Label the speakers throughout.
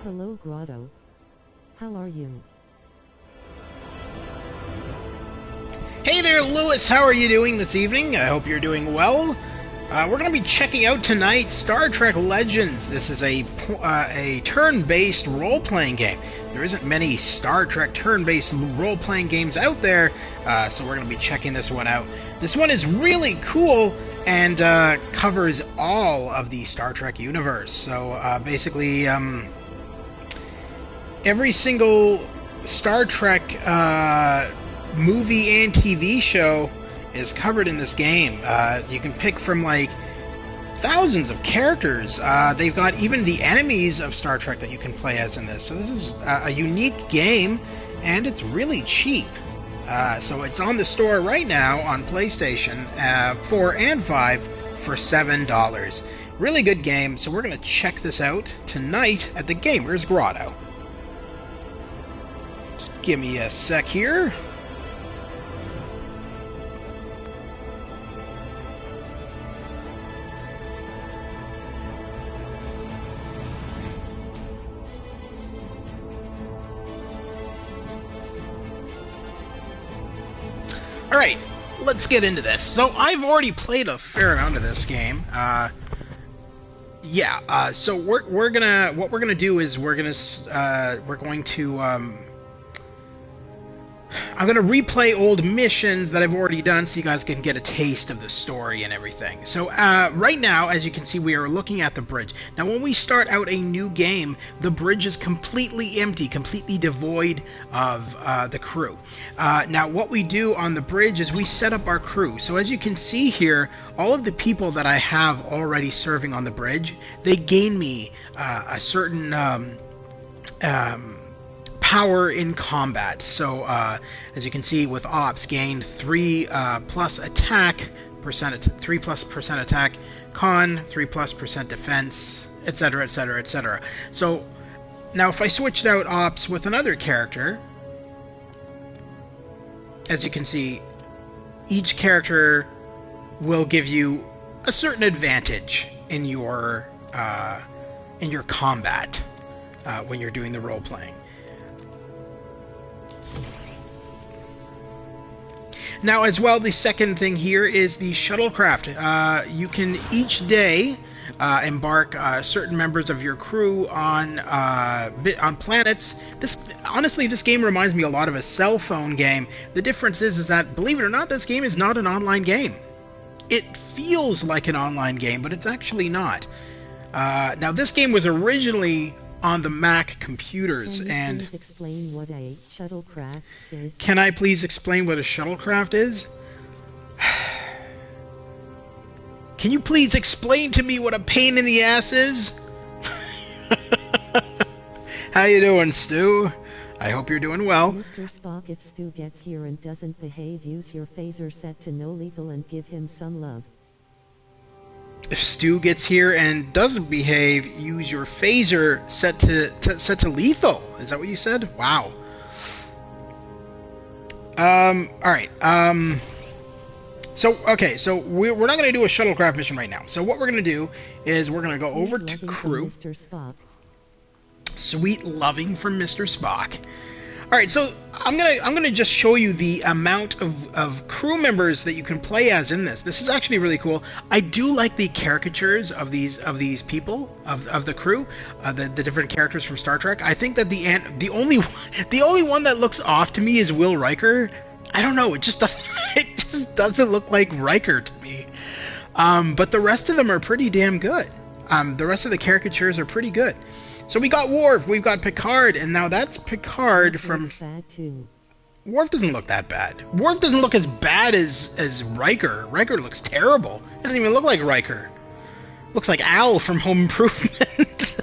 Speaker 1: Hello Grotto. How are you?
Speaker 2: Hey there, Lewis. How are you doing this evening? I hope you're doing well. We're going to be checking out tonight Star Trek Legends. This is a turn-based role-playing game. There isn't many Star Trek turn-based role-playing games out there, so we're going to be checking this one out. This one is really cool and covers all of the Star Trek universe. So basically, every single Star Trek movie and TV show is covered in this game. You can pick from like thousands of characters. They've got even the enemies of Star Trek that you can play as in this. So this is a unique game, and it's really cheap. So it's on the store right now on PlayStation 4 and 5 for $7. Really good game, so we're going to check this out tonight at the Gamer's Grotto. Just give me a sec here. Alright, let's get into this. So I've already played a fair amount of this game. So what we're gonna do is I'm going to replay old missions that I've already done so you guys can get a taste of the story and everything. So right now, as you can see, we are looking at the bridge. Now when we start out a new game, the bridge is completely empty, completely devoid of the crew. Now what we do on the bridge is we set up our crew. So as you can see here, all of the people that I have already serving on the bridge, they gain me a certain power in combat. So as you can see with ops, gain 3+ attack percent, 3+% attack, con 3+% defense, etc, etc, etc. So now if I switched out ops with another character, as you can see, each character will give you a certain advantage in your combat when you're doing the role playing. Now, as well, the second thing here is the shuttlecraft. You can each day embark certain members of your crew on planets. Honestly, this game reminds me a lot of a cell phone game. The difference is that, believe it or not, this game is not an online game. It feels like an online game, but it's actually not. Now, this game was originally on the Mac computers, and
Speaker 1: please explain what a shuttlecraft is?
Speaker 2: Can I please explain what a shuttlecraft is? Can you please explain to me what a pain in the ass is? How you doing, Stu? I hope you're doing well.
Speaker 1: Mr. Spock, if Stu gets here and doesn't behave, use your phaser set to no lethal and give him some love.
Speaker 2: If Stu gets here and doesn't behave, use your phaser set to lethal. Is that what you said? Wow. Alright. So we're not going to do a shuttlecraft mission right now. So what we're going to do is we're going to go over to crew.
Speaker 1: Mr. Spock.
Speaker 2: Sweet loving from Mr. Spock. Alright, so I'm gonna just show you the amount of crew members that you can play as in this. This is actually really cool. I do like the caricatures of these people of the crew, the different characters from Star Trek. I think that the only one that looks off to me is Will Riker. I don't know, it just doesn't look like Riker to me. But the rest of them are pretty damn good. The rest of the caricatures are pretty good. So we got Worf, we've got Picard, and now that's Picard from... Worf doesn't look that bad. Worf doesn't look as bad as Riker. Riker looks terrible. It doesn't even look like Riker. Looks like Al from Home Improvement.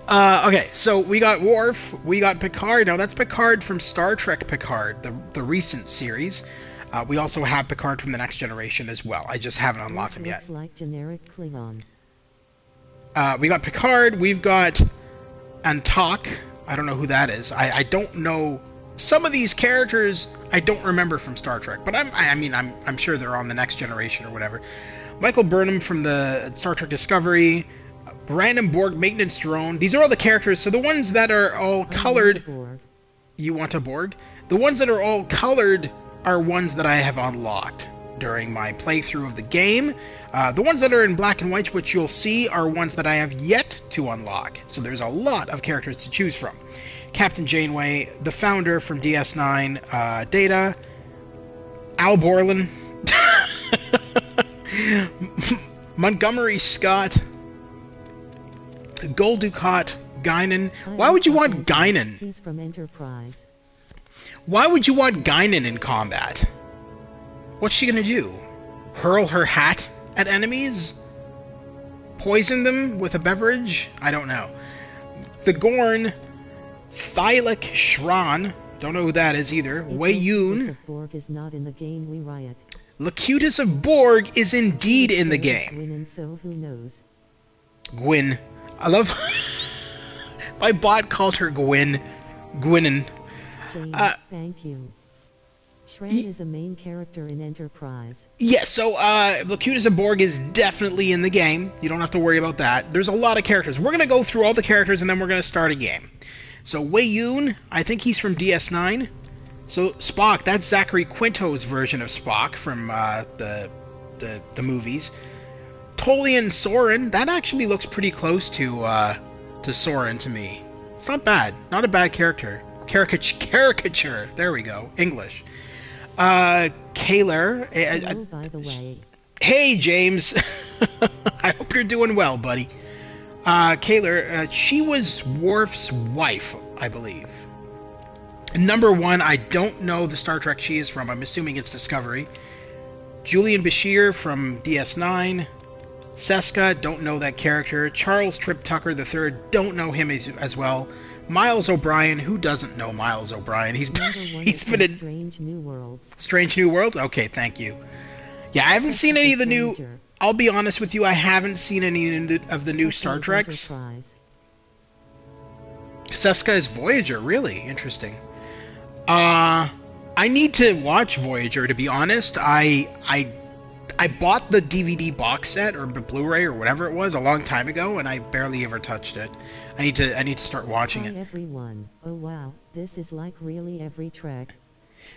Speaker 2: Okay, so we got Worf, we got Picard. Now that's Picard from Star Trek Picard, the recent series. We also have Picard from the Next Generation as well. I just haven't unlocked him yet.
Speaker 1: Looks like generic Klingon.
Speaker 2: We got Picard, we've got Antak. I don't know who that is. I don't know. Some of these characters I don't remember from Star Trek, but I'm sure they're on the Next Generation or whatever. Michael Burnham from the Star Trek Discovery. Random Borg maintenance drone. These are all the characters. So the ones that are all colored... You want a Borg? The ones that are all colored are ones that I have unlocked during my playthrough of the game. The ones that are in black and white, which you'll see, are ones that I have yet to unlock. So there's a lot of characters to choose from. Captain Janeway, the founder from DS9, Data, Al Borland, Montgomery Scott, Gul Dukat, Guinan. Why would you want Guinan?
Speaker 1: He's from Enterprise.
Speaker 2: Why would you want Guinan in combat? What's she gonna do? Hurl her hat at enemies? Poison them with a beverage? I don't know. The Gorn, Thylik Shran, don't know who that is either. Wei Yun.
Speaker 1: Borg is not in the game, we riot.
Speaker 2: Locutus of Borg is indeed in the game.
Speaker 1: Gwyn, so who knows?
Speaker 2: Gwyn. I love... My bot called her Gwyn. Gwynin.
Speaker 1: James, thank you. Shran is a main character in Enterprise.
Speaker 2: Yes, so Locutus of Borg is definitely in the game. You don't have to worry about that. There's a lot of characters. We're going to go through all the characters and then we're going to start a game. So Wei Yun, I think he's from DS9. So Spock, that's Zachary Quinto's version of Spock from the movies. Tolian Soren, that actually looks pretty close to Soren to me. It's not bad. Not a bad character. Caricature. There we go. English. Kaler.
Speaker 1: Hello, by the way.
Speaker 2: Hey, James. I hope you're doing well, buddy. Kaler, she was Worf's wife, I believe. Number 1, I don't know the Star Trek she is from. I'm assuming it's Discovery. Julian Bashir from DS9. Seska, don't know that character. Charles Trip Tucker III, don't know him as well. Miles O'Brien, who doesn't know Miles O'Brien? He's been in
Speaker 1: Strange New Worlds.
Speaker 2: Strange New Worlds? Okay, thank you. Yeah, I haven't seen any of the new... I'll be honest with you, I haven't seen any of the new Star Treks. Seska is Voyager, really? Interesting. I need to watch Voyager, to be honest. I bought the DVD box set or Blu-ray or whatever it was a long time ago, and I barely ever touched it. I need to start watching it.
Speaker 1: Hi everyone. Oh wow, this is like really every Trek.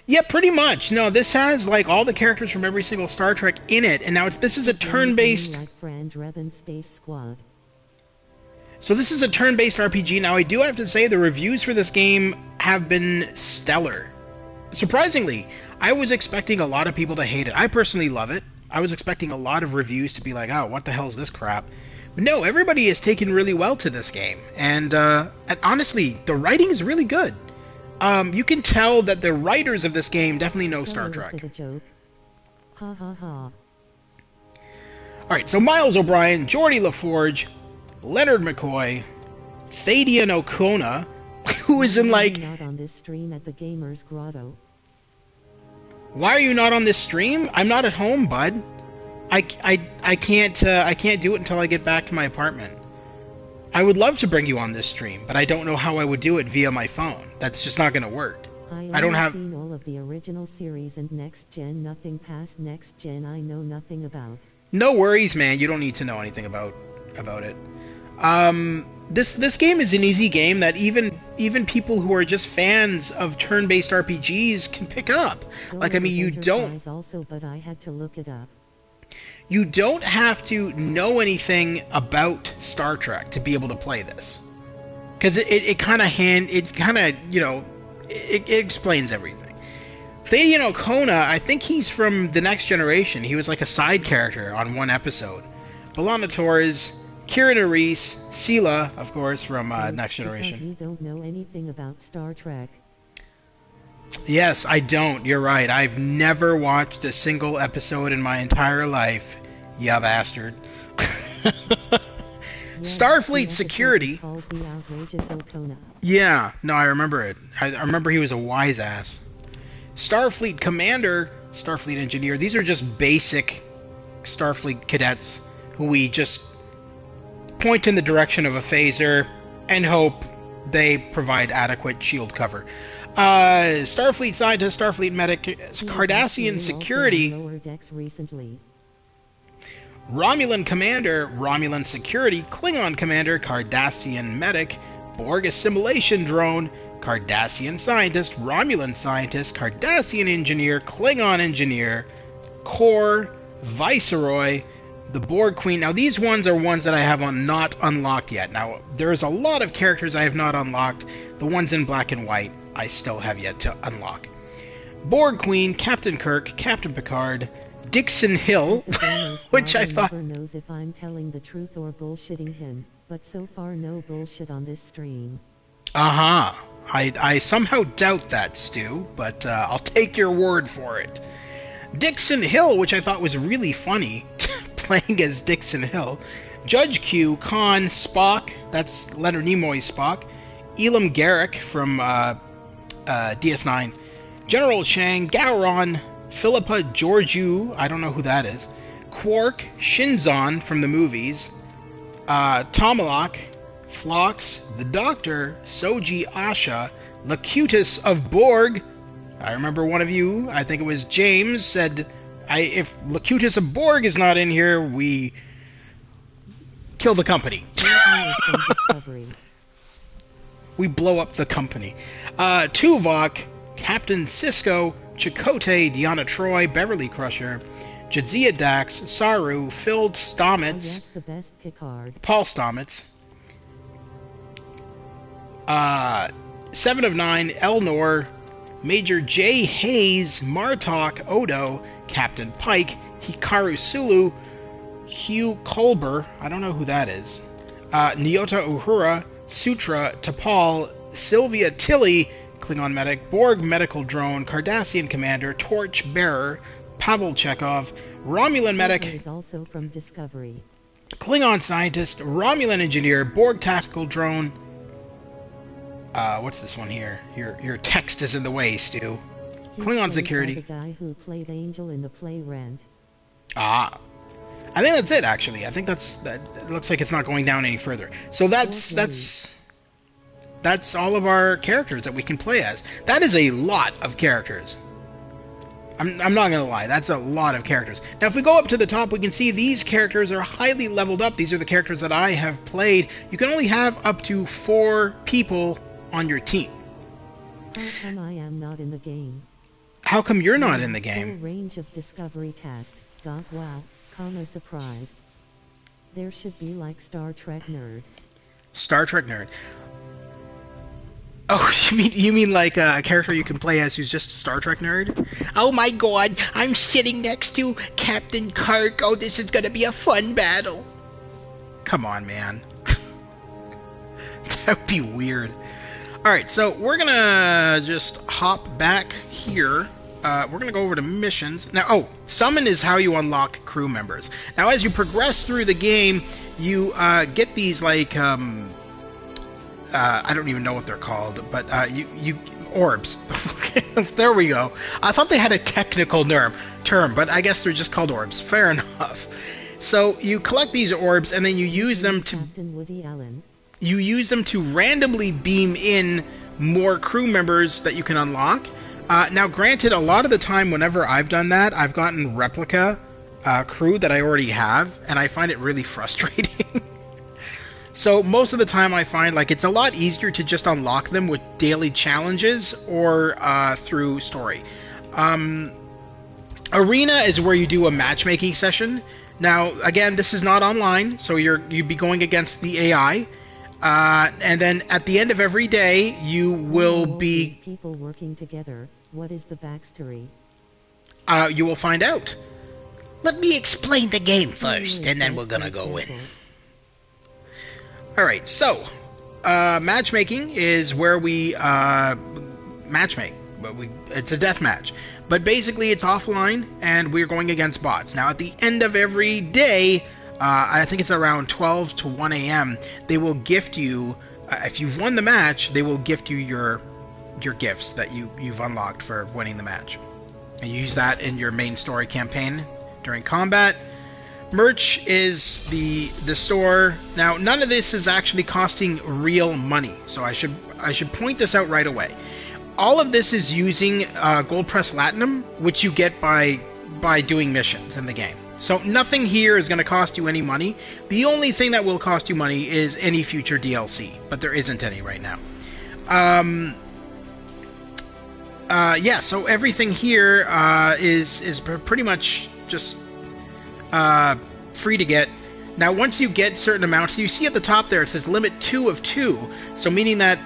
Speaker 2: Yeah, pretty much. No, this has like all the characters from every single Star Trek in it, and now this is a turn-based.
Speaker 1: Like Fran Drebin Space Squad.
Speaker 2: So this is a turn-based RPG. Now I do have to say the reviews for this game have been stellar. Surprisingly, I was expecting a lot of people to hate it. I personally love it. I was expecting a lot of reviews to be like, oh, what the hell is this crap? But no, everybody is taken really well to this game. And honestly, the writing is really good. You can tell that the writers of this game definitely know Star Trek.
Speaker 1: Ha ha ha.
Speaker 2: Alright, so Miles O'Brien, Geordie LaForge, Leonard McCoy, Thadian O'Connor, who is in like...
Speaker 1: Not on this stream at the Gamers Grotto.
Speaker 2: Why are you not on this stream? I'm not at home, bud. I can't do it until I get back to my apartment. I would love to bring you on this stream, but I don't know how I would do it via my phone. That's just not going to work. I don't have
Speaker 1: seen all of the original series and next gen. Nothing past next gen I know nothing about.
Speaker 2: No worries, man. You don't need to know anything about it. This game is an easy game that even people who are just fans of turn-based RPGs can pick up. Like, I mean, you don't...
Speaker 1: Also, but I had to look it up.
Speaker 2: You don't have to know anything about Star Trek to be able to play this. Because it kind of it explains everything. Thadian O'Connor, I think he's from The Next Generation. He was like a side character on one episode. B'Elanna Torres, Kira Nerys, Sela, of course, from Next Generation.
Speaker 1: Because you don't know anything about Star Trek.
Speaker 2: Yes, I don't. You're right. I've never watched a single episode in my entire life. Ya bastard. Starfleet Security.
Speaker 1: The Outrageous O'Connor.
Speaker 2: Yeah, no, I remember it. I remember he was a wise ass. Starfleet Commander, Starfleet Engineer. These are just basic Starfleet cadets who we just point in the direction of a phaser and hope they provide adequate shield cover. Starfleet Scientist, Starfleet Medic, Cardassian Security.
Speaker 1: Lower decks recently.
Speaker 2: Romulan Commander, Romulan Security, Klingon Commander, Cardassian Medic, Borg Assimilation Drone, Cardassian Scientist, Romulan Scientist, Cardassian Engineer, Klingon Engineer, Core, Viceroy, the Borg Queen. Now these ones are ones that I have not unlocked yet. Now there's a lot of characters I have not unlocked. The ones in black and white I still have yet to unlock. Borg Queen, Captain Kirk, Captain Picard, Dixon Hill, which I thought...
Speaker 1: never knows if I'm telling the truth or bullshitting him, but so far no bullshit on this stream.
Speaker 2: Uh-huh. I somehow doubt that, Stu, but I'll take your word for it. Dixon Hill, which I thought was really funny, playing as Dixon Hill. Judge Q, Khan, Spock, that's Leonard Nimoy's Spock. Elam Garrick from DS9. General Chang, Gowron, Philippa Georgiou, I don't know who that is. Quark, Shinzon from the movies. Tomalak, Phlox, the Doctor, Soji Asha, Locutus of Borg. I remember one of you, I think it was James, said, if Locutus of Borg is not in here, we kill the company. We blow up the company. Tuvok, Captain Sisko, Chakotay, Deanna Troi, Beverly Crusher, Jadzia Dax, Saru, Phil Stamets,
Speaker 1: yes, the best Picard.
Speaker 2: Paul Stamets, 7 of 9, Elnor, Major J. Hayes, Martok, Odo, Captain Pike, Hikaru Sulu, Hugh Culber, I don't know who that is, Nyota Uhura, Sutra, T'Pol, Sylvia Tilly, Klingon Medic, Borg Medical Drone, Cardassian Commander, Torch Bearer, Pavel Chekhov, Romulan Medic,
Speaker 1: is also from Discovery.
Speaker 2: Klingon Scientist, Romulan Engineer, Borg Tactical Drone. What's this one here? Your text is in the way, Stu.
Speaker 1: He's
Speaker 2: Klingon
Speaker 1: played
Speaker 2: Security.
Speaker 1: by the guy who played Angel in the play Rent.
Speaker 2: Ah. I think that's it, actually. I think that it looks like it's not going down any further. So that's all of our characters that we can play as. That is a lot of characters. I'm not going to lie, that's a lot of characters. Now, if we go up to the top, we can see these characters are highly leveled up. These are the characters that I have played. You can only have up to 4 people on your team.
Speaker 1: How come I am not in the game?
Speaker 2: How come you're not in the game?
Speaker 1: Full range of Discovery cast. Wow, surprised. There should be like Star Trek nerd.
Speaker 2: Star Trek nerd. Oh, you mean like a character you can play as who's just a Star Trek nerd? Oh my god, I'm sitting next to Captain Kirk. Oh, this is gonna be a fun battle. Come on, man. That would be weird. Alright, so we're gonna just hop back here. We're gonna go over to missions. Now, summon is how you unlock crew members. Now, as you progress through the game, you get these, like, I don't even know what they're called, but you orbs. There we go. I thought they had a technical term, but I guess they're just called orbs. Fair enough. So you collect these orbs, and then you use them to
Speaker 1: Captain Woody Allen.
Speaker 2: You use them to randomly beam in more crew members that you can unlock. Now, granted, a lot of the time, whenever I've done that, I've gotten replica crew that I already have, and I find it really frustrating. So most of the time I find like it's a lot easier to just unlock them with daily challenges or through story. Arena is where you do a matchmaking session. Now, again, this is not online, so you'd be going against the AI. And then at the end of every day, you will be...
Speaker 1: These people working together. What is the backstory?
Speaker 2: You will find out. Let me explain the game first, and then we're gonna go in. Alright, so, matchmaking is where we, matchmake. But it's a death match. But basically, it's offline, and we're going against bots. Now, at the end of every day, I think it's around 12 to 1 a.m., they will gift you, if you've won the match, they will gift you your gifts that you've unlocked for winning the match. And you use that in your main story campaign during combat. Merch is the store. Now, none of this is actually costing real money, so I should point this out right away. All of this is using Gold Press Platinum, which you get by doing missions in the game. So nothing here is going to cost you any money. The only thing that will cost you money is any future DLC, but there isn't any right now. Yeah, so everything here is pretty much just free to get. Now, once you get certain amounts, you see at the top there it says limit 2 of 2. So meaning that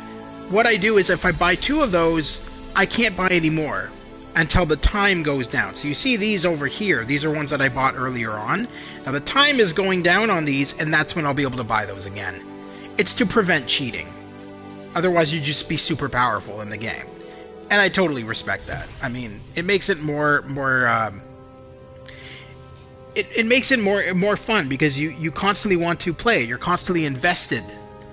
Speaker 2: what I do is if I buy 2 of those, I can't buy any more until the time goes down. So you see these over here. These are ones that I bought earlier on. Now the time is going down on these, and that's when I'll be able to buy those again. It's to prevent cheating. Otherwise, you'd just be super powerful in the game. And I totally respect that. I mean, it makes it more it makes it more fun because you constantly want to play. You're constantly invested.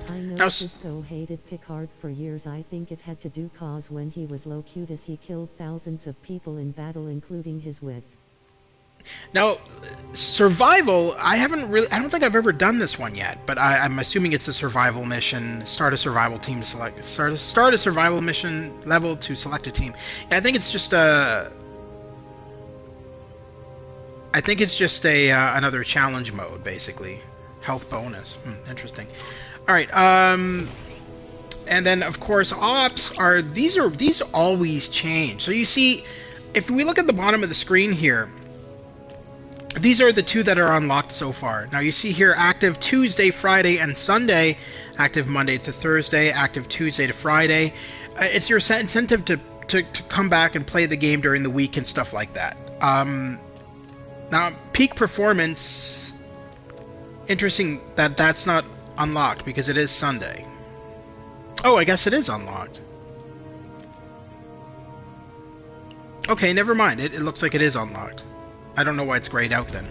Speaker 1: I know Cisco hated Picard for years. I think it had to do cause when he was Locutus he killed thousands of people in battle, including his wife.
Speaker 2: Now, survival, I don't think I've ever done this one yet, but I'm assuming it's a survival mission. Start a survival team to select. Start a survival mission level to select a team. Yeah, I think it's just a another challenge mode, basically. Health bonus. Interesting. All right. And then of course ops are these always change. So you see, if we look at the bottom of the screen here, these are the 2 that are unlocked so far. Now you see here active Tuesday, Friday, and Sunday, active Monday to Thursday, active Tuesday to Friday. It's your incentive to come back and play the game during the week and stuff like that. Now peak performance, interesting that that's not unlocked because it is Sunday. Oh, I guess it is unlocked. Okay, never mind. It looks like it is unlocked. I don't know why it's grayed out then.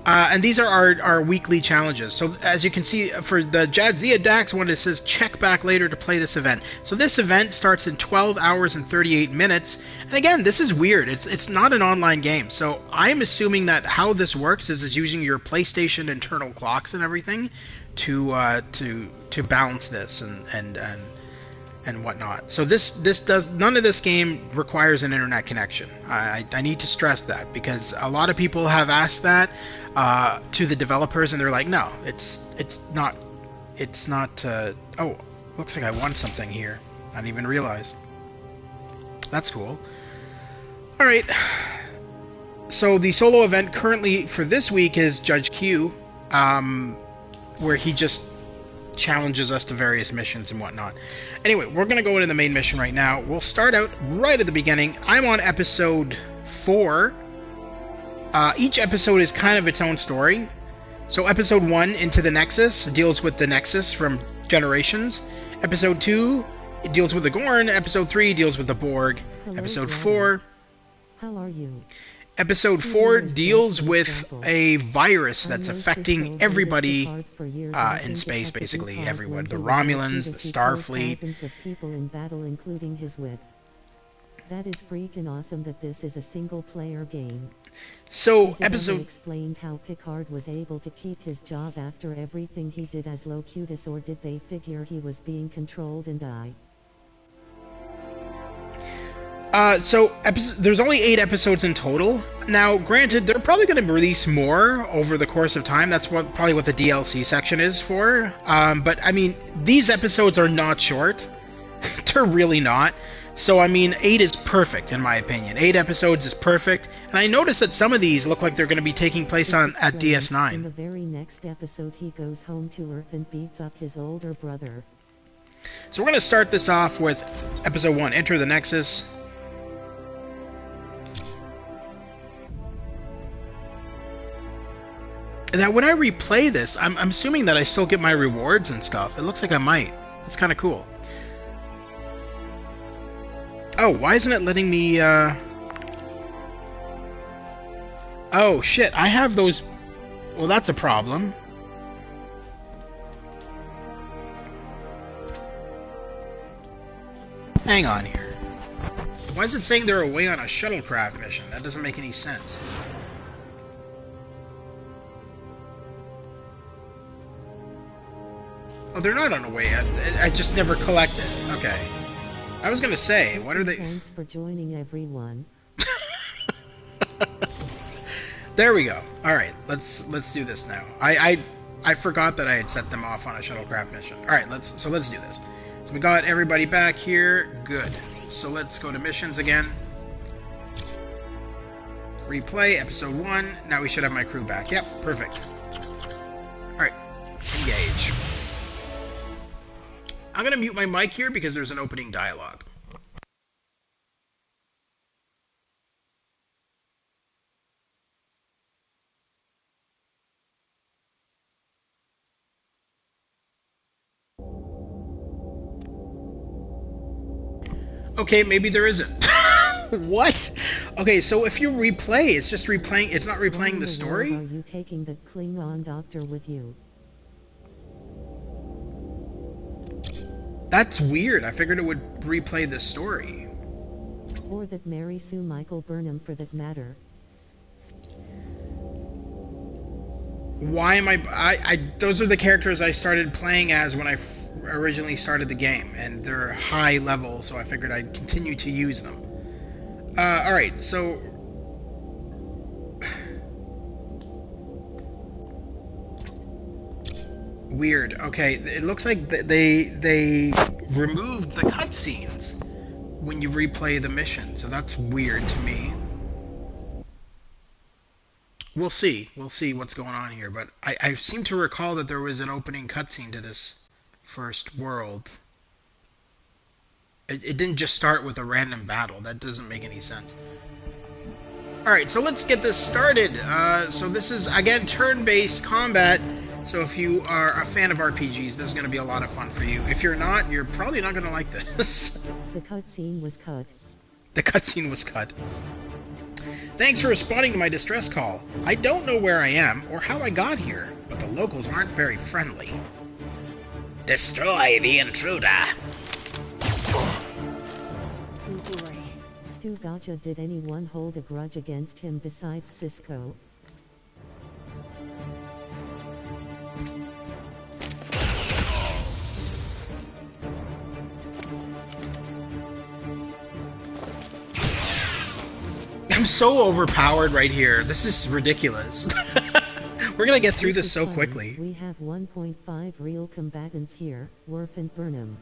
Speaker 2: And these are our weekly challenges. So as you can see, for the Jadzia Dax one, it says check back later to play this event. So this event starts in 12 hours and 38 minutes. And again, this is weird. It's not an online game. So I'm assuming that how this works is using your PlayStation internal clocks and everything to balance this and whatnot. So this does none of this game requires an internet connection. I need to stress that because a lot of people have asked that to the developers and they're like, no, it's not. Oh, looks like I won something here. I didn't even realize. That's cool. All right. So the solo event currently for this week is Judge Q, where he just challenges us to various missions and whatnot. Anyway, we're going to go into the main mission right now. We'll start out right at the beginning. I'm on episode 4. Each episode is kind of its own story. So episode 1, Into the Nexus, deals with the Nexus from Generations. Episode 2, it deals with the Gorn. Episode 3 deals with the Borg.
Speaker 1: Hello,
Speaker 2: Episode 4...
Speaker 1: How are you?
Speaker 2: Episode 4 deals with a virus that's affecting everybody in space, basically everyone. The Romulans, the Starfleet.
Speaker 1: Thousands of people in battle, including his wife. That is freaking awesome that this is a single-player game.
Speaker 2: So,
Speaker 1: Is it ever explained how Picard was able to keep his job after everything he did as Locutus, or did they figure he was being controlled and die?
Speaker 2: There's only 8 episodes in total. Now, granted, they're probably going to release more over the course of time. That's probably what the DLC section is for. But, I mean, these episodes are not short. They're really not. So, I mean, 8 is perfect, in my opinion. 8 episodes is perfect. And I noticed that some of these look like they're going to be taking place at DS9.
Speaker 1: In the very next episode, he goes home to Earth and beats up his older brother.
Speaker 2: So we're going to start this off with Episode 1, Enter the Nexus. Now, when I replay this, I'm assuming that I still get my rewards and stuff. It looks like I might. That's kind of cool. Oh, why isn't it letting me, Oh, shit, I have those... Well, that's a problem. Hang on here. Why is it saying they're away on a shuttlecraft mission? That doesn't make any sense. Oh, they're not on a way. I just never collected. Okay. I was gonna say, what are they...
Speaker 1: Thanks for joining, everyone.
Speaker 2: There we go. All right, let's do this now. I forgot that I had set them off on a shuttlecraft mission. All right, let's do this. So we got everybody back here. Good. So let's go to missions again. Replay episode 1. Now we should have my crew back. Yep, perfect. All right, engage. I'm gonna mute my mic here because there's an opening dialogue. Okay, maybe there isn't. What? Okay, so if you replay, it's just replaying. It's not replaying the story.
Speaker 1: Are you taking the Klingon doctor with you?
Speaker 2: That's weird. I figured it would replay the story.
Speaker 1: Or that Mary Sue Michael Burnham, for that matter.
Speaker 2: Why am I those are the characters I started playing as when I originally started the game, and they're high level, so I figured I'd continue to use them. Alright, so... Weird. Okay, it looks like they removed the cutscenes when you replay the mission, so that's weird to me. We'll see. We'll see what's going on here, but I seem to recall that there was an opening cutscene to this first world. It didn't just start with a random battle. That doesn't make any sense. Alright, so let's get this started. So this is, again, turn-based combat. So if you are a fan of RPGs, this is going to be a lot of fun for you. If you're not, you're probably not going to like this.
Speaker 1: The cutscene was cut.
Speaker 2: The cutscene was cut. Thanks for responding to my distress call. I don't know where I am or how I got here, but the locals aren't very friendly. Destroy the intruder.
Speaker 1: Oh boy. Stu Gotcha, did anyone hold a grudge against him besides Cisco?
Speaker 2: I'm so overpowered right here. This is ridiculous. We're gonna get through this so quickly.
Speaker 1: We have 1.5 real combatants here, Worf and Burnham.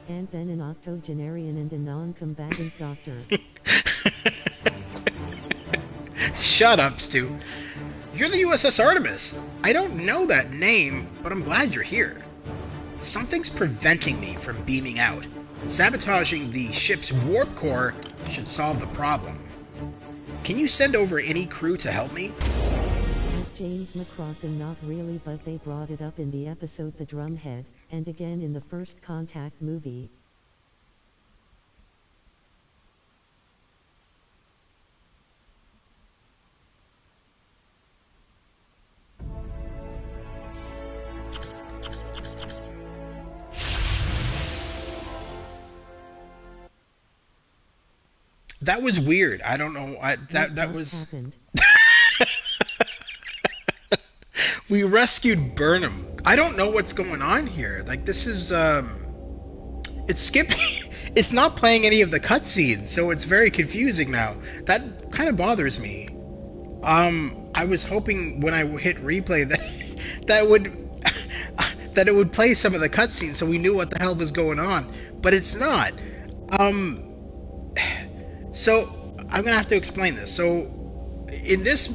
Speaker 1: And then an octogenarian and a non-combatant doctor.
Speaker 2: Shut up, Stu. You're the USS Artemis. I don't know that name, but I'm glad you're here. Something's preventing me from beaming out. Sabotaging the ship's warp core should solve the problem. Can you send over any crew to help me?
Speaker 1: James McCrossan, not really, but they brought it up in the episode The Drumhead, and again in the First Contact movie.
Speaker 2: That was weird. I don't know. That was.
Speaker 1: Happened?
Speaker 2: We rescued Burnham. I don't know what's going on here. Like, this is it's skipping. It's not playing any of the cutscenes, so it's very confusing now. That kind of bothers me. I was hoping when I hit replay that it would play some of the cutscenes so we knew what the hell was going on, but it's not. So I'm gonna have to explain this. So in this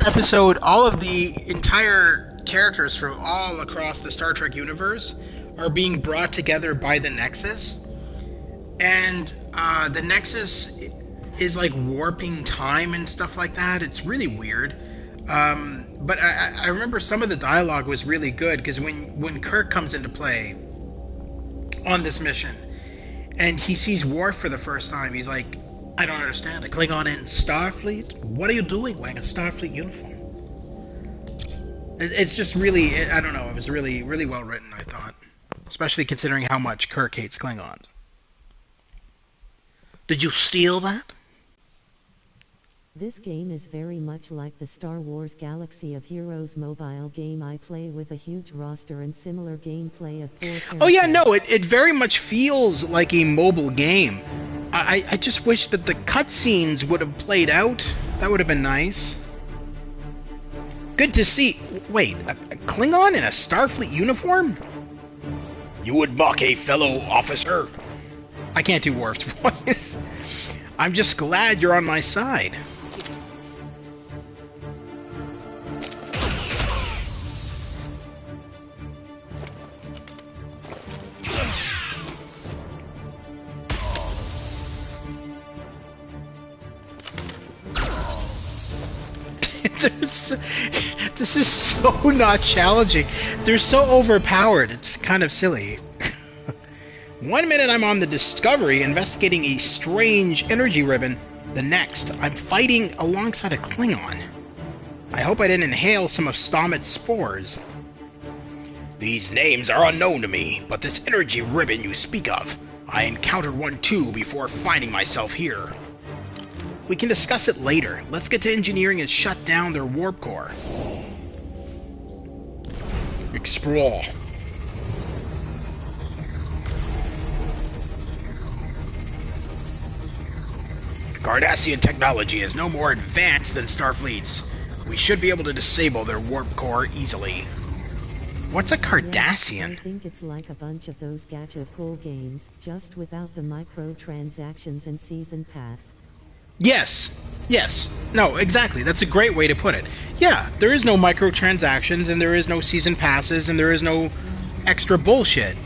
Speaker 2: episode, all of the entire characters from all across the Star Trek universe are being brought together by the Nexus, and the Nexus is like warping time and stuff like that. It's really weird. But I remember some of the dialogue was really good, because when Kirk comes into play on this mission and he sees Worf for the first time, he's like, I don't understand. A Klingon in Starfleet? What are you doing wearing a Starfleet uniform? It's just really, I don't know, it was really, really well written, I thought. Especially considering how much Kirk hates Klingons. Did you steal that?
Speaker 1: This game is very much like the Star Wars Galaxy of Heroes mobile game I play, with a huge roster and similar gameplay of 4 characters.
Speaker 2: Oh yeah, no, it very much feels like a mobile game. I just wish that the cutscenes would have played out. That would have been nice. Good to see. Wait, a Klingon in a Starfleet uniform? You would mock a fellow officer? I can't do Worf's voice. I'm just glad you're on my side. This is so not challenging. They're so overpowered. It's kind of silly. 1 minute I'm on the Discovery investigating a strange energy ribbon. The next, I'm fighting alongside a Klingon. I hope I didn't inhale some of Stomach's spores. These names are unknown to me, but this energy ribbon you speak of, I encountered one too before finding myself here. We can discuss it later. Let's get to engineering and shut down their warp core. Explore. Cardassian technology is no more advanced than Starfleet's. We should be able to disable their warp core easily. What's a Cardassian?
Speaker 1: I think it's like a bunch of those gacha pull games, just without the microtransactions and season pass.
Speaker 2: Yes. Yes. No, exactly. That's a great way to put it. Yeah, there is no microtransactions, and there is no season passes, and there is no extra bullshit.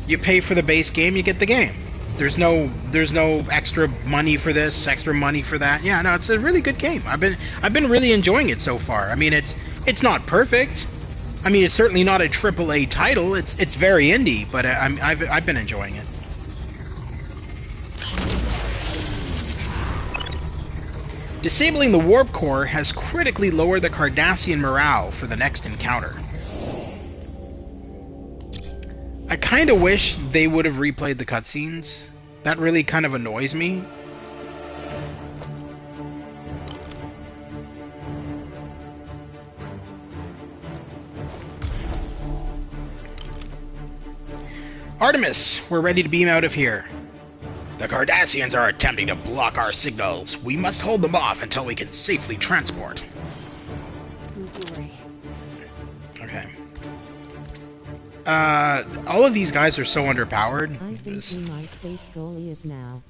Speaker 2: You pay for the base game, you get the game. There's no extra money for this, extra money for that. Yeah, no, it's a really good game. I've been really enjoying it so far. I mean, it's not perfect. I mean, it's certainly not a AAA title. It's very indie, but I've been enjoying it. Disabling the warp core has critically lowered the Cardassian morale for the next encounter. I kind of wish they would have replayed the cutscenes. That really kind of annoys me. Artemis, we're ready to beam out of here. The Cardassians are attempting to block our signals. We must hold them off until we can safely transport. Okay. All of these guys are so underpowered.
Speaker 1: I think we might face Goliath now.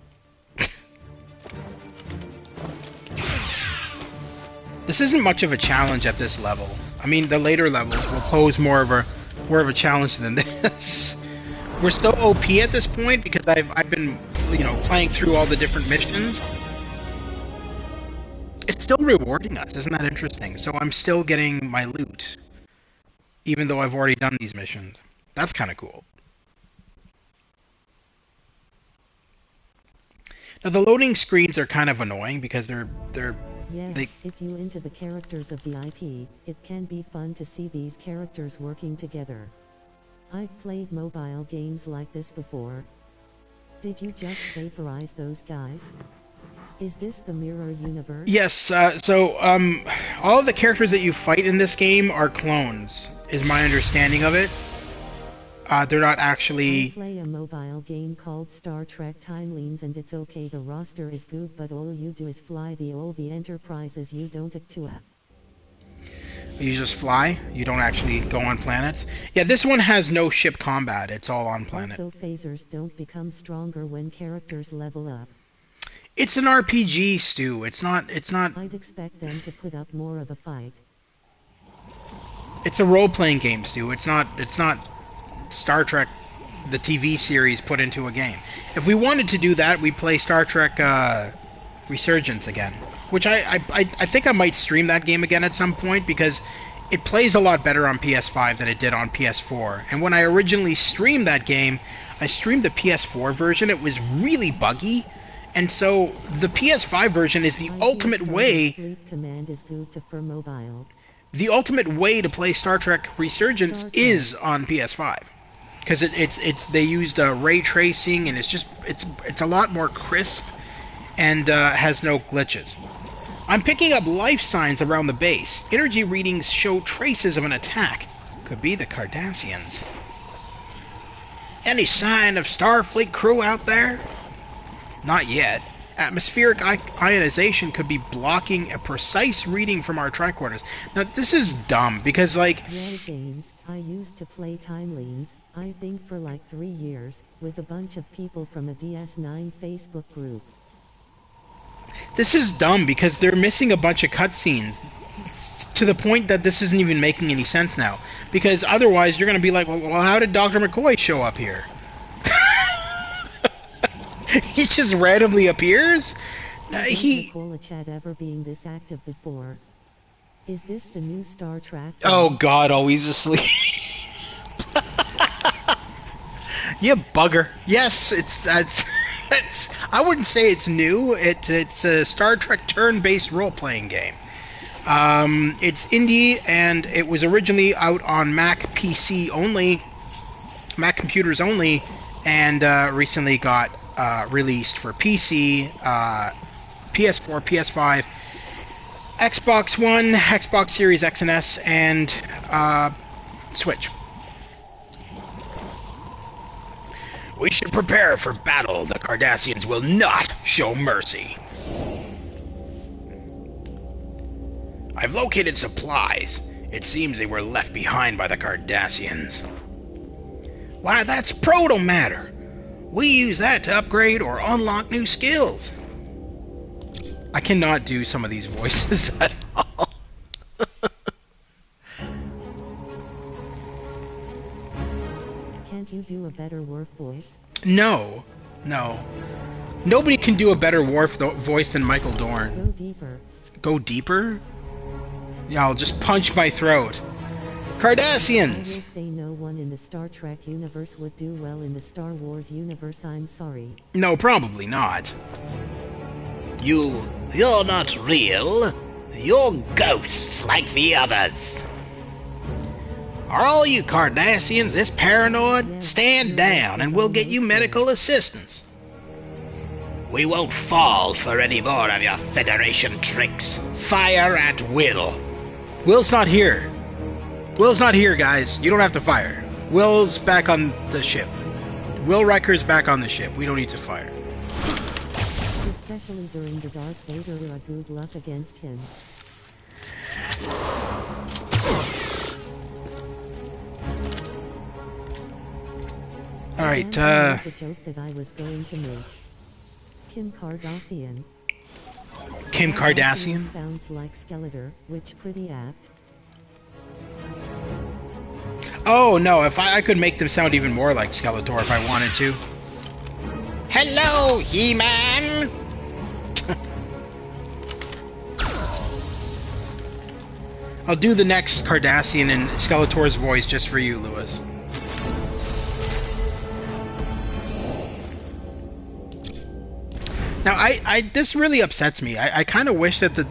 Speaker 2: This isn't much of a challenge at this level. I mean, the later levels will pose more of a challenge than this. We're still OP at this point because I've been, you know, playing through all the different missions. It's still rewarding us, isn't that interesting? So I'm still getting my loot, even though I've already done these missions. That's kind of cool. Now the loading screens are kind of annoying because
Speaker 1: if you into the characters of the IP, it can be fun to see these characters working together. I've played mobile games like this before. Did you just vaporize those guys? Is this the mirror universe?
Speaker 2: Yes, all of the characters that you fight in this game are clones, is my understanding of it. They're not actually...
Speaker 1: I play a mobile game called Star Trek Timelines, and it's okay, the roster is good, but all you do is fly all the Enterprises, you don't actua.
Speaker 2: You just fly? You don't actually go on planets? Yeah, this one has no ship combat. It's all on planet.
Speaker 1: Also, phasers don't become stronger when characters level up.
Speaker 2: It's an RPG, Stu. It's not...
Speaker 1: I'd expect them to put up more of a fight.
Speaker 2: It's a role-playing game, Stu. It's not Star Trek, the TV series, put into a game. If we wanted to do that, we'd play Star Trek Resurgence again. Which I think I might stream that game again at some point, because it plays a lot better on PS5 than it did on PS4. And when I originally streamed that game, I streamed the PS4 version. It was really buggy. And so the PS5 version is the ultimate way...
Speaker 1: Sleep command is good for mobile.
Speaker 2: The ultimate way to play Star Trek Resurgence is on PS5. Because they used ray tracing, and it's a lot more crisp and has no glitches. I'm picking up life signs around the base. Energy readings show traces of an attack. Could be the Cardassians. Any sign of Starfleet crew out there? Not yet. Atmospheric ionization could be blocking a precise reading from our tricorders. Now, this is dumb, because, like...
Speaker 1: Yeah, James, I used to play Timelines, I think for like 3 years, with a bunch of people from a DS9 Facebook group.
Speaker 2: This is dumb, because they're missing a bunch of cutscenes, to the point that this isn't even making any sense now. Because otherwise, you're going to be like, well, how did Dr. McCoy show up here? He just randomly appears?
Speaker 1: I don't recall a chat ever being this active before. Is this the new Star Trek?
Speaker 2: Oh God, always asleep. You bugger. Yes, it's I wouldn't say it's new. It's a Star Trek turn-based role-playing game. It's indie, and it was originally out on Mac PC only, Mac computers only, and recently got released for PC, PS4, PS5, Xbox One, Xbox Series X and S, and Switch. We should prepare for battle. The Cardassians will not show mercy. I've located supplies. It seems they were left behind by the Cardassians. Why, that's proto-matter. We use that to upgrade or unlock new skills. I cannot do some of these voices at all.
Speaker 1: Can't you do a better Worf voice?
Speaker 2: No. Nobody can do a better Worf voice than Michael Dorn.
Speaker 1: Go deeper.
Speaker 2: Go deeper? Yeah, I'll just punch my throat. Cardassians!
Speaker 1: I will say no one in the Star Trek universe would do well in the Star Wars universe, I'm sorry.
Speaker 2: No, probably not.
Speaker 3: You're not real. You're ghosts like the others.
Speaker 2: Are all you Cardassians this paranoid?
Speaker 1: Yeah,
Speaker 2: Stand down and we'll get you medical assistance.
Speaker 3: We won't fall for any more of your Federation tricks. Fire at will.
Speaker 2: Will's not here. Will's not here, guys. You don't have to fire. Will's back on the ship. Will Riker's back on the ship. We don't need to fire.
Speaker 1: Especially during the Darth Vader era, good luck against him.
Speaker 2: Alright,
Speaker 1: The joke that I was going to make. Kim Cardassian.
Speaker 2: Kim Cardassian?
Speaker 1: Sounds like Skeletor, which pretty apt.
Speaker 2: Oh, no, if I could make them sound even more like Skeletor if I wanted to.
Speaker 3: Hello, He-Man!
Speaker 2: I'll do the next Cardassian in Skeletor's voice just for you, Lewis. Now, this really upsets me. I kind of wish that the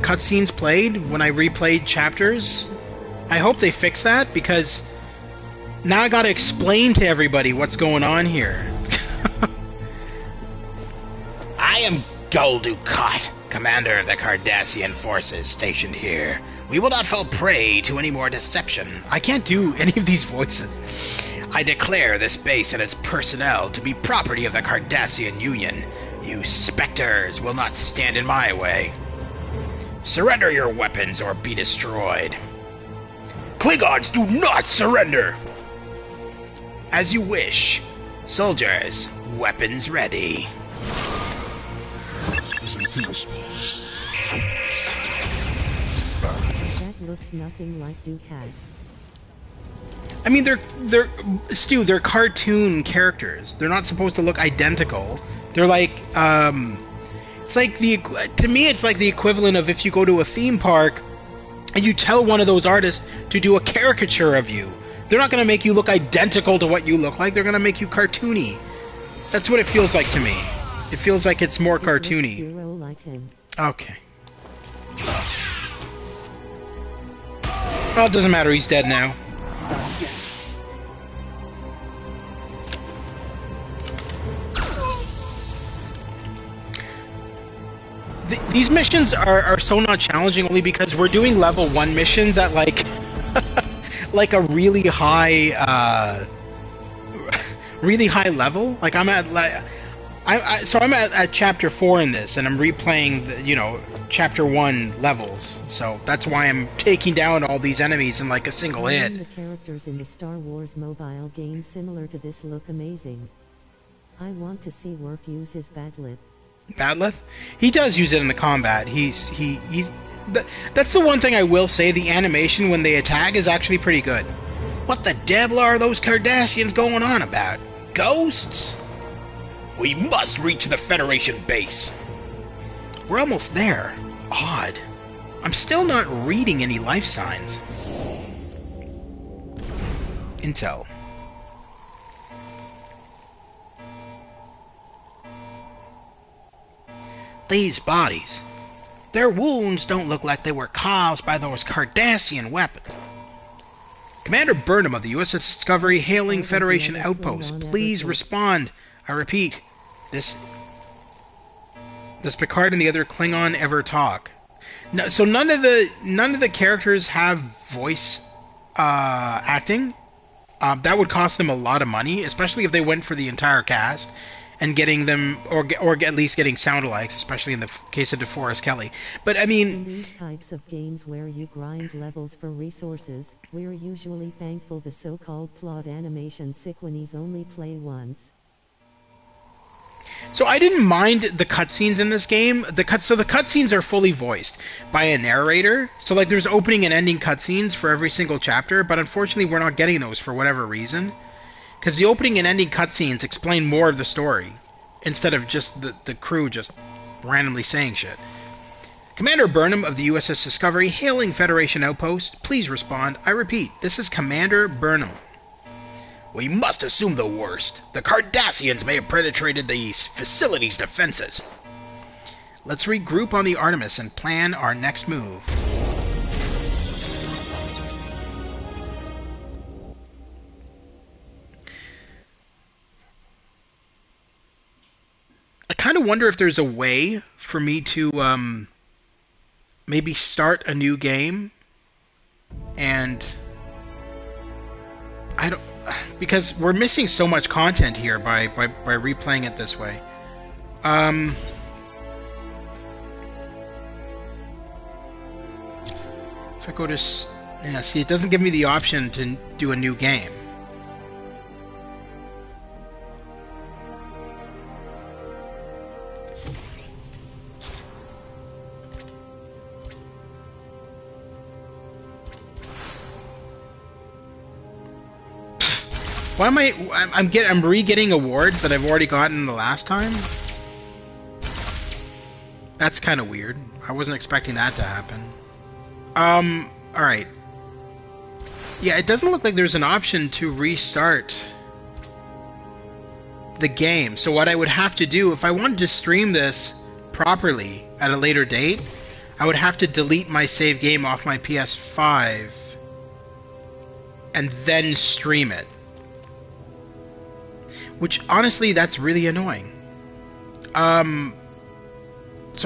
Speaker 2: cutscenes played when I replayed chapters. I hope they fix that, because now I gotta explain to everybody what's going on here.
Speaker 3: I am Gul Dukat, commander of the Cardassian forces stationed here. We will not fall prey to any more deception.
Speaker 2: I can't do any of these voices.
Speaker 3: I declare this base and its personnel to be property of the Cardassian Union. You specters will not stand in my way. Surrender your weapons or be destroyed. Klingons, do not surrender! As you wish. Soldiers, weapons ready.
Speaker 1: That looks nothing like Dukat.
Speaker 2: I mean, they're cartoon characters. They're not supposed to look identical. They're like, it's like to me, it's like the equivalent of if you go to a theme park and you tell one of those artists to do a caricature of you. They're not going to make you look identical to what you look like. They're going to make you cartoony. That's what it feels like to me. It feels like it's more cartoony.
Speaker 1: Like him.
Speaker 2: Okay. Well, it doesn't matter. He's dead now. These missions are so not challenging only because we're doing level 1 missions at like like a really high level. Like I'm at like I'm at chapter 4 in this, and I'm replaying the, you know, chapter 1 levels. So that's why I'm taking down all these enemies in like a single hit.
Speaker 1: The characters in the Star Wars mobile game similar to this look amazing. I want to see Worf use his batleth.
Speaker 2: Batleth? He does use it in the combat. That's the one thing I will say. The animation when they attack is actually pretty good.
Speaker 3: What the devil are those Cardassians going on about? Ghosts? We must reach the Federation base.
Speaker 2: We're almost there. Odd. I'm still not reading any life signs. Intel.
Speaker 3: These bodies. Their wounds don't look like they were caused by those Cardassian weapons.
Speaker 2: Commander Burnham of the USS Discovery hailing Federation outpost. Please respond. I repeat, does Picard and the other Klingon ever talk? No, so none of the characters have voice acting. That would cost them a lot of money, especially if they went for the entire cast and getting them, or at least getting sound-alikes, especially in the case of DeForest Kelley. But I mean,
Speaker 1: in these types of games where you grind levels for resources, we're usually thankful the so-called plot animation sequences only play once.
Speaker 2: So I didn't mind the cutscenes in this game. The cutscenes are fully voiced by a narrator. So like there's opening and ending cutscenes for every single chapter, but unfortunately we're not getting those for whatever reason. Because the opening and ending cutscenes explain more of the story, instead of just the crew just randomly saying shit. Commander Burnham of the USS Discovery hailing Federation outpost. Please respond. I repeat, this is Commander Burnham.
Speaker 3: We must assume the worst. The Cardassians may have penetrated the facility's defenses.
Speaker 2: Let's regroup on the Artemis and plan our next move. I kind of wonder if there's a way for me to maybe start a new game, and I don't, because we're missing so much content here by replaying it this way. If I go to, yeah, see, it doesn't give me the option to do a new game. Why am I'm re-getting awards that I've already gotten the last time? That's kind of weird. I wasn't expecting that to happen. Alright. Yeah, it doesn't look like there's an option to restart the game. So what I would have to do, if I wanted to stream this properly at a later date, I would have to delete my save game off my PS5 and then stream it. Which, honestly, that's really annoying. So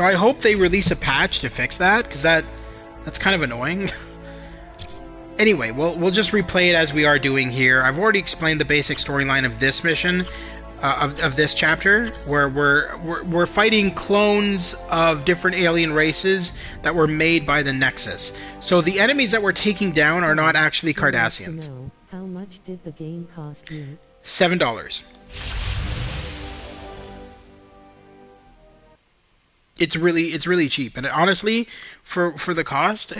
Speaker 2: I hope they release a patch to fix that, because that's kind of annoying. Anyway, we'll just replay it as we are doing here. I've already explained the basic storyline of this mission, of this chapter, where we're fighting clones of different alien races that were made by the Nexus. So the enemies that we're taking down are not actually Cardassians.
Speaker 1: How much did the game cost you?
Speaker 2: $7. It's really cheap, and honestly, for the cost,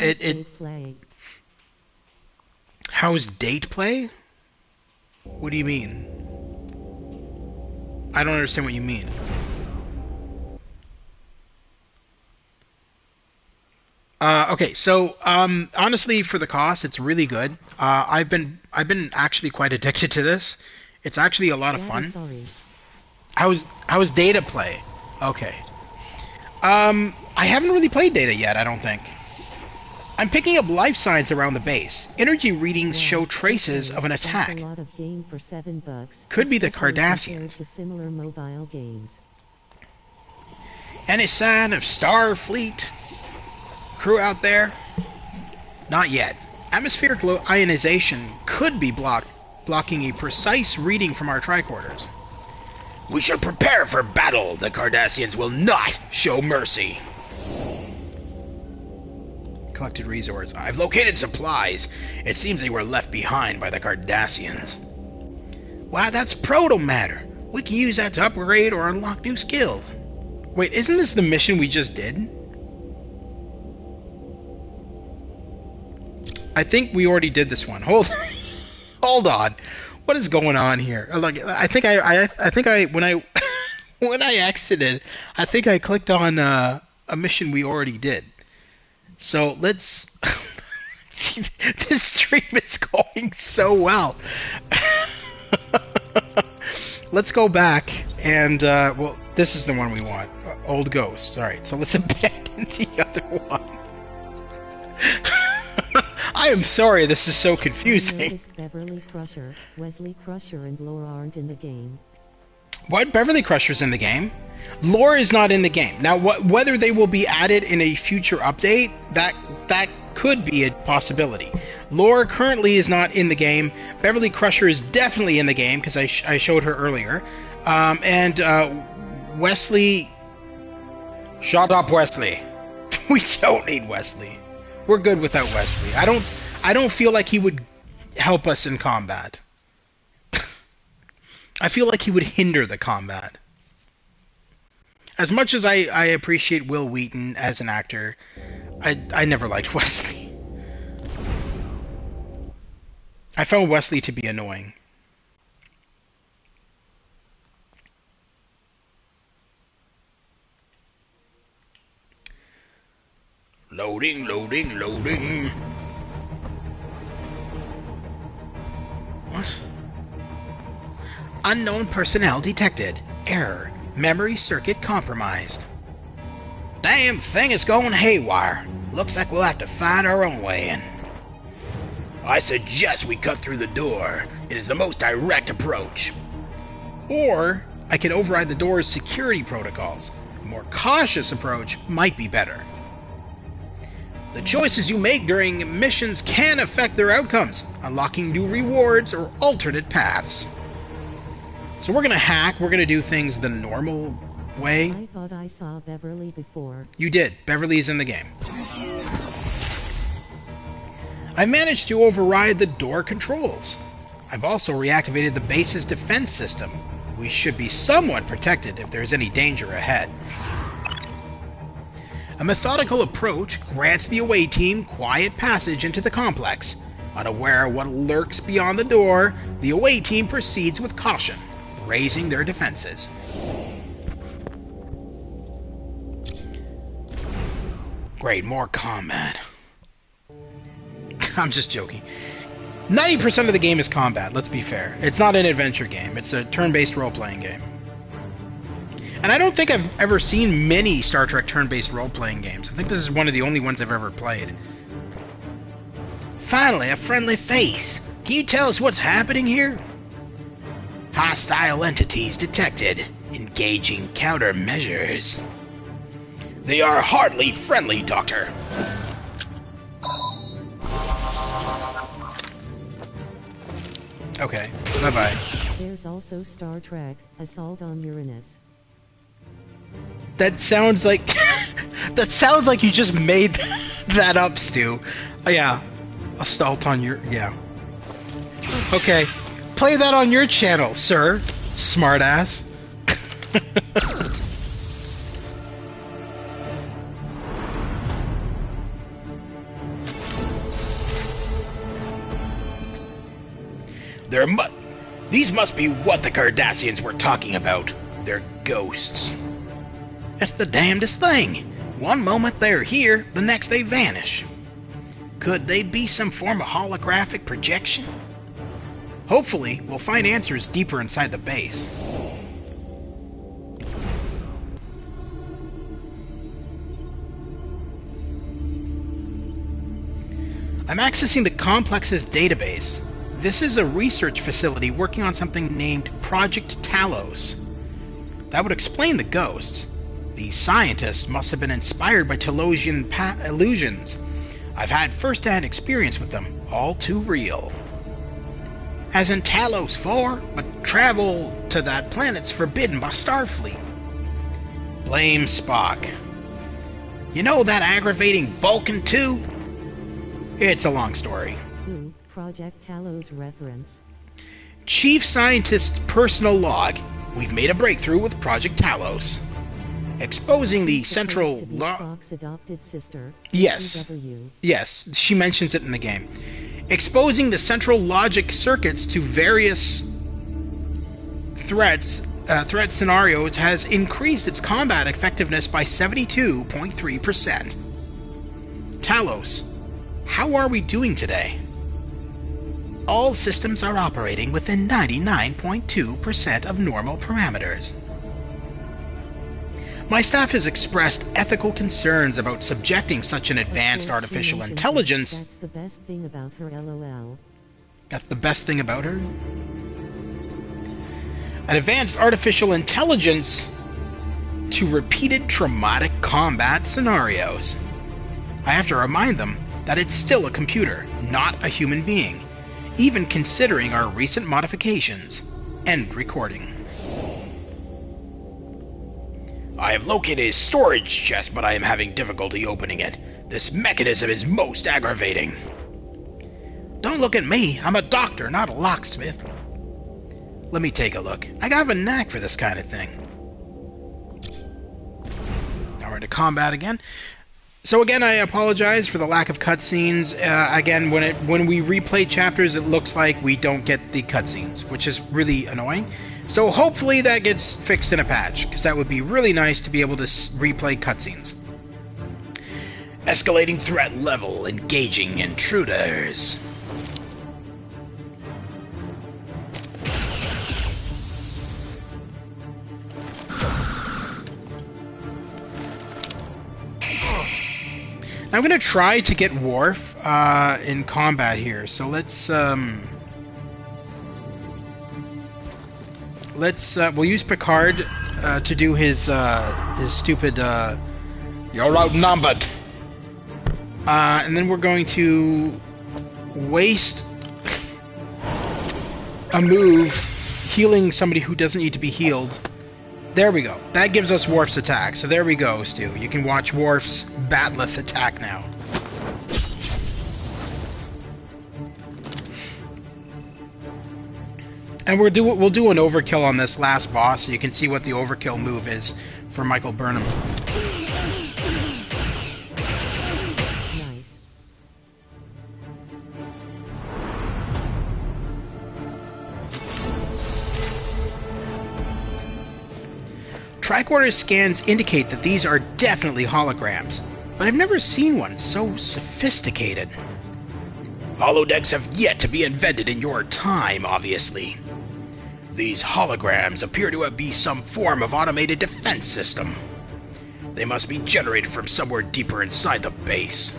Speaker 2: How's date play? What do you mean? I don't understand what you mean. Okay, so honestly, for the cost, it's really good. I've been actually quite addicted to this. It's actually a lot of fun. How's data play? Okay. I haven't really played data yet, I don't think. I'm picking up life signs around the base. Energy readings show traces of an attack.
Speaker 1: A lot of game for $7,
Speaker 2: could be the Cardassians.
Speaker 1: To similar mobile games.
Speaker 2: Any sign of Starfleet crew out there? Not yet. Atmospheric ionization could be blocking a precise reading from our tricorders.
Speaker 3: We should prepare for battle. The Cardassians will not show mercy.
Speaker 2: Collected resource.
Speaker 3: I've located supplies. It seems they were left behind by the Cardassians.
Speaker 2: Wow, that's proto-matter. We can use that to upgrade or unlock new skills. Wait, isn't this the mission we just did? I think we already did this one. Hold on. What is going on here? Look, I think I when I when I exited, I think I clicked on a mission we already did. So let's. This stream is going so well. Let's go back and well, this is the one we want. Old Ghosts. All right, so let's abandon the other one. I am sorry, this is so confusing.
Speaker 1: Beverly Crusher, Wesley Crusher, and Lore aren't in the game.
Speaker 2: What? Beverly Crusher's in the game? Lore is not in the game. Now, whether they will be added in a future update, that could be a possibility. Lore currently is not in the game. Beverly Crusher is definitely in the game because I showed her earlier. And Wesley.
Speaker 3: Shut up, Wesley.
Speaker 2: We don't need Wesley. We're good without Wesley. I don't feel like he would help us in combat. I feel like he would hinder the combat. As much as I appreciate Will Wheaton as an actor, I never liked Wesley. I found Wesley to be annoying.
Speaker 3: Loading, loading, loading.
Speaker 2: What? Unknown personnel detected. Error. Memory circuit compromised.
Speaker 3: Damn thing is going haywire. Looks like we'll have to find our own way in. I suggest we cut through the door. It is the most direct approach.
Speaker 2: Or I can override the door's security protocols. A more cautious approach might be better. The choices you make during missions can affect their outcomes, unlocking new rewards or alternate paths. So we're going to hack, we're going to do things the normal way.
Speaker 1: I thought I saw Beverly before.
Speaker 2: You did. Beverly's in the game. I managed to override the door controls. I've also reactivated the base's defense system. We should be somewhat protected if there's any danger ahead. A methodical approach grants the away team quiet passage into the complex. Unaware of what lurks beyond the door, the away team proceeds with caution, raising their defenses. Great, more combat. I'm just joking. 90% of the game is combat, let's be fair. It's not an adventure game, it's a turn-based role-playing game. And I don't think I've ever seen many Star Trek turn-based role-playing games. I think this is one of the only ones I've ever played.
Speaker 3: Finally, a friendly face. Can you tell us what's happening here? Hostile entities detected. Engaging countermeasures. They are hardly friendly, Doctor.
Speaker 2: Okay, bye-bye.
Speaker 1: There's also Star Trek, Assault on Uranus.
Speaker 2: That sounds like that sounds like you just made that up, Stu. Yeah, Assault on your Okay, play that on your channel, sir. Smartass.
Speaker 3: These must be what the Cardassians were talking about. They're ghosts. That's the damnedest thing. One moment they're here, the next they vanish. Could they be some form of holographic projection?
Speaker 2: Hopefully, we'll find answers deeper inside the base. I'm accessing the complex's database. This is a research facility working on something named Project Talos. That would explain the ghosts. These scientists must have been inspired by Telosian illusions. I've had first-hand experience with them, all too real. As in Talos 4, but travel to that planet's forbidden by Starfleet. Blame Spock. You know that aggravating Vulcan 2? It's a long story.
Speaker 1: Ooh, Project Talos reference.
Speaker 2: Chief Scientist's personal log. We've made a breakthrough with Project Talos. Exposing the central
Speaker 1: Spock's adopted sister.
Speaker 2: Yes.
Speaker 1: W.
Speaker 2: Yes, she mentions it in the game. Exposing the central logic circuits to various threat scenarios has increased its combat effectiveness by 72.3%. Talos, how are we doing today? All systems are operating within 99.2% of normal parameters. My staff has expressed ethical concerns about subjecting such an advanced artificial intelligence.
Speaker 1: That's the best thing about her, LOL.
Speaker 2: That's the best thing about her? An advanced artificial intelligence to repeated traumatic combat scenarios. I have to remind them that it's still a computer, not a human being, even considering our recent modifications. End recording. I have located a storage chest, but I am having difficulty opening it. This mechanism is most aggravating. Don't look at me. I'm a doctor, not a locksmith. Let me take a look. I have a knack for this kind of thing. Now we're into combat again. So again, I apologize for the lack of cutscenes. Again, when we replay chapters, it looks like we don't get the cutscenes, which is really annoying. So hopefully that gets fixed in a patch, because that would be really nice to be able to replay cutscenes. Escalating threat level, engaging intruders. I'm going to try to get Worf in combat here, so we'll use Picard to do his stupid "you're outnumbered," and then we're going to waste a move healing somebody who doesn't need to be healed. There we go. That gives us Worf's attack. So there we go, Stu. You can watch Worf's Batleth attack now. And we'll do an overkill on this last boss, so you can see what the overkill move is for Michael Burnham.
Speaker 1: Nice.
Speaker 2: Tricorder scans indicate that these are definitely holograms, but I've never seen one so sophisticated. Holodecks have yet to be invented in your time, obviously. These holograms appear to be some form of automated defense system. They must be generated from somewhere deeper inside the base.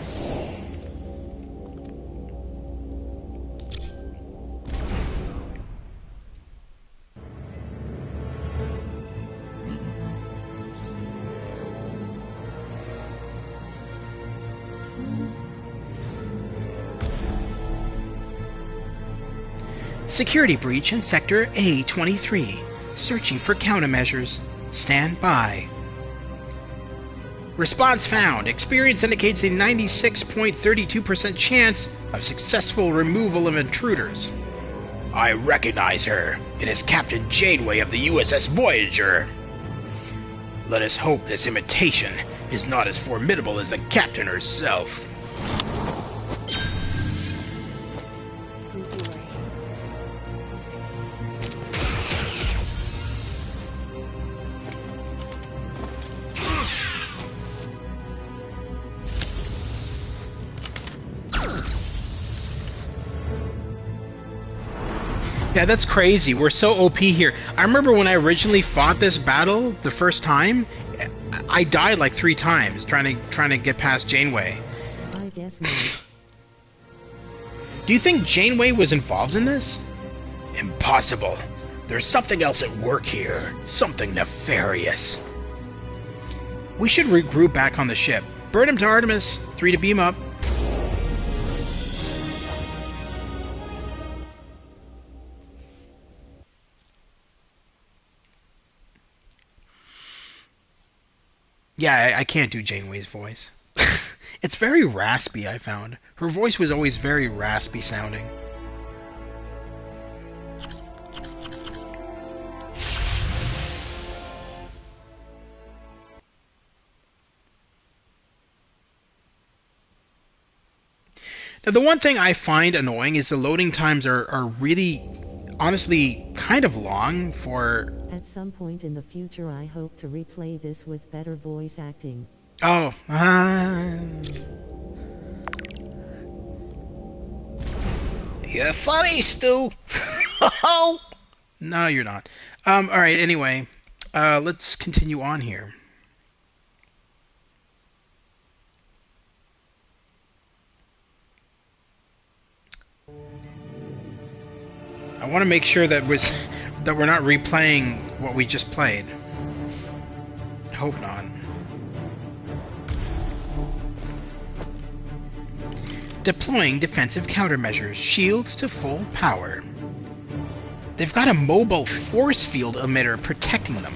Speaker 2: Security breach in Sector A23. Searching for countermeasures. Stand by. Response found. Experience indicates a 96.32% chance of successful removal of intruders. I recognize her. It is Captain Janeway of the USS Voyager. Let us hope this imitation is not as formidable as the captain herself. Yeah, that's crazy. We're so OP here. I remember when I originally fought this battle the first time, I died like 3 times trying to get past Janeway.
Speaker 1: I guess not.
Speaker 2: Do you think Janeway was involved in this? Impossible. There's something else at work here. Something nefarious. We should regroup back on the ship. Burn him to Artemis. 3 to beam up. Yeah, I can't do Janeway's voice. It's very raspy, I found. Her voice was always very raspy sounding. Now, the one thing I find annoying is the loading times are really, honestly, kind of long for...
Speaker 1: At some point in the future, I hope to replay this with better voice acting.
Speaker 2: Oh,
Speaker 3: You're funny, Stu.
Speaker 2: No, you're not. Alright, anyway. Let's continue on here. I want to make sure that we're not replaying what we just played. I hope not. Deploying defensive countermeasures. Shields to full power. They've got a mobile force field emitter protecting them.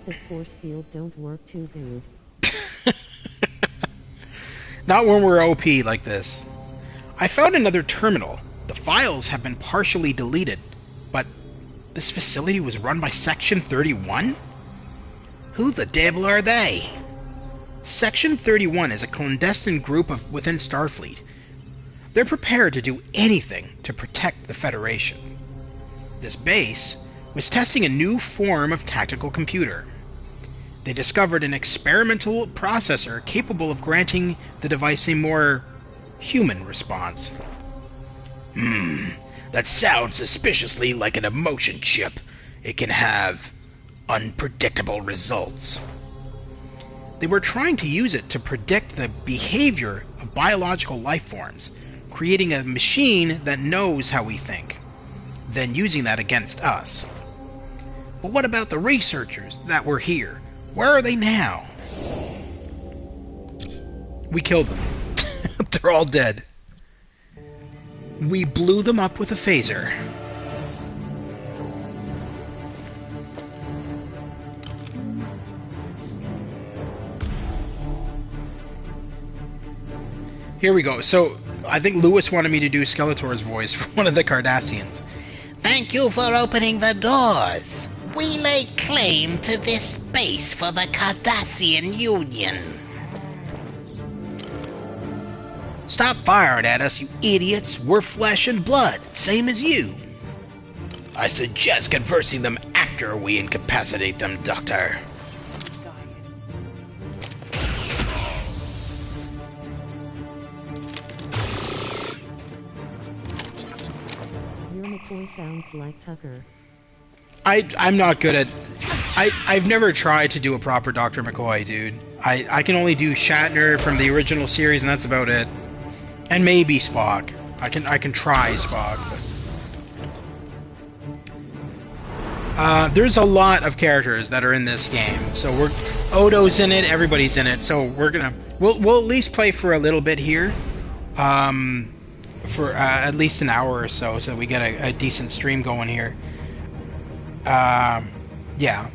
Speaker 1: The force field don't work too good.
Speaker 2: Not when we're OP like this. I found another terminal. The files have been partially deleted, but this facility was run by Section 31?
Speaker 3: Who the devil are they?
Speaker 2: Section 31 is a clandestine group within Starfleet. They're prepared to do anything to protect the Federation. This base was testing a new form of tactical computer. They discovered an experimental processor capable of granting the device a more human response.
Speaker 3: That sounds suspiciously like an emotion chip. It can have unpredictable results.
Speaker 2: They were trying to use it to predict the behavior of biological life forms, creating a machine that knows how we think, then using that against us. But what about the researchers that were here? Where are they now? We killed them. They're all dead. We blew them up with a phaser. Here we go. So, I think Lewis wanted me to do Skeletor's voice for one of the Cardassians.
Speaker 3: Thank you for opening the doors. We lay claim to this space for the Cardassian Union.
Speaker 2: Stop firing at us, you idiots. We're flesh and blood, same as you.
Speaker 3: I suggest conversing them after we incapacitate them, Doctor.
Speaker 1: Your McCoy sounds like Tucker.
Speaker 2: I'm not good at... I've never tried to do a proper Dr. McCoy, dude. I can only do Shatner from the original series, and that's about it. And maybe Spock. I can try Spock, but... there's a lot of characters that are in this game. So Odo's in it, everybody's in it, so we'll at least play for a little bit here. For at least an hour or so we get a decent stream going here. Yeah.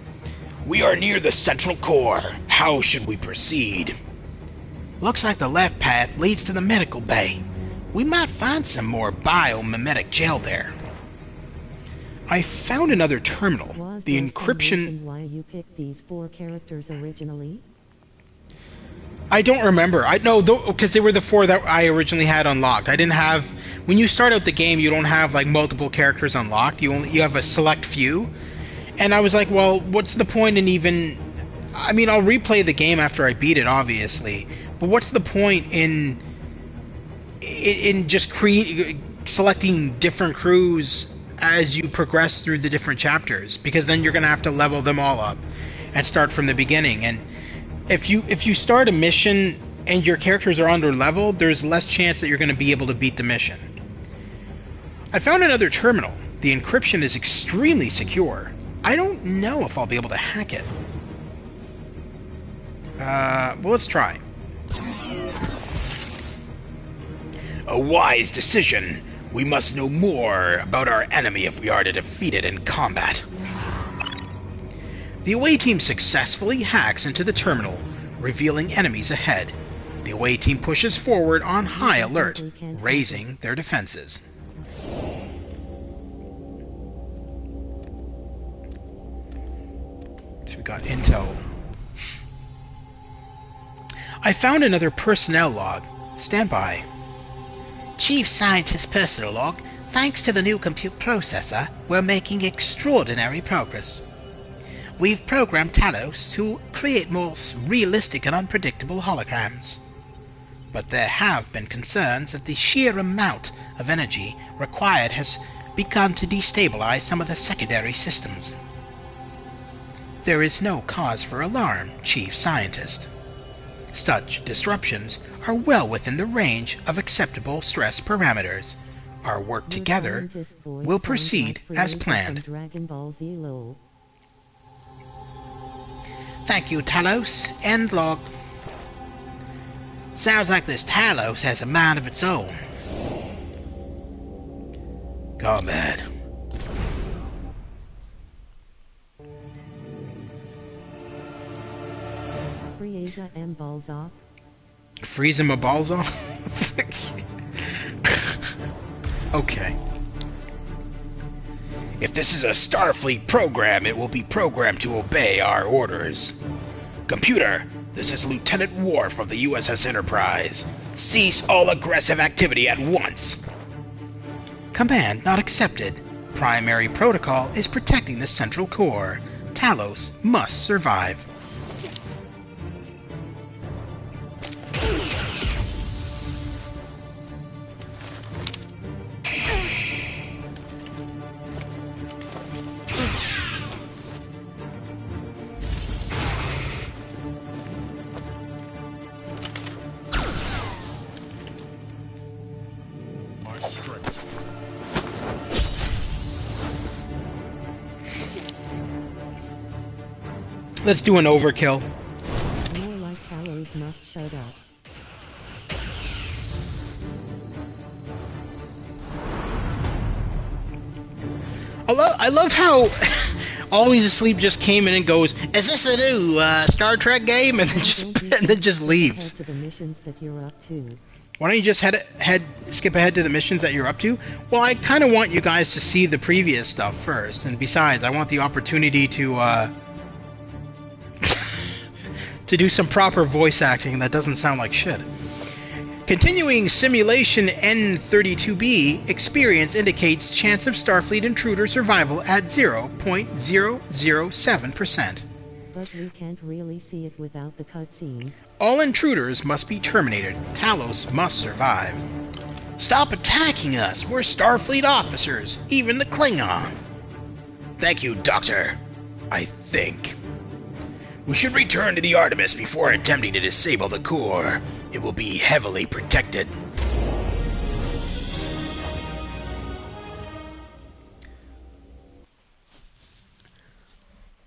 Speaker 3: We are near the central core. How should we proceed?
Speaker 2: Looks like the left path leads to the medical bay. We might find some more biomimetic gel there. I found another terminal.
Speaker 1: Was
Speaker 2: the
Speaker 1: there
Speaker 2: encryption...
Speaker 1: some reason why you picked these 4 characters originally?
Speaker 2: I don't remember. Because they were the 4 that I originally had unlocked. I didn't have... When you start out the game, you don't have like multiple characters unlocked. You have a select few. And I was like, well, what's the point in even... I mean, I'll replay the game after I beat it, obviously. But what's the point in just selecting different crews as you progress through the different chapters, because then you're going to have to level them all up and start from the beginning. And if you start a mission and your characters are under level, there's less chance that you're going to be able to beat the mission. I found another terminal. The encryption is extremely secure. I don't know if I'll be able to hack it. Well, let's try.
Speaker 3: A wise decision. We must know more about our enemy if we are to defeat it in combat.
Speaker 2: The away team successfully hacks into the terminal, revealing enemies ahead. The away team pushes forward on high alert, raising their defenses. So we got intel. I found another personnel log. Stand by.
Speaker 4: Chief Scientist Personal Log. Thanks to the new compute processor, we're making extraordinary progress. We've programmed Talos to create more realistic and unpredictable holograms. But there have been concerns that the sheer amount of energy required has begun to destabilize some of the secondary systems. There is no cause for alarm, Chief Scientist. Such disruptions are well within the range of acceptable stress parameters. Our work together will proceed as planned. Thank you, Talos. End log. Sounds like this Talos has a mind of its own.
Speaker 3: Combat.
Speaker 1: Freeze M balls off.
Speaker 2: Freeze him a balls off? Okay.
Speaker 3: If this is a Starfleet program, it will be programmed to obey our orders. Computer, this is Lieutenant Worf of the USS Enterprise. Cease all aggressive activity at once.
Speaker 2: Command not accepted. Primary protocol is protecting the central core. Talos must survive. Let's do an overkill.
Speaker 1: More like Talos must shut up.
Speaker 2: I love how Always Asleep just came in and goes, "Is this a new Star Trek game?" and then just leaves.
Speaker 1: To the missions that you're up to.
Speaker 2: Why don't you just skip ahead to the missions that you're up to? Well, I kind of want you guys to see the previous stuff first, and besides, I want the opportunity to to do some proper voice acting that doesn't sound like shit. Continuing simulation N32B experience indicates chance of Starfleet intruder survival at 0.007%.
Speaker 1: But we can't really see it without the cutscenes.
Speaker 2: All intruders must be terminated. Talos must survive. Stop attacking us! We're Starfleet officers, even the Klingon.
Speaker 3: Thank you, Doctor. I think. We should return to the Artemis before attempting to disable the core. It will be heavily protected.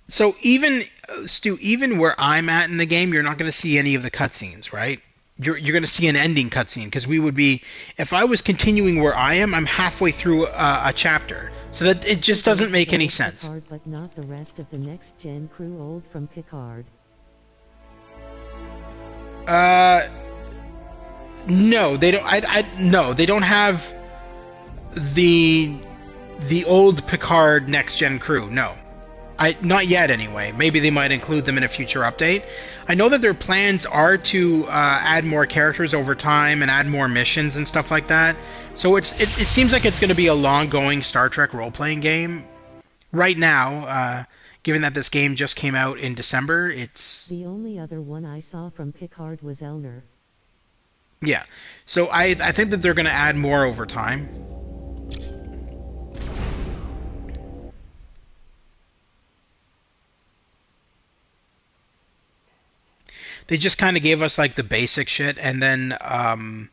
Speaker 2: So even, Stu, even where I'm at in the game, you're not going to see any of the cutscenes, right? You're going to see an ending cutscene, because we would be, if I was continuing where I am, I'm halfway through a chapter. So that it just doesn't make any sense.
Speaker 1: Picard, but not the rest of the next gen crew old from Picard.
Speaker 2: No, they don't. No, they don't have the old Picard next gen crew. No, not yet anyway. Maybe they might include them in a future update. I know that their plans are to add more characters over time and add more missions and stuff like that. So it seems like it's going to be a long-going Star Trek role-playing game. Right now, given that this game just came out in December, it's...
Speaker 1: The only other one I saw from Picard was Elner.
Speaker 2: Yeah, so I think that they're going to add more over time. They just kind of gave us like the basic shit, and then I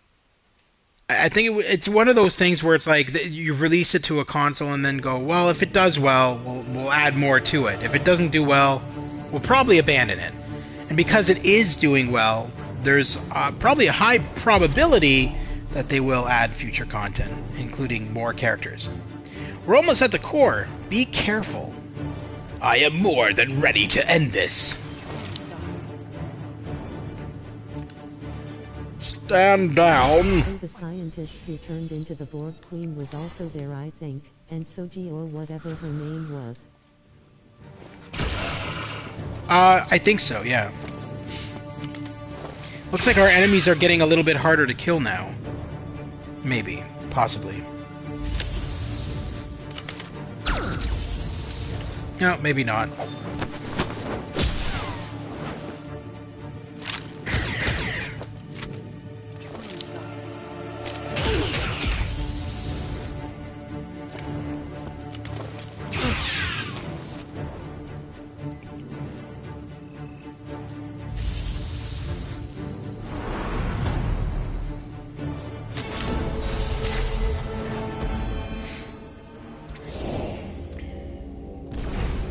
Speaker 2: think it's one of those things where it's like you release it to a console and then go, well, if it does well, we'll add more to it. If it doesn't do well, we'll probably abandon it. And because it is doing well, there's probably a high probability that they will add future content, including more characters. We're almost at the core. Be careful.
Speaker 3: I am more than ready to end this.
Speaker 2: Stand down.
Speaker 1: The scientist who turned into the Borg Queen was also there, I think, and Soji or whatever her name was.
Speaker 2: I think so, yeah. Looks like our enemies are getting a little bit harder to kill now. Maybe. Possibly. No, maybe not.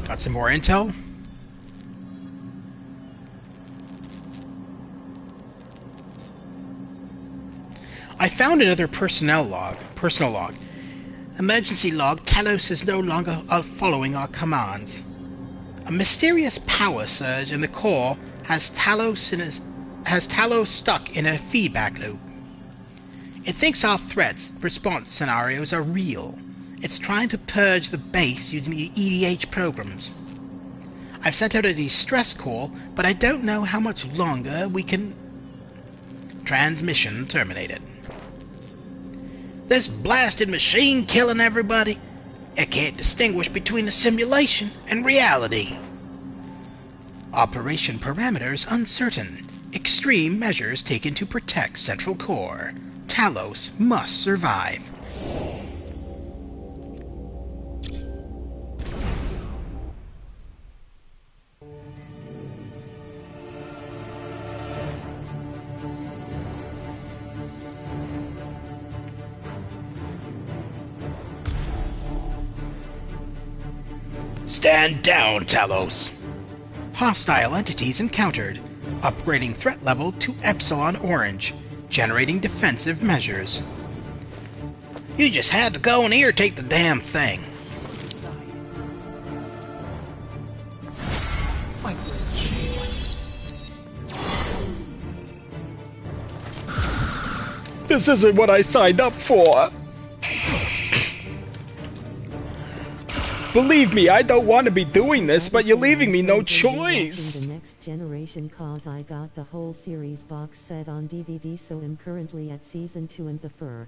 Speaker 2: Got some more intel. I found another personal log.
Speaker 4: Emergency log. Talos is no longer following our commands. A mysterious power surge in the core has Talos stuck in a feedback loop. It thinks our threats response scenarios are real. It's trying to purge the base using the EDH programs. I've sent out a distress call, but I don't know how much longer we can... Transmission terminated. This blasted machine killing everybody. It can't distinguish between a simulation and reality. Operation parameters uncertain. Extreme measures taken to protect Central Core. Talos must survive.
Speaker 3: Stand down, Talos.
Speaker 4: Hostile entities encountered. Upgrading threat level to Epsilon Orange. Generating defensive measures. You just had to go and irritate the damn thing.
Speaker 2: This isn't what I signed up for. Believe me, I don't want to be doing this, but you're leaving me no choice.
Speaker 1: The next generation cause I got the whole series box set on DVD, so I'm currently at season 2 and the fur.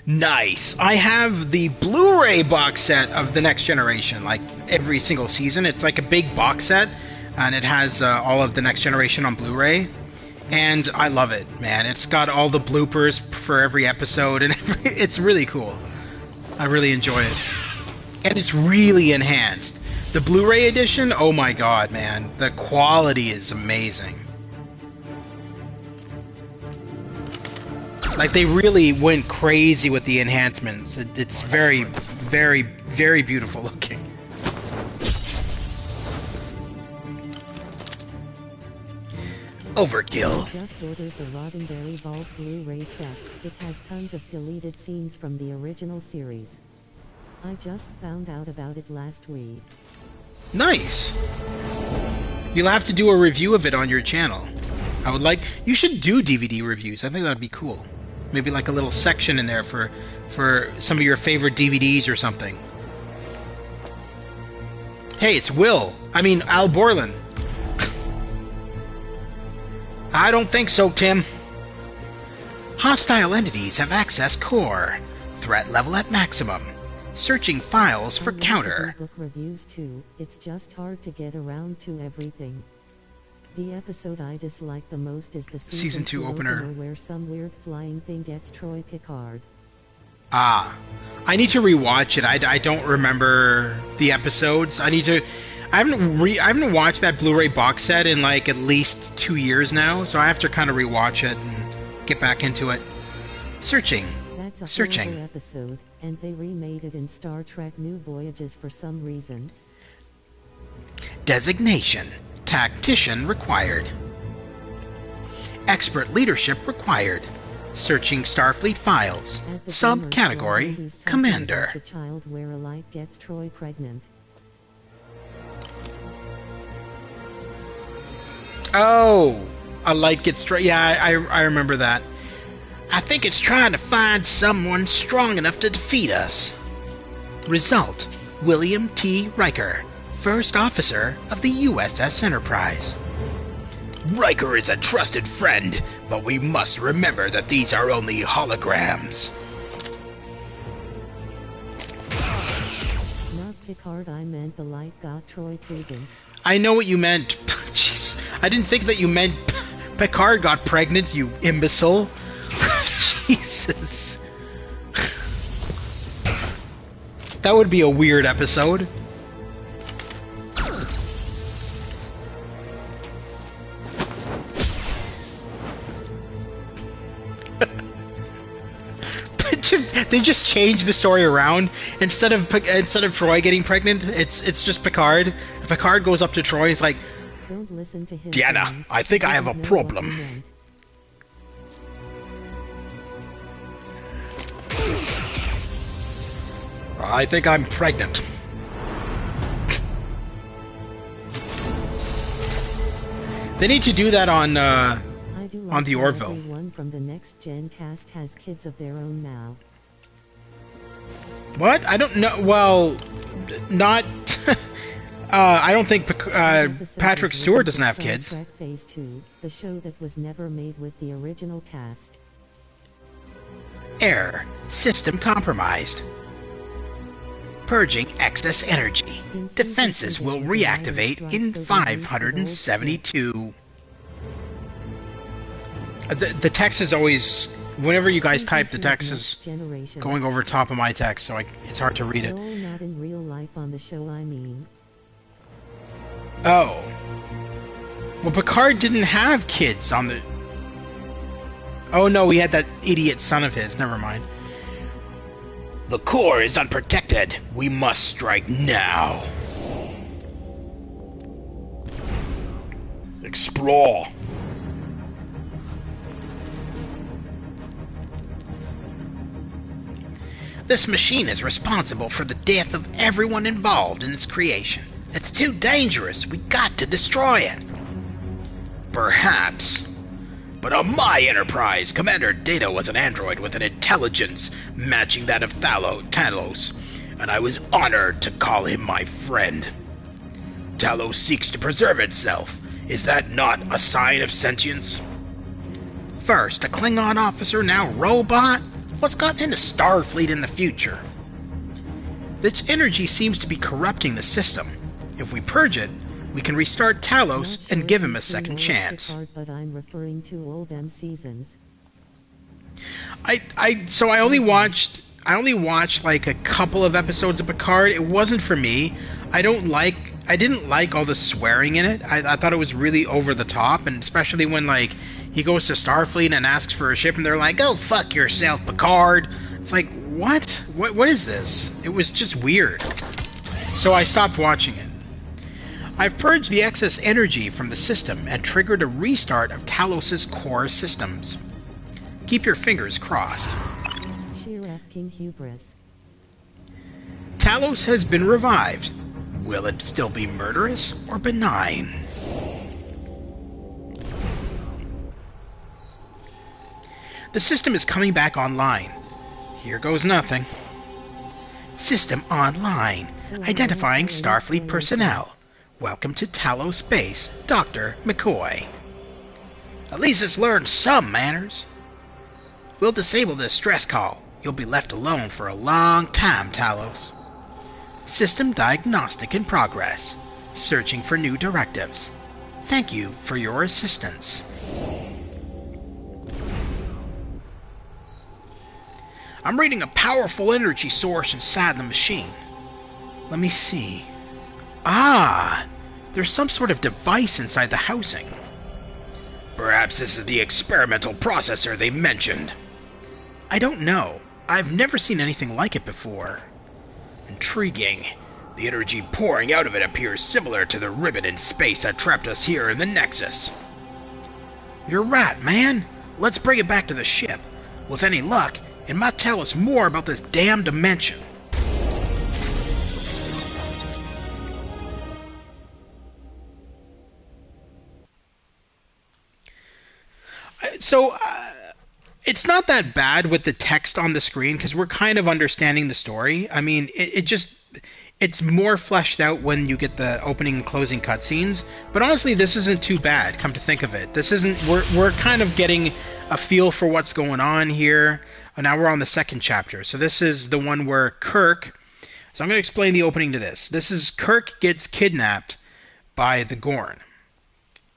Speaker 2: Nice. I have the Blu-ray box set of the next generation, like every single season. It's like a big box set, and it has all of the next generation on Blu-ray. And I love it, man. It's got all the bloopers for every episode, and it's really cool. I really enjoy it. And it's really enhanced. The Blu-ray edition, oh my god, man. The quality is amazing. Like, they really went crazy with the enhancements. It's very, very, very beautiful looking.
Speaker 3: Overkill.
Speaker 1: I just ordered the Roddenberry Vault Blu-ray set. It has tons of deleted scenes from the original series. I just found out about it last week.
Speaker 2: Nice. You'll have to do a review of it on your channel. I would like... You should do DVD reviews. I think that'd be cool. Maybe like a little section in there for some of your favorite DVDs or something. Hey, it's Will. I mean, Al Borland. I don't think so, Tim.
Speaker 4: Hostile entities have accessed core. Threat level at maximum. Searching files for counter.
Speaker 1: Book reviews too. It's just hard to get around to everything. The episode I dislike the most is the season 2 opener where some weird flying thing gets Troy Picard.
Speaker 2: Ah, I need to rewatch it. I don't remember the episodes. I need to I haven't watched that Blu-ray box set in like at least 2 years now, so I have to kind of rewatch it and get back into it. Searching.
Speaker 1: That's a
Speaker 2: Searching.
Speaker 1: horrible episode, and they remade it in Star Trek New Voyages for some reason.
Speaker 2: Designation. Tactician required. Expert leadership required. Searching Starfleet files.
Speaker 1: At the
Speaker 2: Subcategory
Speaker 1: he's talking
Speaker 2: Commander.
Speaker 1: about the child where a light gets Troy pregnant.
Speaker 2: Oh, a light gets straight. Yeah, I remember that.
Speaker 3: I think it's trying to find someone strong enough to defeat us.
Speaker 2: Result: William T. Riker, First Officer of the USS Enterprise.
Speaker 3: Riker is a trusted friend, but we must remember that these are only holograms.
Speaker 1: Not Picard, I meant the light got Troy pregnant.
Speaker 2: I know what you meant. Jeez, I didn't think that you meant Picard got pregnant, you imbecile. Jesus. That would be a weird episode. They just changed the story around. Instead of Troy getting pregnant, it's just Picard. Picard goes up to Troy. He's like,
Speaker 1: Don't listen to him,
Speaker 3: Deanna,
Speaker 1: James.
Speaker 3: I think
Speaker 1: He
Speaker 3: I have a
Speaker 1: doesn't know
Speaker 3: problem.
Speaker 1: what he meant.
Speaker 3: I think I'm pregnant.
Speaker 2: they need to do that on
Speaker 1: I do like
Speaker 2: on the
Speaker 1: how
Speaker 2: Orville.
Speaker 1: Everyone from the Next Gen cast has kids of their own now.
Speaker 2: What? I don't know. Well, not. I don't think
Speaker 1: The episode
Speaker 2: Patrick
Speaker 1: is
Speaker 2: Stewart
Speaker 1: written
Speaker 2: doesn't
Speaker 1: for
Speaker 2: have
Speaker 1: Star
Speaker 2: kids.
Speaker 1: Trek Phase 2, the show that was never made with the original cast.
Speaker 3: Error. System compromised. Purging excess energy.
Speaker 1: In season
Speaker 3: Defenses
Speaker 1: 2
Speaker 3: will
Speaker 1: there was a virus
Speaker 3: reactivate
Speaker 1: strike,
Speaker 3: in
Speaker 1: so they used the old
Speaker 3: 572.
Speaker 2: The text is always. Whenever you guys
Speaker 1: Season
Speaker 2: type, the
Speaker 1: 2 of
Speaker 2: text
Speaker 1: Next
Speaker 2: is
Speaker 1: Generation.
Speaker 2: going over top of my text, so it's hard to read it.
Speaker 1: No, not in real life on the show, I mean.
Speaker 2: Oh. Well, Picard didn't have kids on the... Oh no, he had that idiot son of his. Never mind.
Speaker 3: The core is unprotected. We must strike now. Explore. This machine is responsible for the death of everyone involved in its creation. It's too dangerous. We got to destroy it. Perhaps. But on my Enterprise, Commander Data was an android with an intelligence matching that of Talos, and I was honored to call him my friend. Talos seeks to preserve itself. Is that not a sign of sentience? First, a Klingon officer, now robot? What's gotten into Starfleet in the future?
Speaker 2: Its energy seems to be corrupting the system. If we purge it, we can restart Talos
Speaker 1: Not sure
Speaker 2: and give
Speaker 1: if
Speaker 2: him a
Speaker 1: you've seen
Speaker 2: second
Speaker 1: all of
Speaker 2: chance.
Speaker 1: Picard, but I'm referring to all them seasons.
Speaker 2: So I only watched like a couple of episodes of Picard. It wasn't for me. I didn't like all the swearing in it. I thought it was really over the top, and especially when like he goes to Starfleet and asks for a ship and they're like, "Go fuck yourself, Picard." It's like, what? What is this? It was just weird. So I stopped watching it. I've purged the excess energy from the system and triggered a restart of Talos' core systems. Keep your fingers crossed.
Speaker 1: Sheer F-King hubris.
Speaker 2: Talos has been revived. Will it still be murderous or benign? The system is coming back online. Here goes nothing. System online. Identifying Starfleet personnel. Welcome to Talos Base, Dr. McCoy.
Speaker 3: At least it's learned some manners. We'll disable this stress call. You'll be left alone for a long time, Talos.
Speaker 2: System diagnostic in progress. Searching for new directives. Thank you for your assistance. I'm reading a powerful energy source inside the machine. Let me see. Ah! There's some sort of device inside the housing.
Speaker 3: Perhaps this is the experimental processor they mentioned.
Speaker 2: I don't know. I've never seen anything like it before.
Speaker 3: Intriguing. The energy pouring out of it appears similar to the ribbon in space that trapped us here in the Nexus.
Speaker 2: You're right, man. Let's bring it back to the ship. With any luck, it might tell us more about this damn dimension. So, it's not that bad with the text on the screen because we're kind of understanding the story. I mean, it's more fleshed out when you get the opening and closing cutscenes. But honestly, this isn't too bad. Come to think of it, this isn't. We're kind of getting a feel for what's going on here. And now we're on the second chapter. So this is the one where Kirk. So I'm going to explain the opening to this. This is Kirk gets kidnapped by the Gorn.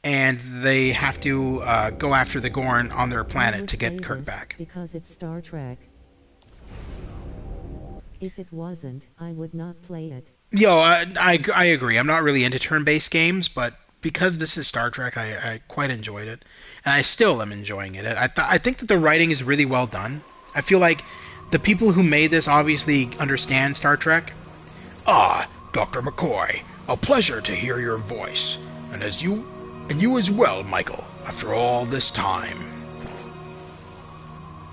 Speaker 2: And they have to go after the Gorn on their planet to get Kirk back.
Speaker 1: Because it's Star Trek. If it wasn't, I would not play it.
Speaker 2: Yo, I agree. I'm not really into turn-based games, but because this is Star Trek, I quite enjoyed it. And I still am enjoying it. I think that the writing is really well done. I feel like the people who made this obviously understand Star Trek.
Speaker 3: Ah, Dr. McCoy, a pleasure to hear your voice. And you as well, Michael, after all this time.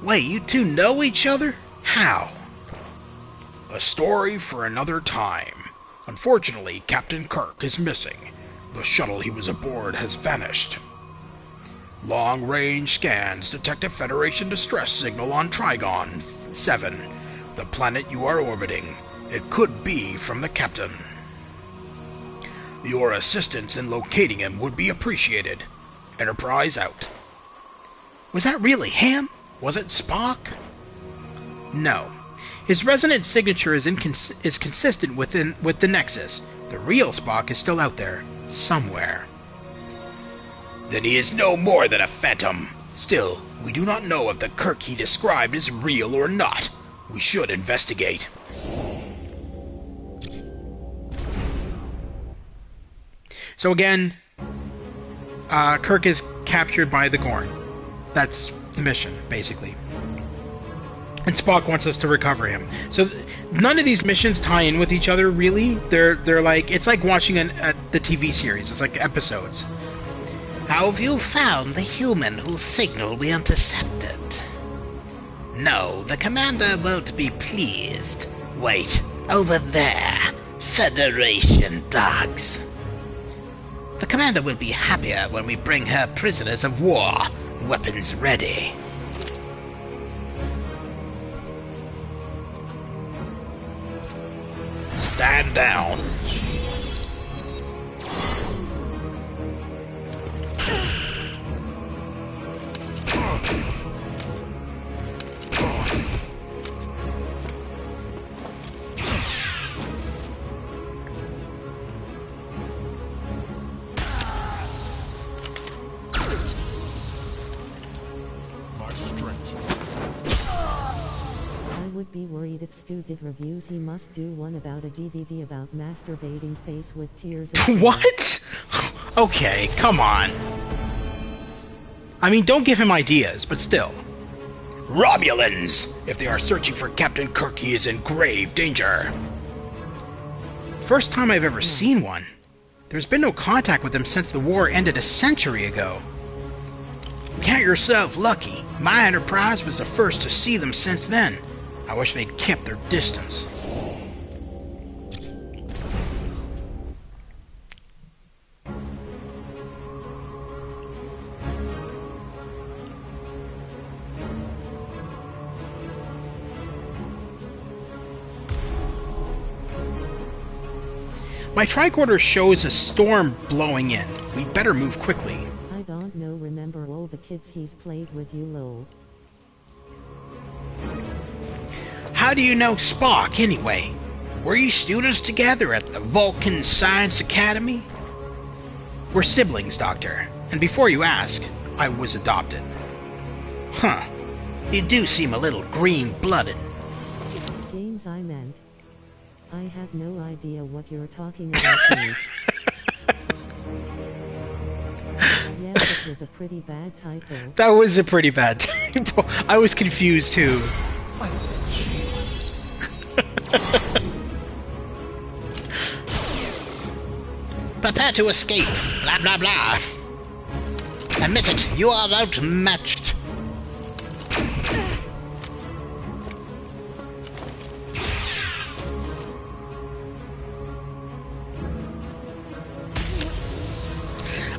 Speaker 4: Wait, you two know each other? How?
Speaker 3: A story for another time. Unfortunately, Captain Kirk is missing. The shuttle he was aboard has vanished. Long-range scans detect a Federation distress signal on Trigon 7, the planet you are orbiting. It could be from the Captain. Your assistance in locating him would be appreciated. Enterprise out.
Speaker 2: Was that really him? Was it Spock? No. His resonant signature is consistent with the Nexus. The real Spock is still out there, somewhere.
Speaker 3: Then he is no more than a phantom. Still, we do not know if the Kirk he described is real or not. We should investigate.
Speaker 2: So again, Kirk is captured by the Gorn. That's the mission, basically. And Spock wants us to recover him. So none of these missions tie in with each other, really. They're like, it's like watching the TV series. It's like episodes.
Speaker 4: How have you found the human whose signal we intercepted? No, the commander won't be pleased. Wait, over there. Federation dogs. The commander will be happier when we bring her prisoners of war, weapons ready.
Speaker 3: Stand down.
Speaker 1: Be worried if Stu did reviews. He must do one about a DVD about masturbating face with tears.
Speaker 2: What? Okay, come on. I mean, don't give him ideas, but still.
Speaker 3: Romulans! If they are searching for Captain Kirk, he is in grave danger.
Speaker 2: First time I've ever seen one. There's been no contact with them since the war ended a century ago.
Speaker 4: Count yourself lucky. My Enterprise was the first to see them since then.
Speaker 2: I wish they'd kept their distance. My tricorder shows a storm blowing in. We better move quickly.
Speaker 1: I don't know. Remember all the kids he's played with, you lol.
Speaker 4: How do you know Spock, anyway? Were you students together at the Vulcan Science Academy?
Speaker 2: We're siblings, Doctor. And before you ask, I was adopted.
Speaker 4: Huh. You do seem a little green-blooded.
Speaker 1: Games I meant. I have no idea what you're talking about. Dude. Yeah, that was a pretty bad typo.
Speaker 2: That was a pretty bad typo. I was confused too.
Speaker 4: Prepare to escape. Blah blah blah. Admit it, you are outmatched.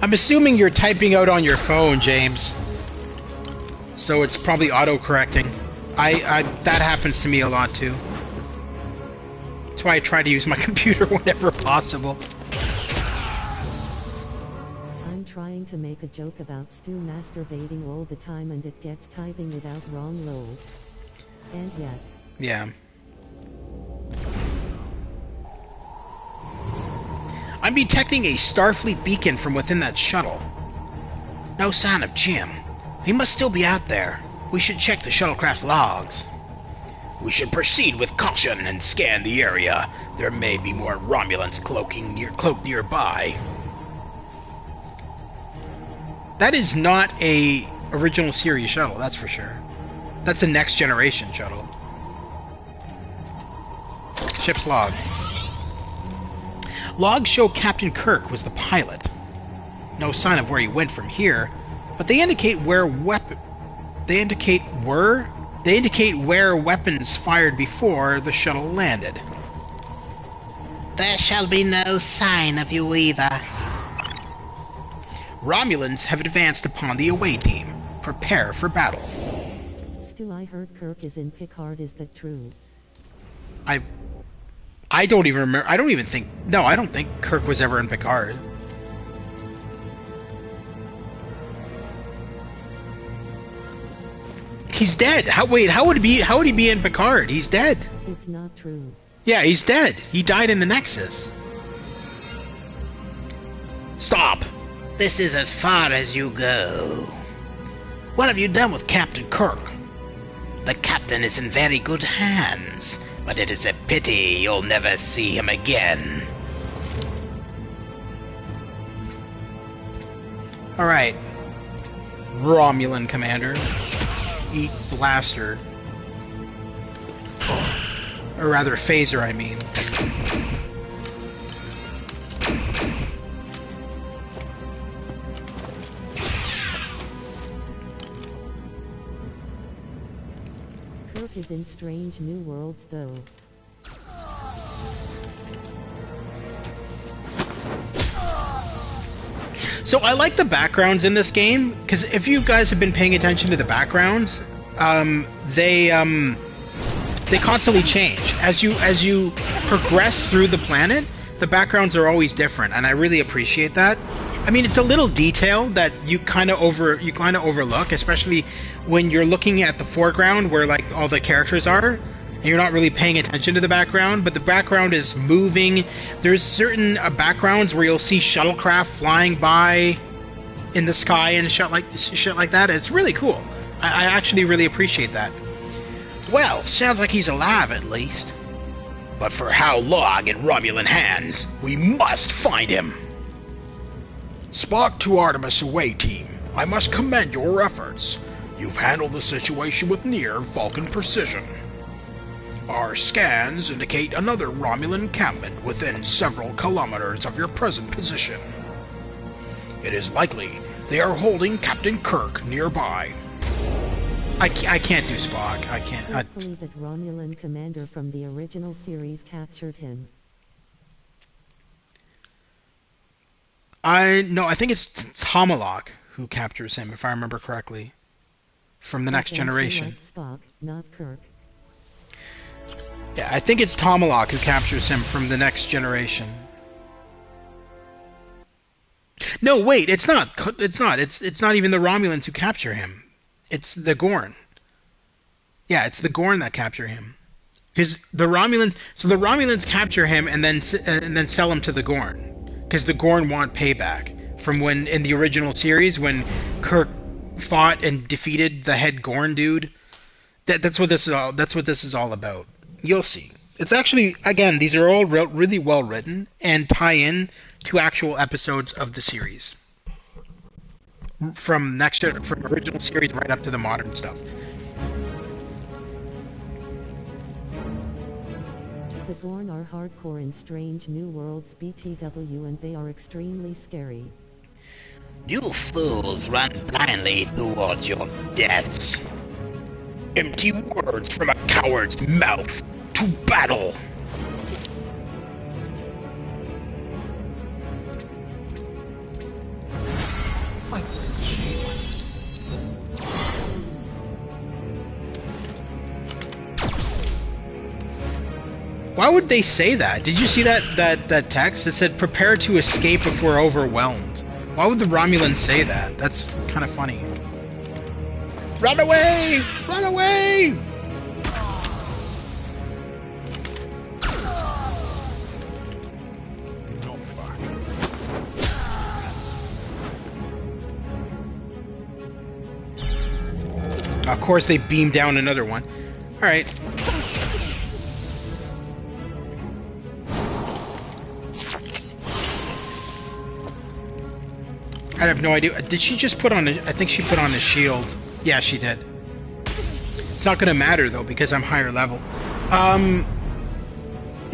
Speaker 2: I'm assuming you're typing out on your phone, James. So it's probably auto-correcting. That happens to me a lot too. That's why I try to use my computer whenever possible.
Speaker 1: I'm trying to make a joke about Stu masturbating all the time and it gets typing without wrong lol. And yes.
Speaker 2: Yeah. I'm detecting a Starfleet beacon from within that shuttle.
Speaker 4: No sign of Jim. He must still be out there. We should check the shuttlecraft logs.
Speaker 3: We should proceed with caution and scan the area. There may be more Romulans cloaked nearby.
Speaker 2: That is not a original series shuttle, that's for sure. That's a next generation shuttle. Ship's log. Logs show Captain Kirk was the pilot. No sign of where he went from here, but they indicate where weapons fired before the shuttle landed.
Speaker 4: There shall be no sign of you either.
Speaker 2: Romulans have advanced upon the away team. Prepare for battle.
Speaker 1: Stu, I heard Kirk is in Picard. Is that true?
Speaker 2: I don't even remember. I don't think Kirk was ever in Picard. He's dead. How would he be in Picard? He's dead.
Speaker 1: It's not true.
Speaker 2: Yeah, he's dead. He died in the Nexus.
Speaker 3: Stop!
Speaker 4: This is as far as you go. What have you done with Captain Kirk?
Speaker 3: The captain is in very good hands, but it is a pity you'll never see him again.
Speaker 2: Alright. Romulan Commander. Eat blaster. Or rather, phaser, I mean.
Speaker 1: Kirk is in strange new worlds, though.
Speaker 2: So I like the backgrounds in this game, because if you guys have been paying attention to the backgrounds, they constantly change. As you progress through the planet, the backgrounds are always different, and I really appreciate that. I mean, it's a little detail that you kind of overlook, especially when you're looking at the foreground where like all the characters are. And you're not really paying attention to the background, but the background is moving. There's certain backgrounds where you'll see shuttlecraft flying by in the sky and shit like that. It's really cool. I actually really appreciate that.
Speaker 3: Well, sounds like he's alive at least. But for how long in Romulan hands? We must find him! Spock to Artemis away team. I must commend your efforts. You've handled the situation with near Vulcan precision. Our scans indicate another Romulan encampment within several kilometers of your present position. It is likely they are holding Captain Kirk nearby.
Speaker 2: I can't do Spock. I can't.
Speaker 1: Hopefully that Romulan commander from the original series captured him.
Speaker 2: I think it's Tomalak who captures him, if I remember correctly, from the Next Generation.
Speaker 1: Like Spock, not Kirk.
Speaker 2: Yeah, I think it's Tomalak who captures him from the Next Generation. No, wait, it's not. It's not. It's not even the Romulans who capture him. It's the Gorn. Yeah, it's the Gorn that capture him. Because the Romulans capture him and then sell him to the Gorn. Because the Gorn want payback from when in the original series when Kirk fought and defeated the head Gorn dude. That's what this is all about. You'll see. It's actually, again, these are all really well written and tie in to actual episodes of the series. From original series right up to the modern stuff.
Speaker 1: The Gorn are hardcore in Strange New Worlds BTW, and they are extremely scary.
Speaker 3: You fools run blindly towards your deaths. Empty words from a coward's mouth. To battle!
Speaker 2: Why would they say that? Did you see that text? It said, prepare to escape if we're overwhelmed. Why would the Romulans say that? That's kind of funny. Run away! Run away! Of course they beam down another one. Alright. I have no idea. Did she just put on I think she put on a shield. Yeah, she did. It's not gonna matter though because I'm higher level. Now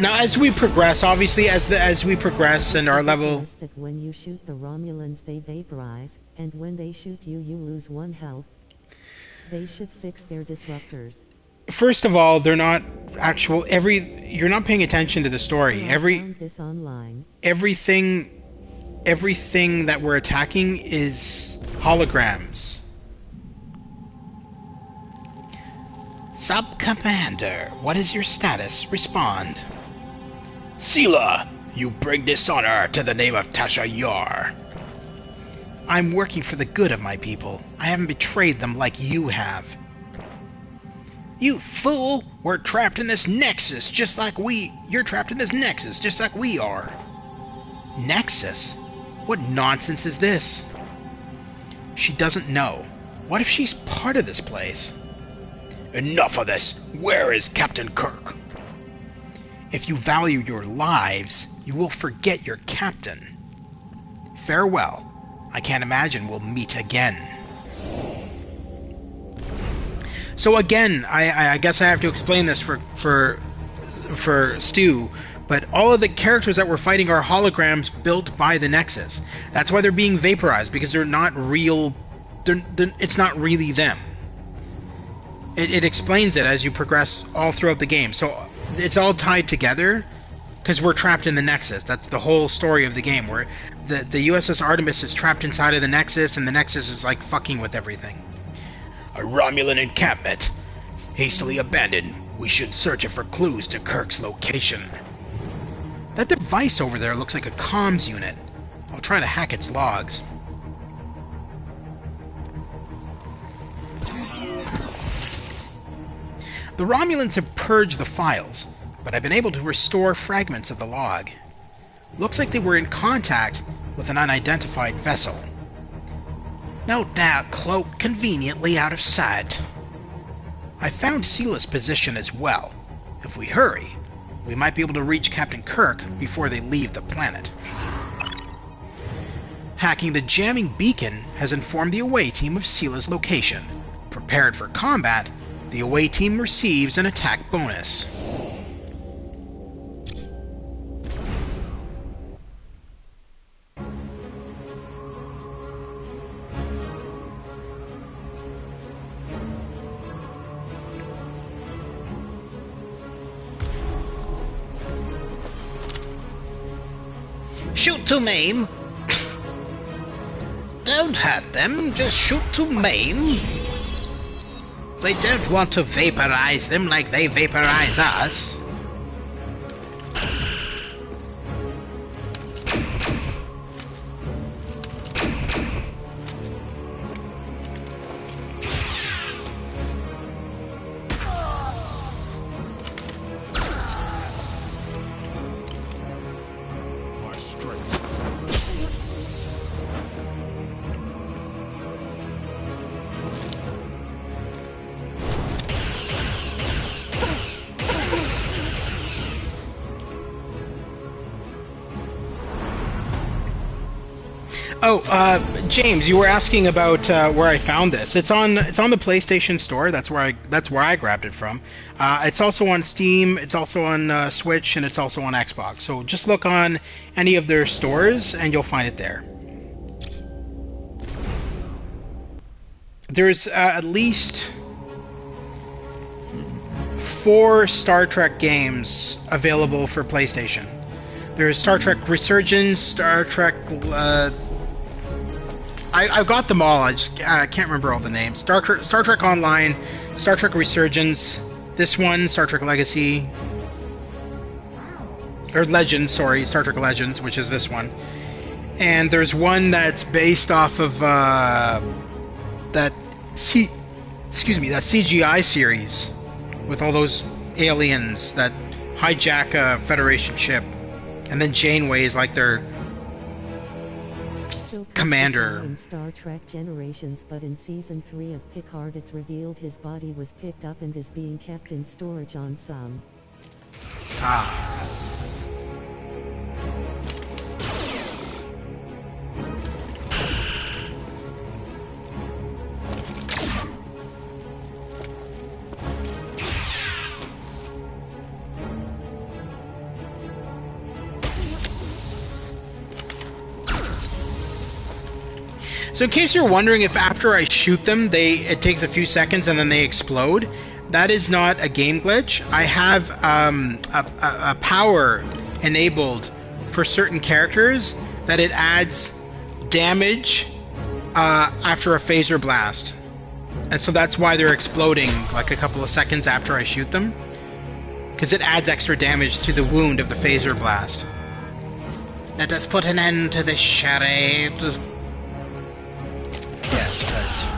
Speaker 2: as we progress, obviously as we progress and our level,
Speaker 1: that when you shoot the Romulans they vaporize, and when they shoot you you lose 1 health. They should fix their disruptors.
Speaker 2: First of all, they're not actual. You're not paying attention to the story.
Speaker 1: Found this online.
Speaker 2: Everything that we're attacking is holograms.
Speaker 3: Sub-Commander, what is your status? Respond. Sela, you bring dishonor to the name of Tasha Yar.
Speaker 2: I'm working for the good of my people. I haven't betrayed them like you have.
Speaker 3: You fool! We're trapped in this Nexus just like You're trapped in this Nexus just like we are.
Speaker 2: Nexus? What nonsense is this? She doesn't know. What if she's part of this place?
Speaker 3: Enough of this! Where is Captain Kirk?
Speaker 2: If you value your lives, you will forget your captain. Farewell. I can't imagine we'll meet again. So again, I guess I have to explain this for Stu, but all of the characters that we're fighting are holograms built by the Nexus. That's why they're being vaporized, because they're not real. It's not really them. It explains it as you progress all throughout the game. So it's all tied together because we're trapped in the Nexus. That's the whole story of the game, where the USS Artemis is trapped inside of the Nexus, and the Nexus is like fucking with everything.
Speaker 3: A Romulan encampment. Hastily abandoned. We should search it for clues to Kirk's location.
Speaker 2: That device over there looks like a comms unit. I'll try to hack its logs. The Romulans have purged the files, but I've been able to restore fragments of the log. Looks like they were in contact with an unidentified vessel.
Speaker 3: No doubt cloaked conveniently out of sight.
Speaker 2: I found Sela's position as well. If we hurry, we might be able to reach Captain Kirk before they leave the planet. Hacking the jamming beacon has informed the away team of Sela's location. Prepared for combat, the away team receives an attack bonus.
Speaker 3: Shoot to maim. Don't hurt them, just shoot to maim. We don't want to vaporize them like they vaporize us.
Speaker 2: James, you were asking about where I found this. It's on the PlayStation Store. That's where I grabbed it from. It's also on Steam. It's also on Switch, and it's also on Xbox. So just look on any of their stores, and you'll find it there. There's at least 4 Star Trek games available for PlayStation. There's Star Trek Resurgence, Star Trek. I've got them all. I just can't remember all the names. Star Trek Online, Star Trek Resurgence, this one, Star Trek Legacy, or Legends. Sorry, Star Trek Legends, which is this one. And there's one that's based off of that CGI series with all those aliens that hijack a Federation ship, and then Janeway is like their commander.
Speaker 1: In Star Trek Generations, but in Season 3 of Picard it's revealed his body was picked up and is being kept in storage on some.
Speaker 2: So in case you're wondering if after I shoot them, it takes a few seconds and then they explode, that is not a game glitch. I have a power enabled for certain characters that it adds damage after a phaser blast. And so that's why they're exploding like a couple of seconds after I shoot them. Because it adds extra damage to the wound of the phaser blast.
Speaker 4: Let us put an end to this charade.
Speaker 2: Yes, that's...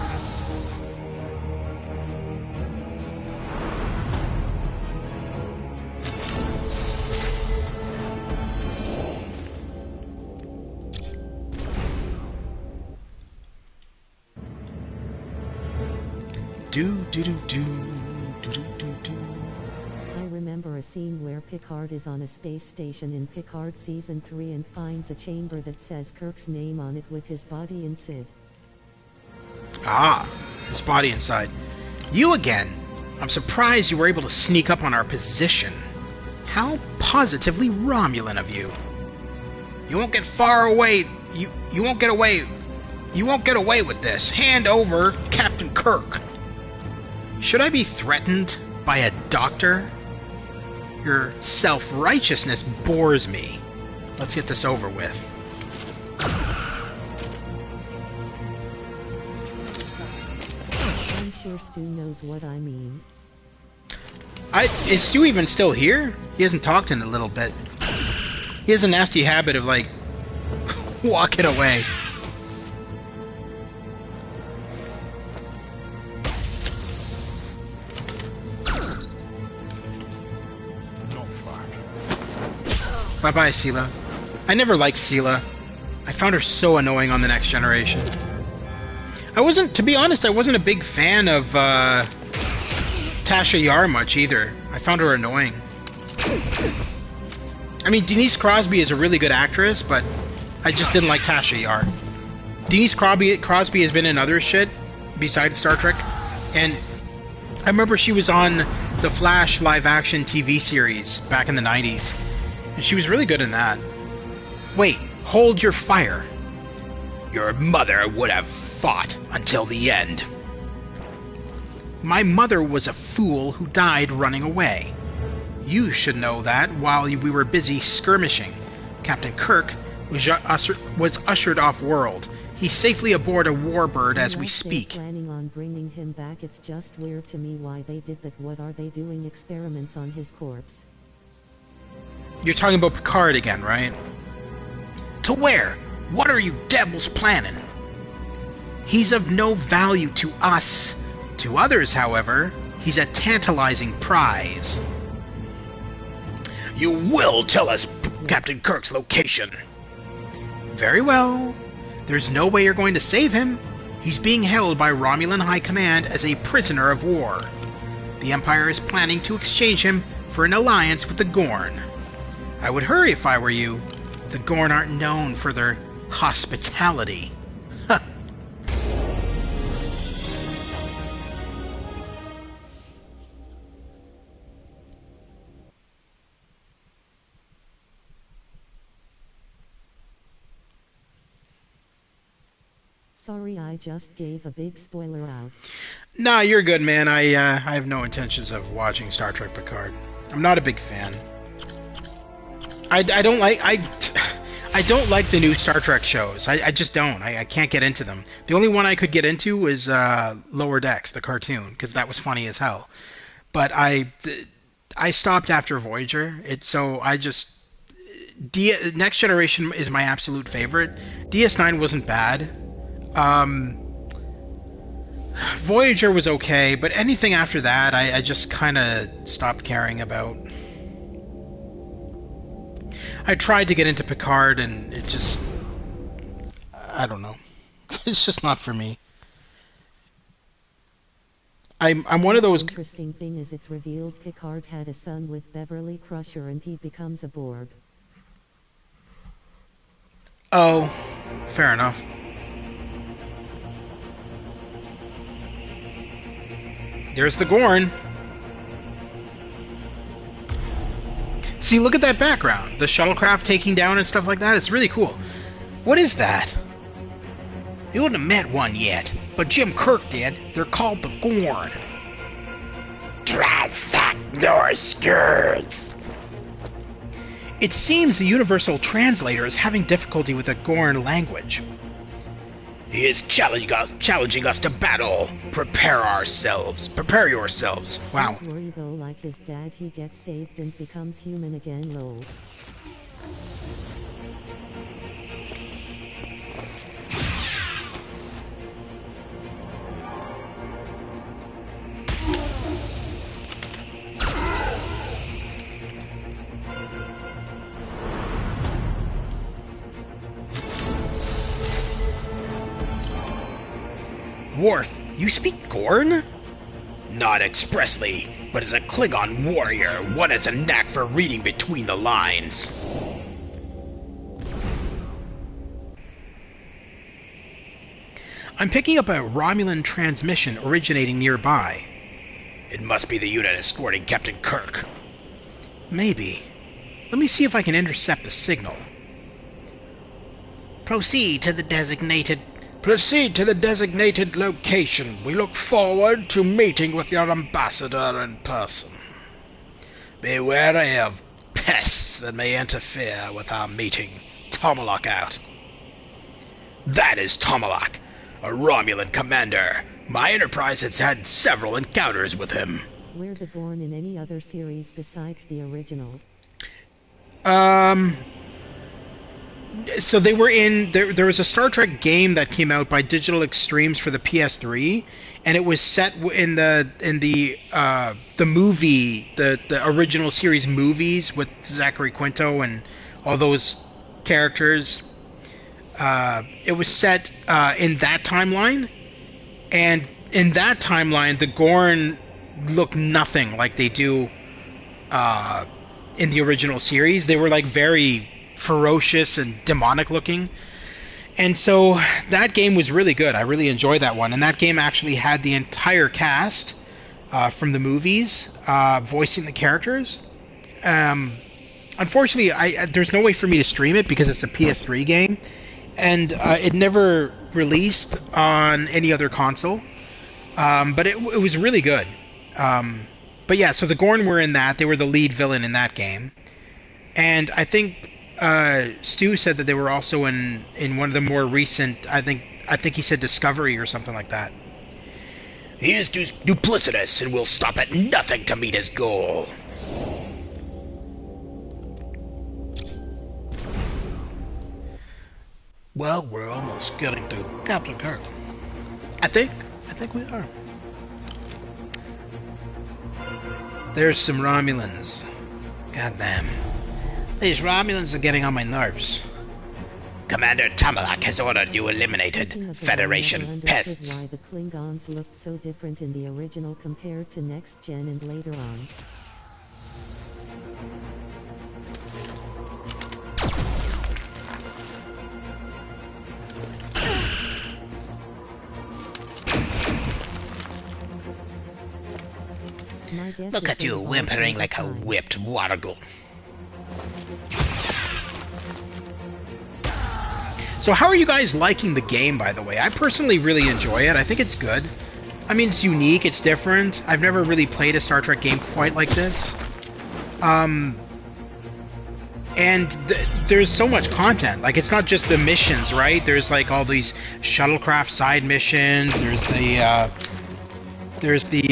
Speaker 1: I remember a scene where Picard is on a space station in Picard Season 3 and finds a chamber that says Kirk's name on it with his body inside.
Speaker 2: Ah, his body inside. You again! I'm surprised you were able to sneak up on our position. How positively Romulan of you. You won't get far away. You won't get away. You won't get away with this. Hand over Captain Kirk. Should I be threatened by a doctor? Your self-righteousness bores me. Let's get this over with.
Speaker 1: I'm sure Stu knows what I mean.
Speaker 2: Is Stu even still here? He hasn't talked in a little bit. He has a nasty habit of, like, walking away. Bye-bye, Sela. I never liked Sela. I found her so annoying on The Next Generation. To be honest, I wasn't a big fan of Tasha Yar much either. I found her annoying. I mean, Denise Crosby is a really good actress, but I just didn't like Tasha Yar. Denise Crosby has been in other shit besides Star Trek, and I remember she was on the Flash live-action TV series back in the 90s, and she was really good in that. Wait, hold your fire.
Speaker 3: Your mother would have fought until the end.
Speaker 2: My mother was a fool who died running away. You should know that while we were busy skirmishing. Captain Kirk was ushered off-world. He's safely aboard a warbird as we speak.
Speaker 1: Planning on bringing him back. It's just weird to me why they did that. What are they doing experiments on his corpse?
Speaker 2: You're talking about Picard again, right?
Speaker 3: To where? What are you devils planning?
Speaker 2: He's of no value to us. To others, however, he's a tantalizing prize.
Speaker 3: You will tell us Captain Kirk's location.
Speaker 2: Very well. There's no way you're going to save him. He's being held by Romulan High Command as a prisoner of war. The Empire is planning to exchange him for an alliance with the Gorn. I would hurry if I were you. The Gorn aren't known for their hospitality.
Speaker 1: Sorry, I just gave a big spoiler out.
Speaker 2: Nah, you're good, man. I have no intentions of watching Star Trek Picard. I'm not a big fan. I don't like the new Star Trek shows. I just don't. I can't get into them. The only one I could get into was Lower Decks, the cartoon, because that was funny as hell. But I stopped after Voyager. Next Generation is my absolute favorite. DS9 wasn't bad. Voyager was okay, but anything after that, I just kind of stopped caring about. I tried to get into Picard, and it just... I don't know. It's just not for me. I'm one of those...
Speaker 1: The interesting thing is it's revealed Picard had a son with Beverly Crusher and he becomes a Borg.
Speaker 2: Oh, fair enough. There's the Gorn. See, look at that background. The shuttlecraft taking down and stuff like that. It's really cool. What is that?
Speaker 3: You wouldn't have met one yet, but Jim Kirk did. They're called the Gorn. Transact your skirts.
Speaker 2: It seems the Universal Translator is having difficulty with the Gorn language.
Speaker 3: He is challenging us to battle. Prepare yourselves.
Speaker 2: Wow.
Speaker 1: Don't worry though, like his dad, he gets saved and becomes human again, lol.
Speaker 2: Worf, you speak Gorn?
Speaker 3: Not expressly, but as a Klingon warrior, one has a knack for reading between the lines.
Speaker 2: I'm picking up a Romulan transmission originating nearby.
Speaker 3: It must be the unit escorting Captain Kirk.
Speaker 2: Maybe. Let me see if I can intercept the signal.
Speaker 4: Proceed to the designated
Speaker 3: location. We look forward to meeting with your ambassador in person. Be wary of pests that may interfere with our meeting. Tomalak out. That is Tomalak, a Romulan commander. My Enterprise has had several encounters with him.
Speaker 1: Were the Gorn in any other series besides the original?
Speaker 2: So they were in there was a Star Trek game that came out by Digital Extremes for the PS3, and it was set in the movie, the original series movies with Zachary Quinto and all those characters. It was set in that timeline, and in that timeline the Gorn look nothing like they do in the original series. They were like very ferocious and demonic looking, and so that game was really good. I really enjoyed that one, and that game actually had the entire cast from the movies voicing the characters. Unfortunately, there's no way for me to stream it because it's a PS3 game, and it never released on any other console, but it was really good. But yeah, so the Gorn were in that. They were the lead villain in that game, and I think Stu said that they were also in one of the more recent, I think he said Discovery or something like that.
Speaker 3: He is duplicitous and will stop at nothing to meet his goal. Well, we're almost getting to Captain Kirk.
Speaker 2: I think we are. There's some Romulans. Goddamn. These Romulans are getting on my nerves.
Speaker 3: Commander Tomalak has ordered you eliminated. Federation pests.
Speaker 1: Why the Klingons looked so different in the original compared to Next Gen and later on. My guess
Speaker 3: Look
Speaker 1: is
Speaker 3: at
Speaker 1: they
Speaker 3: you
Speaker 1: evolved
Speaker 3: whimpering
Speaker 1: over
Speaker 3: like a
Speaker 1: time.
Speaker 3: whipped wargle.
Speaker 2: So how are you guys liking the game, by the way? I personally really enjoy it. I think it's good. I mean, it's unique, it's different. I've never really played a Star Trek game quite like this. And there's so much content. Like, it's not just the missions, right? There's like all these shuttlecraft side missions. There's the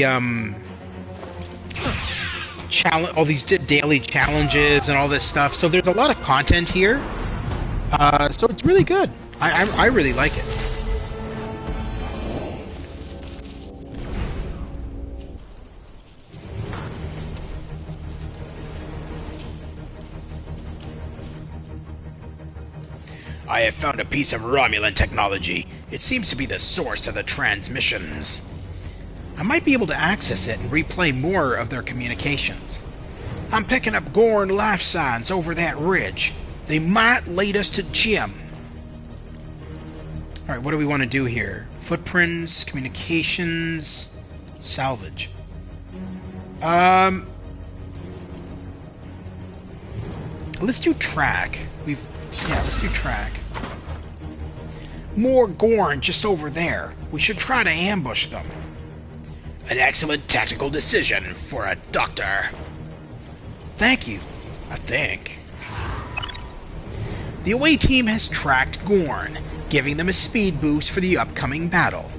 Speaker 2: challenge, all these daily challenges and all this stuff. So there's a lot of content here. So it's really good. I really like it.
Speaker 3: I have found a piece of Romulan technology. It seems to be the source of the transmissions.
Speaker 2: I might be able to access it and replay more of their communications.
Speaker 3: I'm picking up Gorn life signs over that ridge. They might lead us to Jim.
Speaker 2: Alright, what do we want to do here? Footprints, communications, salvage. Let's do track. Let's do track.
Speaker 3: More Gorn just over there. We should try to ambush them. An excellent tactical decision for a doctor.
Speaker 2: Thank you.
Speaker 3: I think.
Speaker 2: The away team has tracked Gorn, giving them a speed boost for the upcoming battle.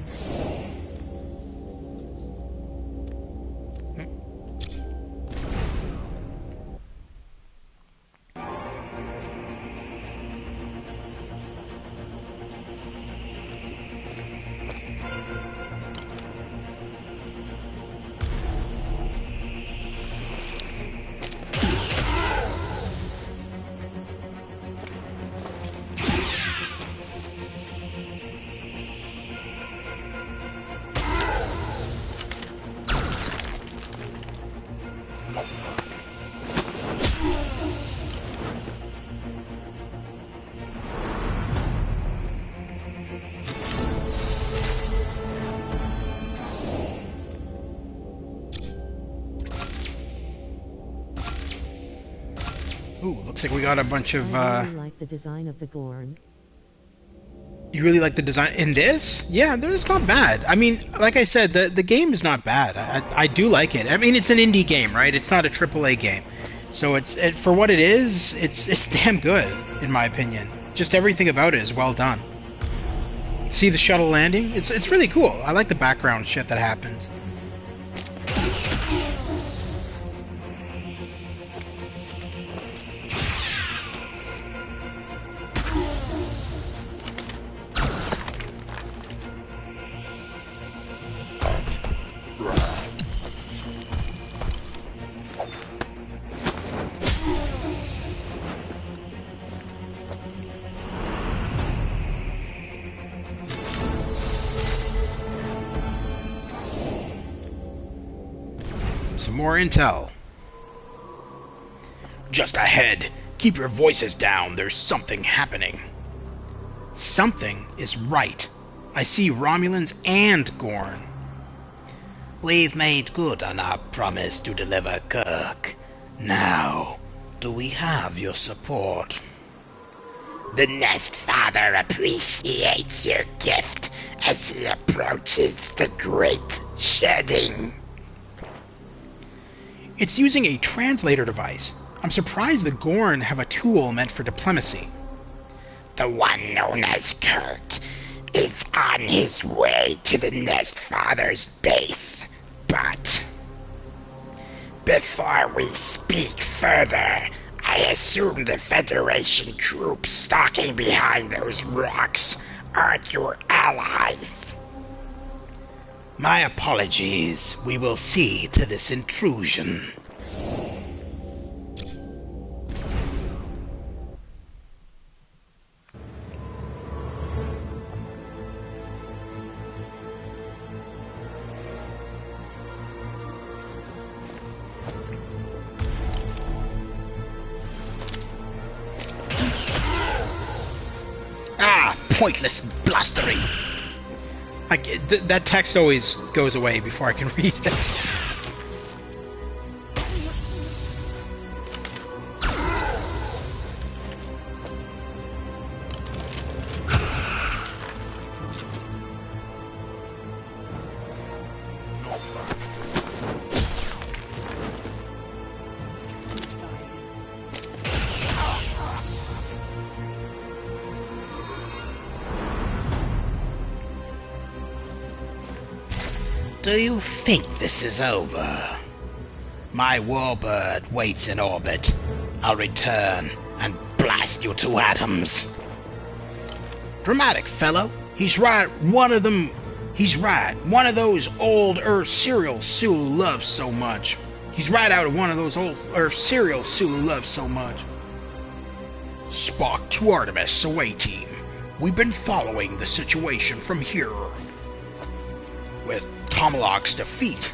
Speaker 2: Ooh, looks like we got a bunch of,
Speaker 1: I really like the design of the Gorn.
Speaker 2: You really like the design in this? Yeah, it's not bad. I mean, like I said, the game is not bad. I do like it. I mean, it's an indie game, right? It's not a AAA game. So for what it is, it's damn good, in my opinion. Just everything about it is well done. See the shuttle landing? It's really cool. I like the background shit that happens. Some more intel.
Speaker 3: Just ahead. Keep your voices down. There's something happening.
Speaker 2: Something is right. I see Romulans and Gorn.
Speaker 4: We've made good on our promise to deliver Kirk. Now, do we have your support?
Speaker 5: The Nest Father appreciates your gift as he approaches the Great Shedding.
Speaker 2: It's using a translator device. I'm surprised the Gorn have a tool meant for diplomacy.
Speaker 5: The one known as Kurt is on his way to the Nest Father's base, but before we speak further, I assume the Federation troops stalking behind those rocks aren't your allies.
Speaker 4: My apologies. We will see to this intrusion.
Speaker 2: Pointless blustering. That text always goes away before I can read it.
Speaker 3: Do you think this is over? My warbird waits in orbit. I'll return and blast you to atoms. Dramatic fellow. He's right. He's right. One of those old Earth serials Sulu loves so much. He's right out of one of those old Earth serials Sulu loves so much. Spock to Artemis, away team. We've been following the situation from here. With Tomalak's defeat,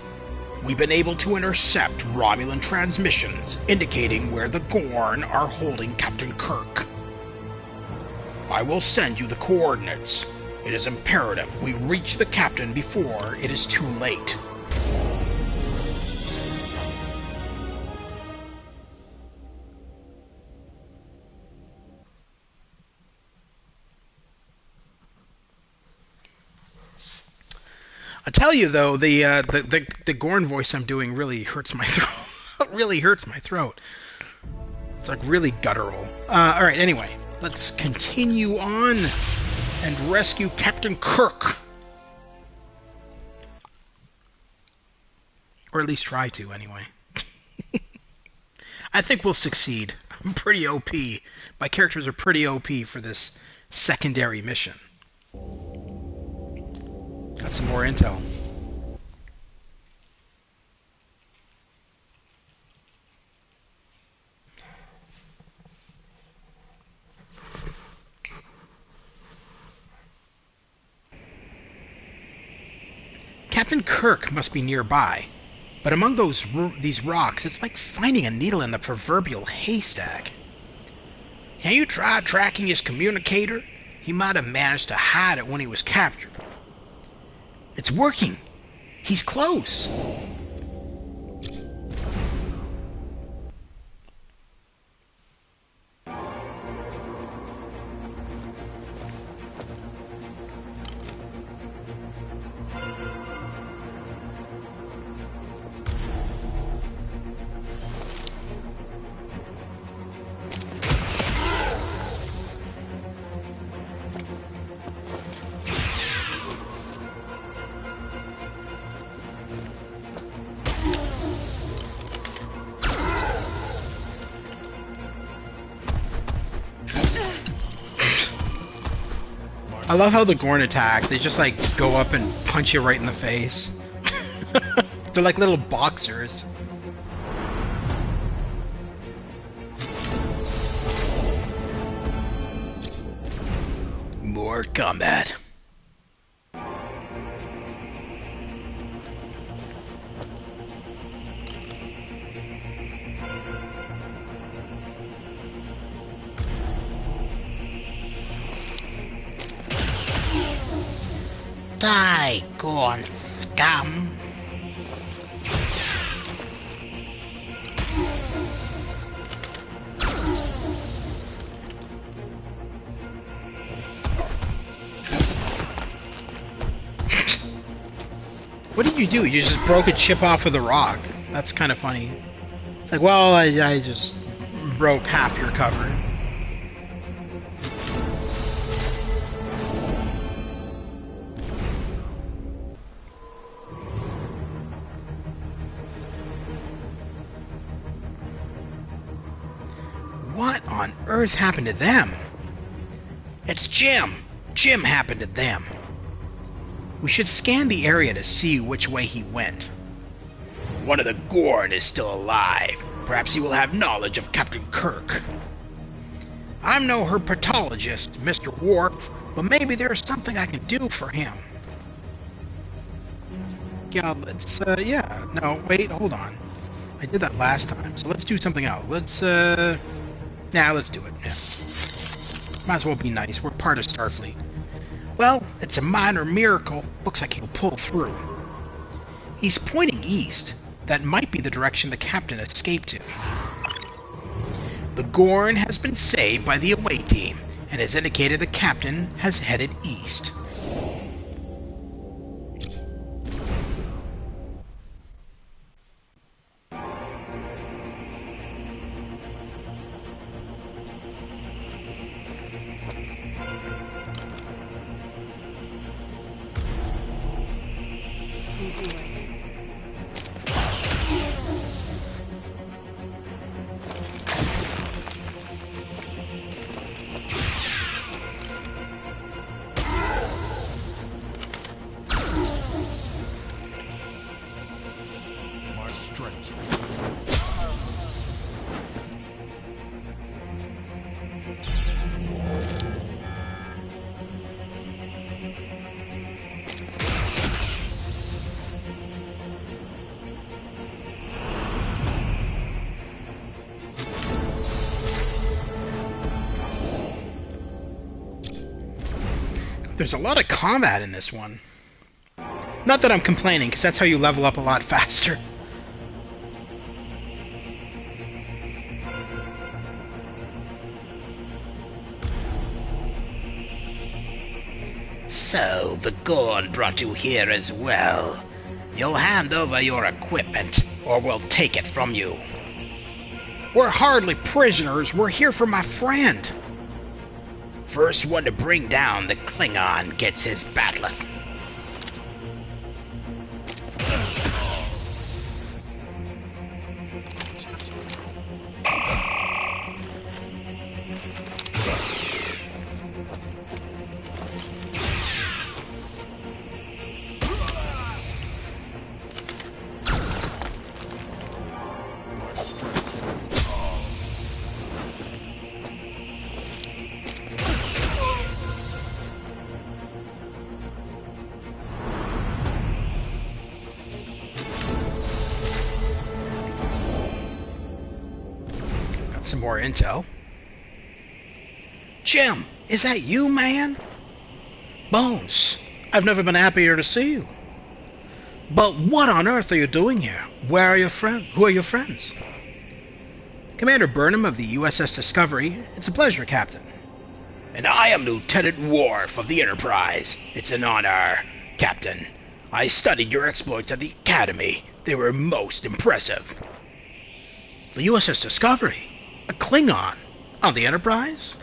Speaker 3: we've been able to intercept Romulan transmissions indicating where the Gorn are holding Captain Kirk. I will send you the coordinates. It is imperative we reach the captain before it is too late.
Speaker 2: I tell you though, the Gorn voice I'm doing really hurts my throat. It really hurts my throat. It's like really guttural. All right. Anyway, let's continue on and rescue Captain Kirk, or at least try to. Anyway, I think we'll succeed. I'm pretty OP. My characters are pretty OP for this secondary mission. Got some more intel. Captain Kirk must be nearby, but among these rocks, it's like finding a needle in the proverbial haystack. Can you try tracking his communicator? He might have managed to hide it when he was captured. It's working. He's close. I love how the Gorn attack, they just like go up and punch you right in the face. They're like little boxers. More combat.
Speaker 4: Die, Gorn scum!
Speaker 2: What did you do? You just broke a chip off of the rock. That's kind of funny. It's like, well, I just broke half your cover. What on earth happened to them? It's Jim! Jim happened to them. We should scan the area to see which way he went.
Speaker 3: One of the Gorn is still alive. Perhaps he will have knowledge of Captain Kirk.
Speaker 2: I'm no herpetologist, Mr. Worf, but maybe there's something I can do for him. Yeah, let's, no, wait, hold on. I did that last time, so let's do something else. Let's do it. Yeah. Might as well be nice. We're part of Starfleet. Well, it's a minor miracle. Looks like he'll pull through. He's pointing east. That might be the direction the captain escaped to. The Gorn has been saved by the away team, and has indicated the captain has headed east. There's a lot of combat in this one. Not that I'm complaining, because that's how you level up a lot faster.
Speaker 3: So, the Gorn brought you here as well. You'll hand over your equipment, or we'll take it from you.
Speaker 2: We're hardly prisoners. We're here for my friend.
Speaker 3: First one to bring down the Klingon gets his bat'leth.
Speaker 2: Some more intel. Jim, is that you, man? Bones, I've never been happier to see you. But what on earth are you doing here? Where are your friends? Who are your friends? Commander Burnham of the USS Discovery. It's a pleasure, Captain.
Speaker 3: And I am Lieutenant Worf of the Enterprise. It's an honor, Captain. I studied your exploits at the Academy. They were most impressive.
Speaker 2: The USS Discovery? A Klingon? On the Enterprise?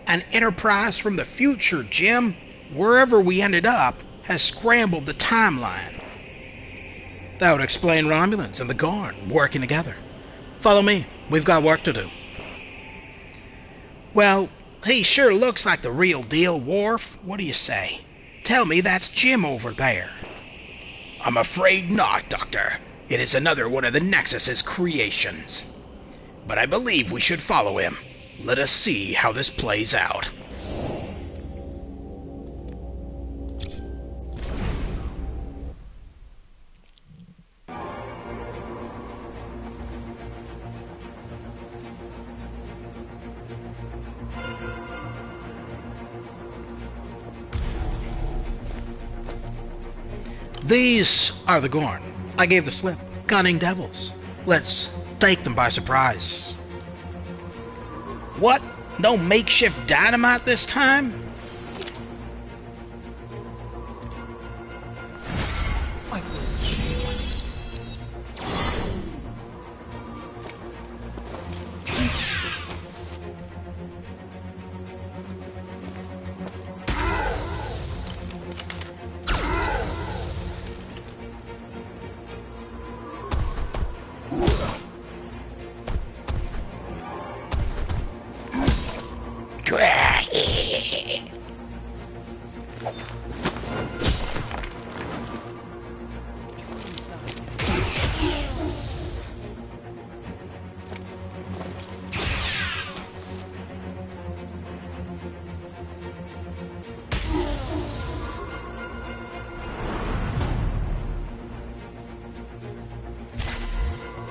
Speaker 2: An Enterprise from the future, Jim. Wherever we ended up has scrambled the timeline. That would explain Romulans and the Gorn working together. Follow me. We've got work to do. Well, he sure looks like the real deal, Worf. What do you say? Tell me that's Jim over there.
Speaker 3: I'm afraid not, Doctor. It is another one of the Nexus's creations. But I believe we should follow him. Let us see how this plays out.
Speaker 2: These are the Gorn. I gave the slip. Cunning devils. Let's take them by surprise. What? No makeshift dynamite this time?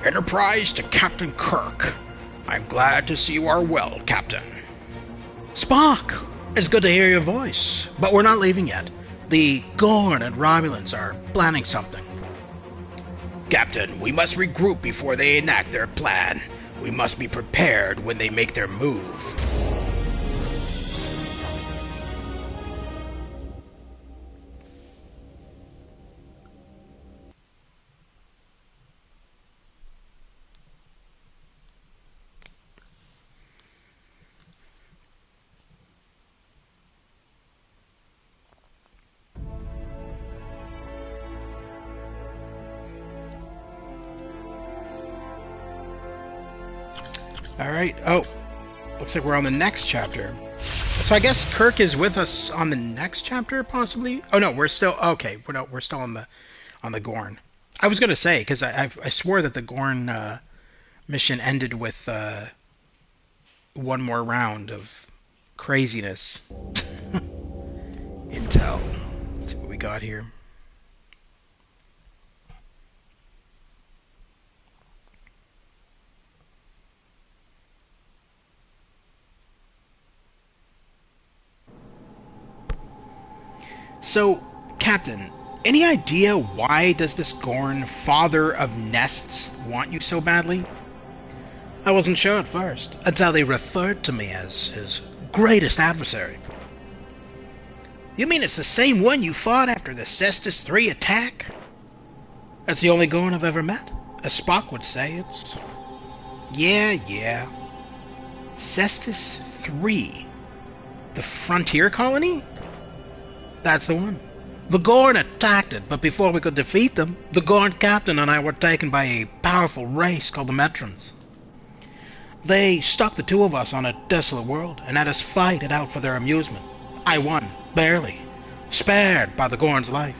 Speaker 2: Enterprise to Captain Kirk. I'm glad to see you are well, Captain. Spock! It's good to hear your voice, but we're not leaving yet. The Gorn and Romulans are planning something.
Speaker 3: Captain, we must regroup before they enact their plan. We must be prepared when they make their move.
Speaker 2: Alright, oh, looks like we're on the next chapter. So I guess Kirk is with us on the next chapter, possibly? Oh no, we're still, okay, we're still on the Gorn. I was gonna say, because I swore that the Gorn mission ended with one more round of craziness. Intel. Let's see what we got here. So, Captain, any idea why does this Gorn, father of nests, want you so badly?
Speaker 3: I wasn't sure at first, until he referred to me as his greatest adversary.
Speaker 4: You mean it's the same one you fought after the Cestus 3 attack?
Speaker 3: That's the only Gorn I've ever met. As Spock would say, it's...
Speaker 2: Yeah. Cestus 3. The frontier colony?
Speaker 3: That's the one. The Gorn attacked it, but before we could defeat them, the Gorn captain and I were taken by a powerful race called the Metrons. They stuck the two of us on a desolate world and had us fight it out for their amusement. I won, barely. Spared the Gorn's life.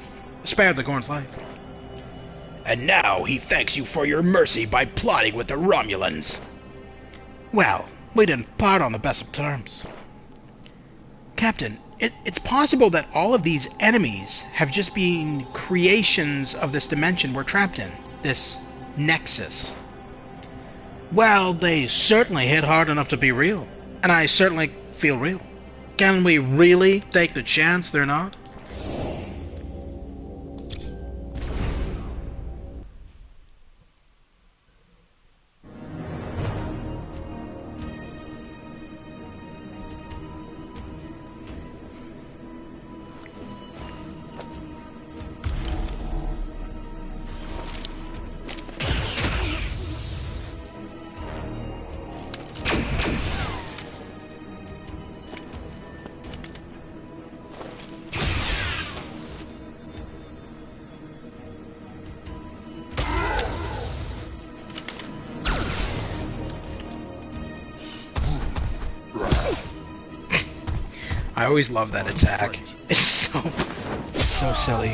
Speaker 5: And now he thanks you for your mercy by plotting with the Romulans.
Speaker 3: Well, we didn't part on the best of terms.
Speaker 2: Captain, it's possible that all of these enemies have just been creations of this dimension we're trapped in. This Nexus.
Speaker 3: Well, they certainly hit hard enough to be real. And I certainly feel real. Can we really take the chance they're not?
Speaker 2: I always love that attack. It's so silly.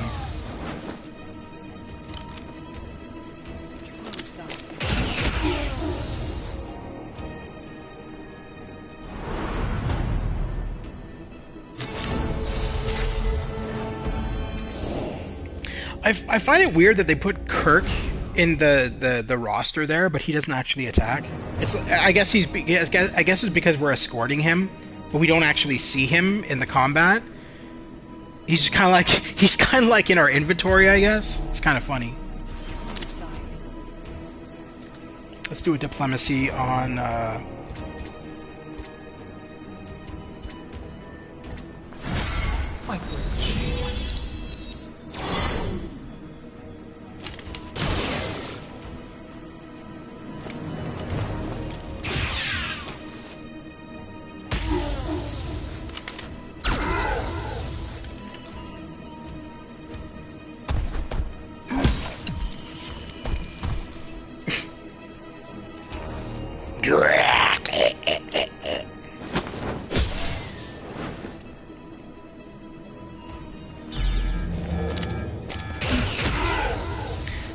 Speaker 2: I find it weird that they put Kirk in the roster there, but he doesn't actually attack. I guess it's because we're escorting him, but we don't actually see him in the combat. He's kind of like in our inventory, I guess. It's kind of funny. Let's do a diplomacy on.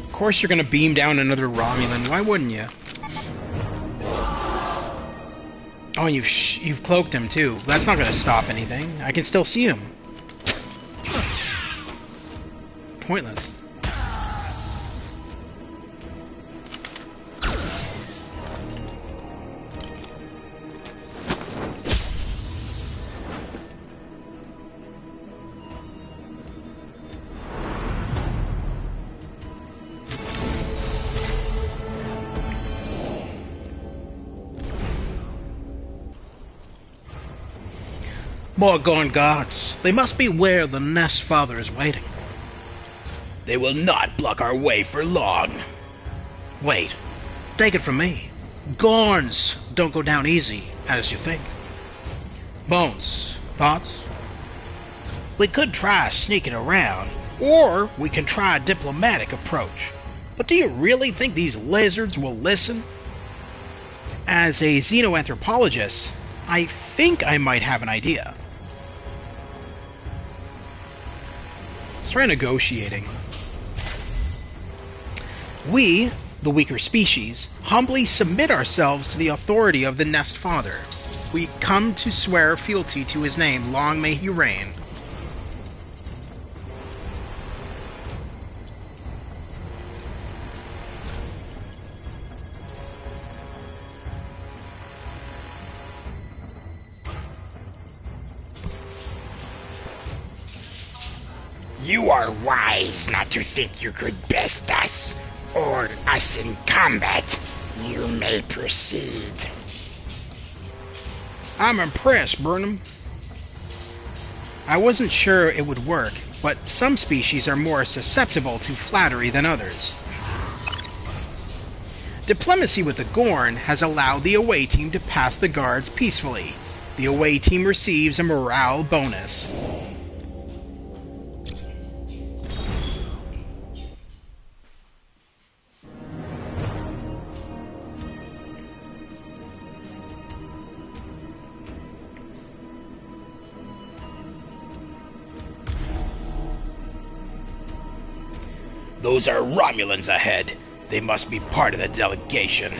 Speaker 2: Of course you're gonna beam down another Romulan. Why wouldn't you? Oh, you've cloaked him too. That's not gonna stop anything. I can still see him. Pointless.
Speaker 3: More Gorn guards. They must be where the Nest Father is waiting.
Speaker 5: They will not block our way for long.
Speaker 3: Wait. Take it from me. Gorns don't go down easy, as you think. Bones, thoughts?
Speaker 4: We could try sneaking around, or we can try a diplomatic approach. But do you really think these lizards will listen?
Speaker 2: As a xenoanthropologist, I think I might have an idea. Let's try negotiating. We, the weaker species, humbly submit ourselves to the authority of the Nest Father. We come to swear fealty to his name. Long may he reign.
Speaker 5: You are wise not to think you could best us, or us in combat. You may proceed.
Speaker 2: I'm impressed, Burnham. I wasn't sure it would work, but some species are more susceptible to flattery than others. Diplomacy with the Gorn has allowed the away team to pass the guards peacefully. The away team receives a morale bonus.
Speaker 3: Those are Romulans ahead. They must be part of the delegation.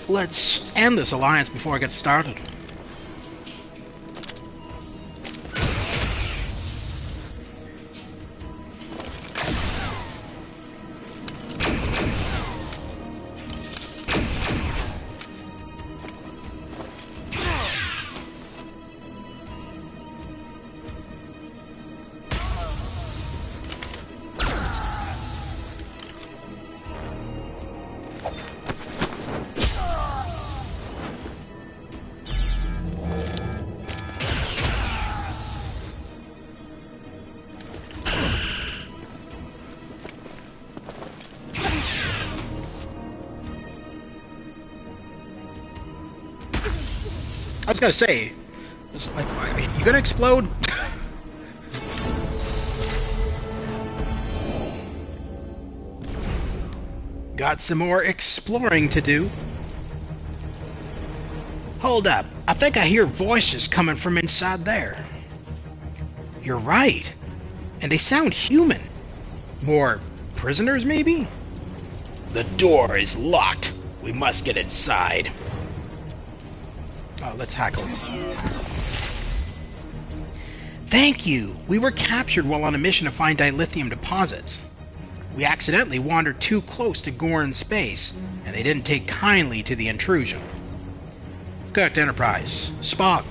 Speaker 2: Let's end this alliance before I get started. I was gonna say, it's like, you gonna explode? Got some more exploring to do.
Speaker 3: Hold up. I think I hear voices coming from inside there.
Speaker 2: You're right. And they sound human. More prisoners, maybe?
Speaker 3: The door is locked. We must get inside.
Speaker 2: Oh, let's hack them. Thank you! We were captured while on a mission to find dilithium deposits. We accidentally wandered too close to Gorn's space, and they didn't take kindly to the intrusion. Correct Enterprise. Spock,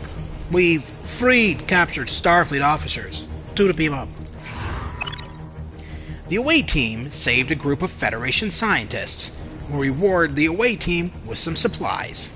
Speaker 2: we've freed captured Starfleet officers. 2 to beam up. The away team saved a group of Federation scientists. We'll reward the away team with some supplies.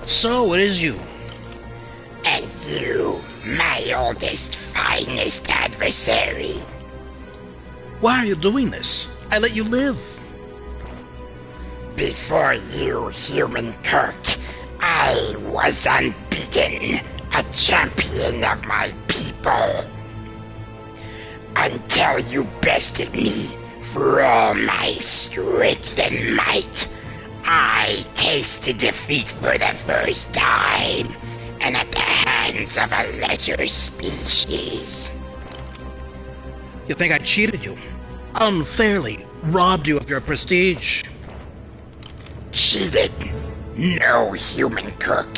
Speaker 3: So, it is you.
Speaker 5: And you, my oldest, finest adversary.
Speaker 2: Why are you doing this? I let you live.
Speaker 5: Before you, human Kirk, I was unbeaten, a champion of my people. Until you bested me for all my strength and might, I tasted defeat for the first time, and at the hands of a lesser species.
Speaker 2: You think I cheated you? Unfairly robbed you of your prestige?
Speaker 5: Cheated? No, human cook.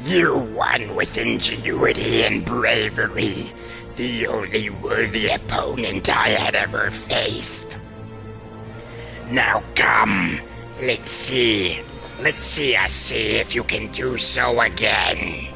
Speaker 5: You won with ingenuity and bravery. The only worthy opponent I had ever faced. Now come, let's see us see if you can do so again.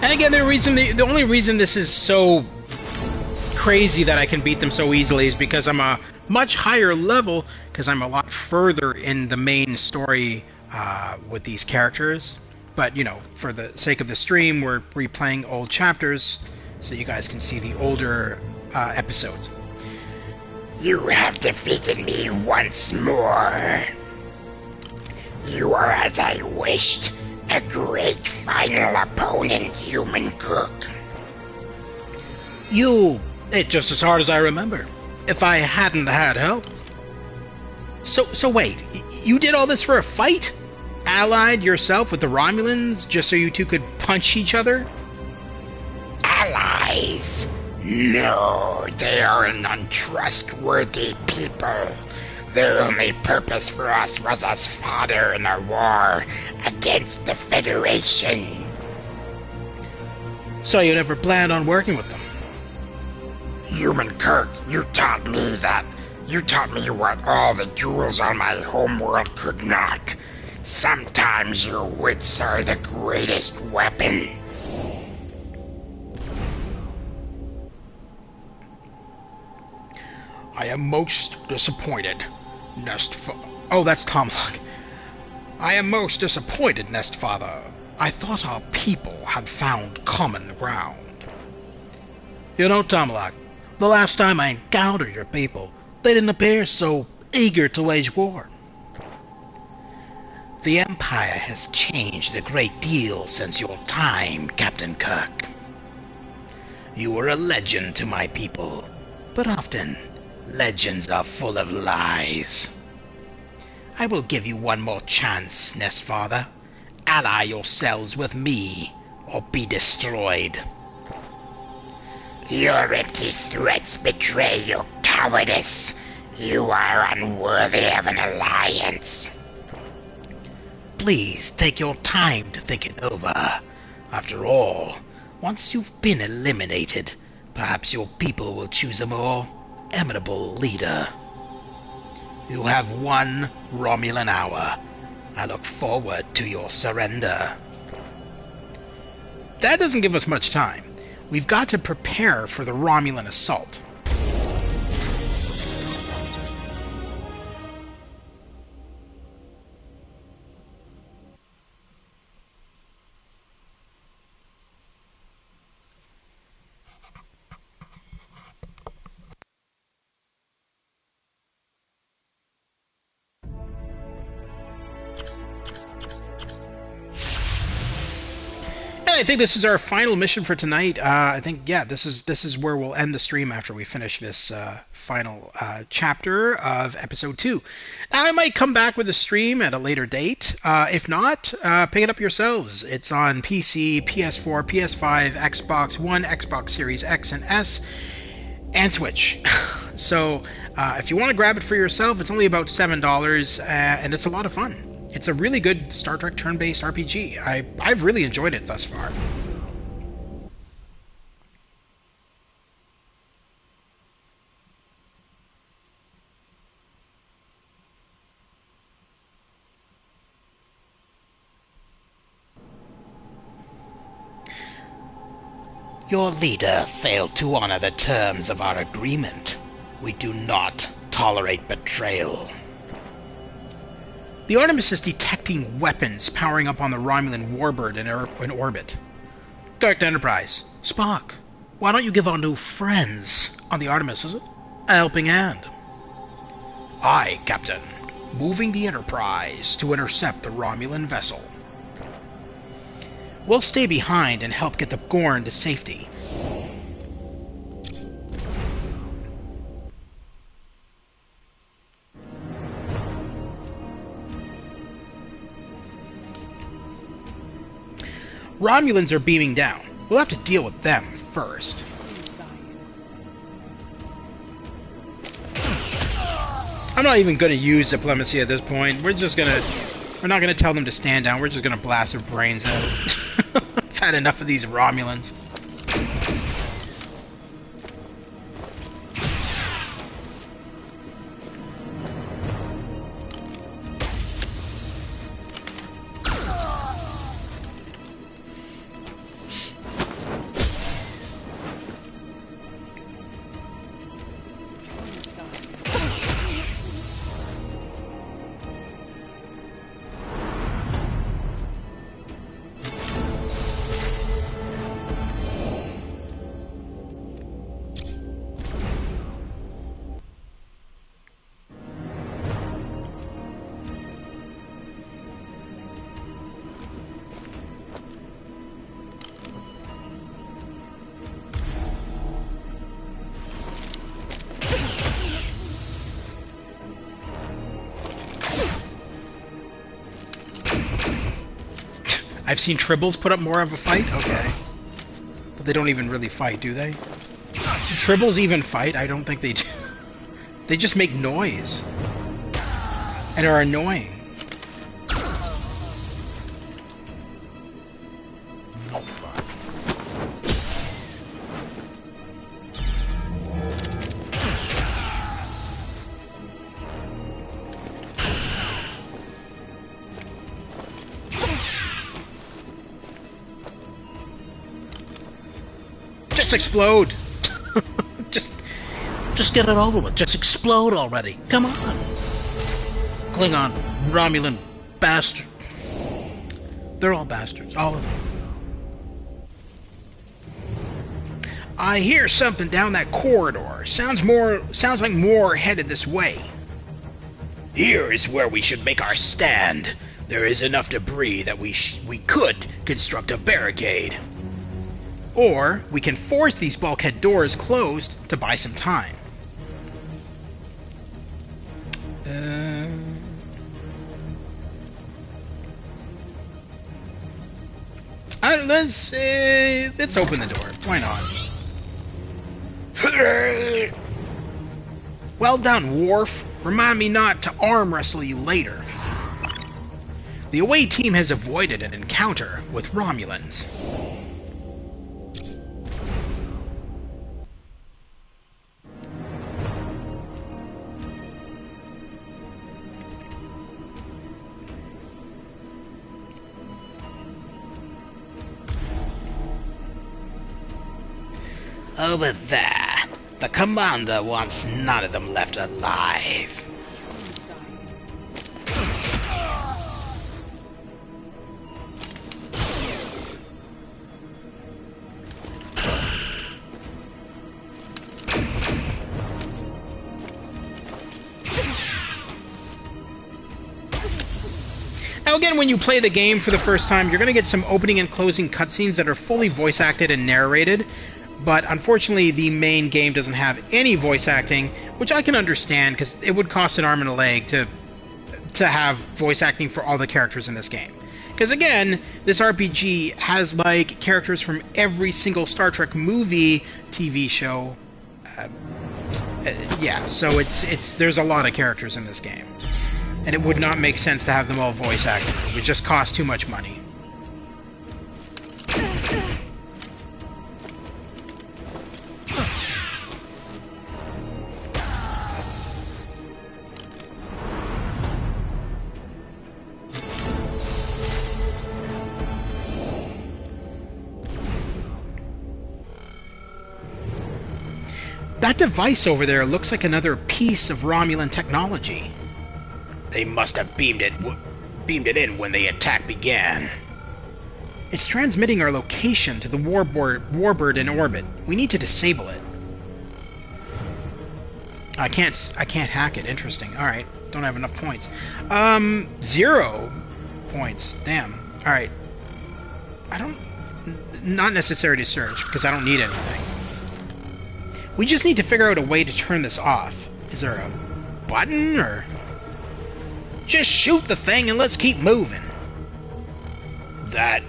Speaker 2: And again, the only reason this is so crazy that I can beat them so easily is because I'm a much higher level, because I'm a lot further in the main story with these characters. But, you know, for the sake of the stream, we're replaying old chapters so you guys can see the older episodes.
Speaker 5: You have defeated me once more. You are as I wished. A great final opponent, human cook.
Speaker 2: You hit just as hard as I remember. If I hadn't had help. So wait, you did all this for a fight? Allied yourself with the Romulans just so you two could punch each other?
Speaker 5: Allies? No, they are an untrustworthy people. Their only purpose for us was as fodder in a war against the Federation.
Speaker 2: So you never planned on working with them?
Speaker 5: Human Kirk, you taught me that. You taught me what all the jewels on my homeworld could not. Sometimes your wits are the greatest weapon.
Speaker 2: I am most disappointed, Oh, that's Tom Locke. I am most disappointed, Nest Father. I thought our people had found common ground. You know, Tom Locke, the last time I encountered your people, they didn't appear so eager to wage war.
Speaker 3: The Empire has changed a great deal since your time, Captain Kirk. You were a legend to my people, but often legends are full of lies. I will give you one more chance, Nest Father. Ally yourselves with me, or be destroyed.
Speaker 5: Your empty threats betray your cowardice. You are unworthy of an alliance.
Speaker 3: Please take your time to think it over. After all, once you've been eliminated, perhaps your people will choose a more amiable leader. You have 1 Romulan hour. I look forward to your surrender.
Speaker 2: That doesn't give us much time. We've got to prepare for the Romulan assault. I think this is our final mission for tonight. I think, yeah, this is where we'll end the stream after we finish this final chapter of episode 2. Now, I might come back with a stream at a later date. If not, pick it up yourselves. It's on PC, PS4, PS5, Xbox One, Xbox Series X and S, and Switch. So if you want to grab it for yourself, it's only about $7, and it's a lot of fun. It's a really good Star Trek turn-based RPG. I've really enjoyed it thus far.
Speaker 3: Your leader failed to honor the terms of our agreement. We do not tolerate betrayal.
Speaker 2: The Artemis is detecting weapons powering up on the Romulan warbird in orbit. Direct Enterprise. Spock, why don't you give our new friends on the Artemis a helping hand? Aye, Captain. Moving the Enterprise to intercept the Romulan vessel. We'll stay behind and help get the Gorn to safety. Romulans are beaming down. We'll have to deal with them first. I'm not even going to use diplomacy at this point. We're not going to tell them to stand down. We're just going to blast their brains out. I've had enough of these Romulans. I've seen Tribbles put up more of a fight? Okay. But they don't even really fight, do they? Do Tribbles even fight? I don't think they do. They just make noise. And are annoying. Explode! just get it over with. Just explode already. Come on. Klingon, Romulan, bastard. They're all bastards, all of them. I hear something down that corridor. Sounds like more headed this way.
Speaker 3: Here is where we should make our stand. There is enough debris that we could construct a barricade.
Speaker 2: Or we can force these bulkhead doors closed to buy some time. Let's open the door. Why not? Well done, Worf. Remind me not to arm wrestle you later. The away team has avoided an encounter with Romulans.
Speaker 4: Over there. The commander wants none of them left alive.
Speaker 2: Now again, when you play the game for the first time, you're going to get some opening and closing cutscenes that are fully voice acted and narrated. But unfortunately, the main game doesn't have any voice acting, which I can understand because it would cost an arm and a leg to have voice acting for all the characters in this game. Because again, this RPG has like characters from every single Star Trek movie, TV show. Yeah, so there's a lot of characters in this game, and it would not make sense to have them all voice acted. It would just cost too much money. That device over there looks like another piece of Romulan technology.
Speaker 3: They must have beamed it in when the attack began.
Speaker 2: It's transmitting our location to the warbird in orbit. We need to disable it. I can't hack it. Interesting. Alright. Don't have enough points. 0 points. Damn. Alright. Not necessary to search, because I don't need anything. We just need to figure out a way to turn this off. Is there a button, or...
Speaker 3: Just shoot the thing and let's keep moving. That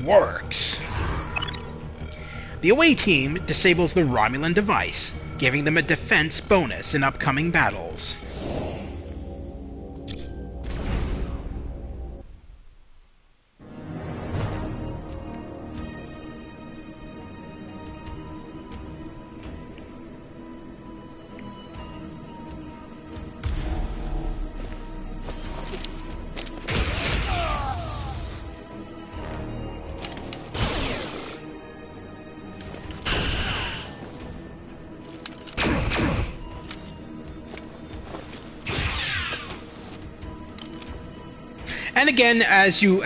Speaker 3: works.
Speaker 2: The away team disables the Romulan device, giving them a defense bonus in upcoming battles. And again, as you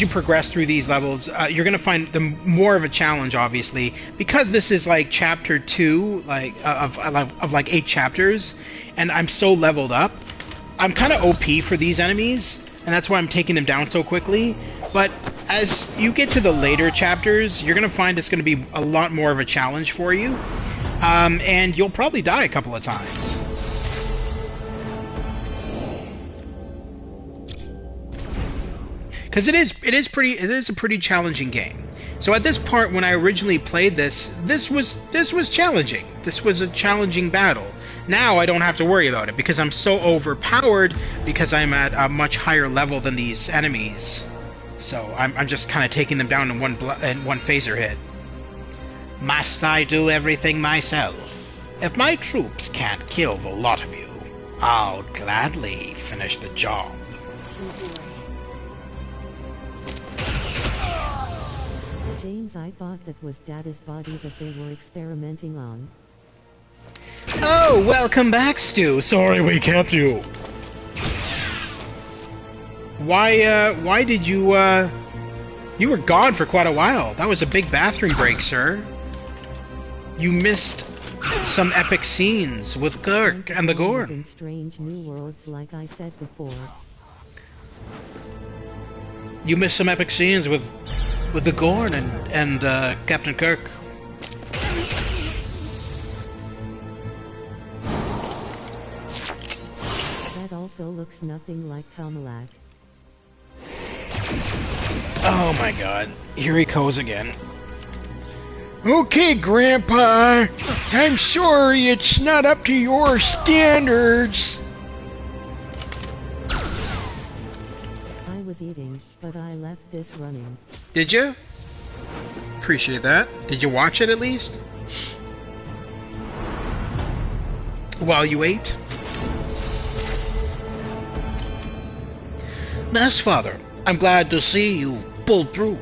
Speaker 2: progress through these levels, you're gonna find them more of a challenge, obviously, because this is like chapter 2, like of like 8 chapters, and I'm so leveled up. I'm kind of OP for these enemies, and that's why I'm taking them down so quickly. But as you get to the later chapters, you're gonna find it's gonna be a lot more of a challenge for you, and you'll probably die a couple of times. Because it is a pretty challenging game. So at this part, when I originally played this was challenging. This was a challenging battle. Now I don't have to worry about it because I'm so overpowered because I'm at a much higher level than these enemies. So I'm just kind of taking them down in one phaser hit.
Speaker 3: Must I do everything myself? If my troops can't kill the lot of you, I'll gladly finish the job.
Speaker 1: James, I thought that was Data's body that they were experimenting on.
Speaker 2: Oh, welcome back, Stu. Sorry we kept you. Why did you, you were gone for quite a while. That was a big bathroom break, sir. You missed some epic scenes with Kirk and the Gorn.
Speaker 1: In strange new worlds, like I said before.
Speaker 2: You missed some epic scenes with the Gorn and Captain Kirk.
Speaker 1: That also looks nothing like Tomalak.
Speaker 2: Oh my god, here he goes again. Okay, Grandpa, I'm sorry it's not up to your standards.
Speaker 1: I was eating, but I left this running.
Speaker 2: Did you? Appreciate that. Did you watch it at least? While you ate?
Speaker 3: Yes, Father. I'm glad to see you've pulled through.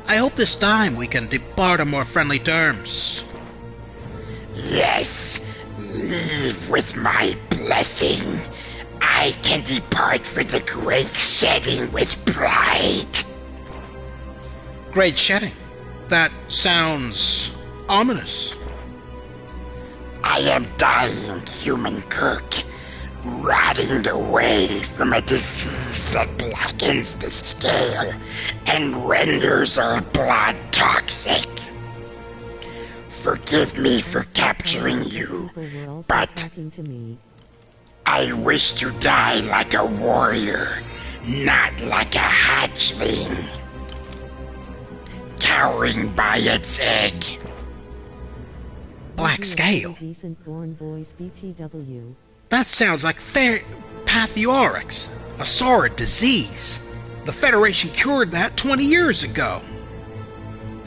Speaker 3: I hope this time we can depart on more friendly terms.
Speaker 5: Yes, leave with my blessing. I can depart for the great shedding with pride.
Speaker 3: Great shedding? That sounds ominous.
Speaker 5: I am dying, human Kirk, rotting away from a disease that blackens the scale and renders our blood toxic. Forgive me for capturing you, but I wish to die like a warrior, not like a hatchling, cowering by its egg.
Speaker 3: Black scale?
Speaker 1: Decent Gorn voice BTW.
Speaker 3: That sounds like Pathiorix, a sordid disease. The Federation cured that 20 years ago.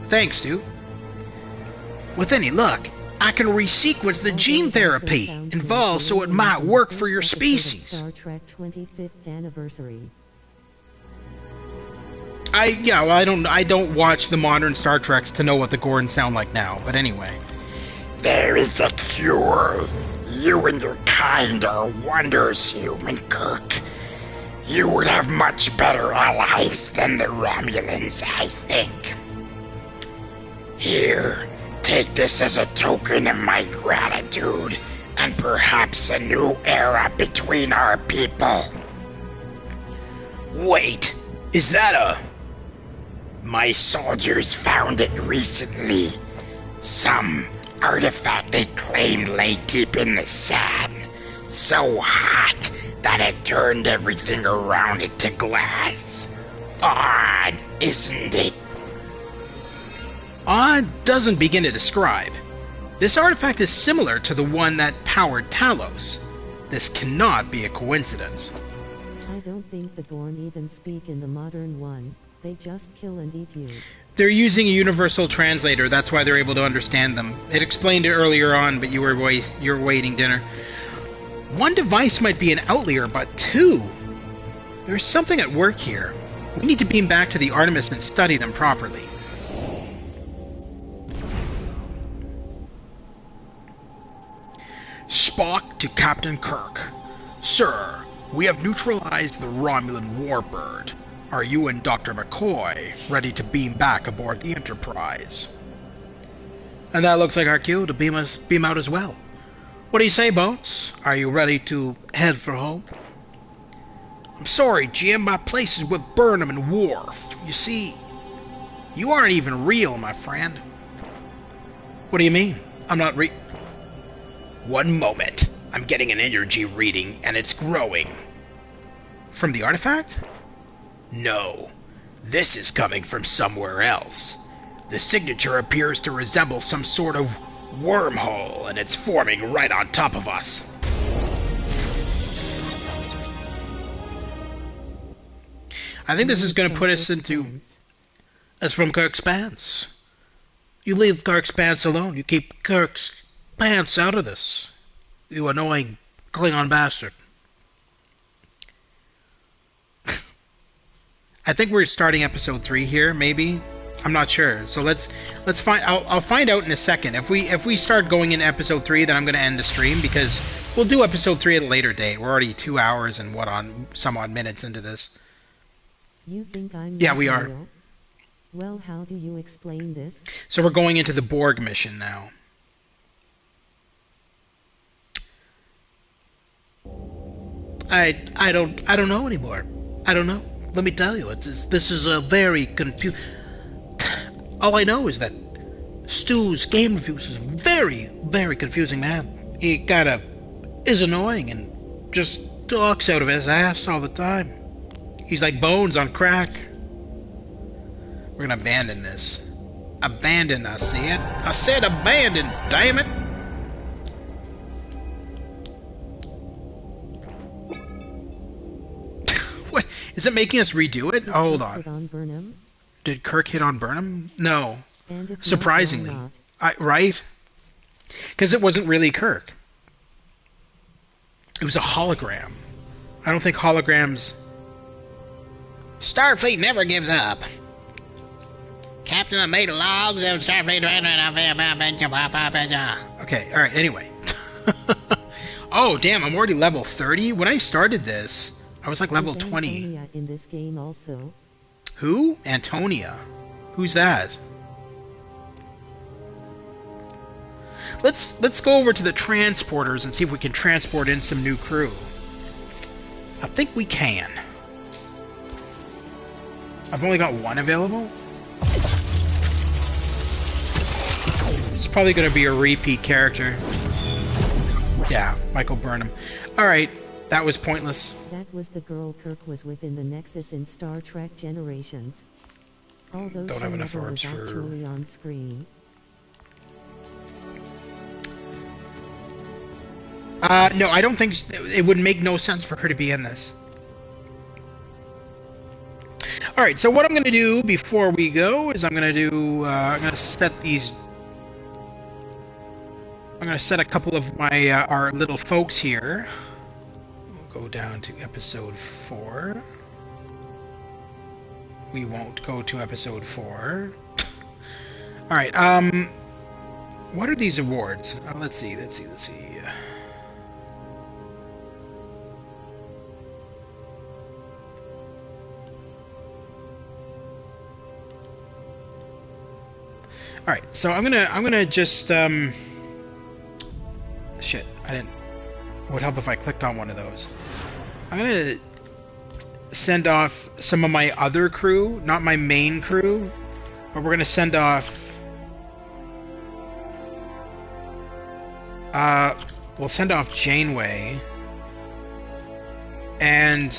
Speaker 2: Thanks, Stu.
Speaker 3: With any luck, I can resequence the gene therapy involved so it might work for your species.
Speaker 1: Star Trek 25th anniversary.
Speaker 2: I don't watch the modern Star Treks to know what the Gorn sound like now, but anyway.
Speaker 5: There is a cure. You and your kind are wonders, human cook. You would have much better allies than the Romulans, I think. Here, take this as a token of my gratitude, and perhaps a new era between our people.
Speaker 3: Wait, is that a...
Speaker 5: My soldiers found it recently. Some artifact they claimed lay deep in the sand, so hot that it turned everything around it to glass. Odd, isn't it?
Speaker 2: Odd doesn't begin to describe. This artifact is similar to the one that powered Talos. This cannot be a coincidence.
Speaker 1: I don't think the Gorn even speak in the modern one. They just kill and eat you.
Speaker 2: They're using a universal translator, that's why they're able to understand them. It explained it earlier on, but you were waiting dinner. One device might be an outlier, but two? There's something at work here. We need to beam back to the Artemis and study them properly.
Speaker 3: Spock to Captain Kirk. Sir, we have neutralized the Romulan warbird. Are you and Dr. McCoy ready to beam back aboard the Enterprise?
Speaker 2: And that looks like our cue to beam out as well. What do you say, Bones? Are you ready to head for home?
Speaker 3: I'm sorry, Jim. My place is with Burnham and Worf. You see, you aren't even real, my friend.
Speaker 2: What do you mean? I'm not
Speaker 3: One moment. I'm getting an energy reading, and it's growing.
Speaker 2: From the artifact?
Speaker 3: No. This is coming from somewhere else. The signature appears to resemble some sort of wormhole, and it's forming right on top of us.
Speaker 2: I think this is going to put us into... As from Kirk's pants. You leave Kirk's pants alone. You keep Kirk's pants out of this. You annoying Klingon bastard. I think we're starting episode 3 here, maybe. I'm not sure. So let's find. I'll find out in a second. If we start going in episode 3, then I'm going to end the stream because we'll do episode 3 at a later date. We're already 2 hours and some odd minutes into this.
Speaker 1: You think I'm
Speaker 2: Yeah, we are.
Speaker 1: real? Well, how do you explain this?
Speaker 2: So we're going into the Borg mission now. I don't know anymore. I don't know. Let me tell you, this is a very all I know is that Stu's game reviews is a very, very confusing man. He kinda is annoying and just talks out of his ass all the time. He's like Bones on crack. We're gonna abandon this. Abandon, I said. I said abandon, damn it! What? Is it making us redo it? Oh, hold on. Did Kirk hit on Burnham? No. Surprisingly. Right? Because it wasn't really Kirk. It was a hologram. I don't think holograms...
Speaker 4: Starfleet never gives up. Captain, I made a log. Starfleet...
Speaker 2: Okay, alright, anyway. Oh, damn, I'm already level 30? When I started this, I was like level 20.
Speaker 1: Antonia in this game also.
Speaker 2: Who? Antonia. Who's that? Let's go over to the transporters and see if we can transport in some new crew. I think we can. I've only got one available. It's probably going to be a repeat character. Yeah, Michael Burnham. Alright, that was pointless.
Speaker 1: That was the girl Kirk was with in the Nexus in Star Trek Generations. Although
Speaker 2: Don't
Speaker 1: she
Speaker 2: have enough
Speaker 1: never
Speaker 2: orbs
Speaker 1: was
Speaker 2: for...
Speaker 1: actually on screen.
Speaker 2: No, I don't think... It would make no sense for her to be in this. Alright, so what I'm going to do before we go is I'm going to set these... I'm going to set a couple of my our little folks here. We'll go down to episode 4. We won't go to episode 4. Alright, what are these awards? Let's see. All right, so I'm gonna just shit. I didn't. It would help if I clicked on one of those. I'm gonna send off some of my other crew, not my main crew, but we're gonna send off. We'll send off Janeway and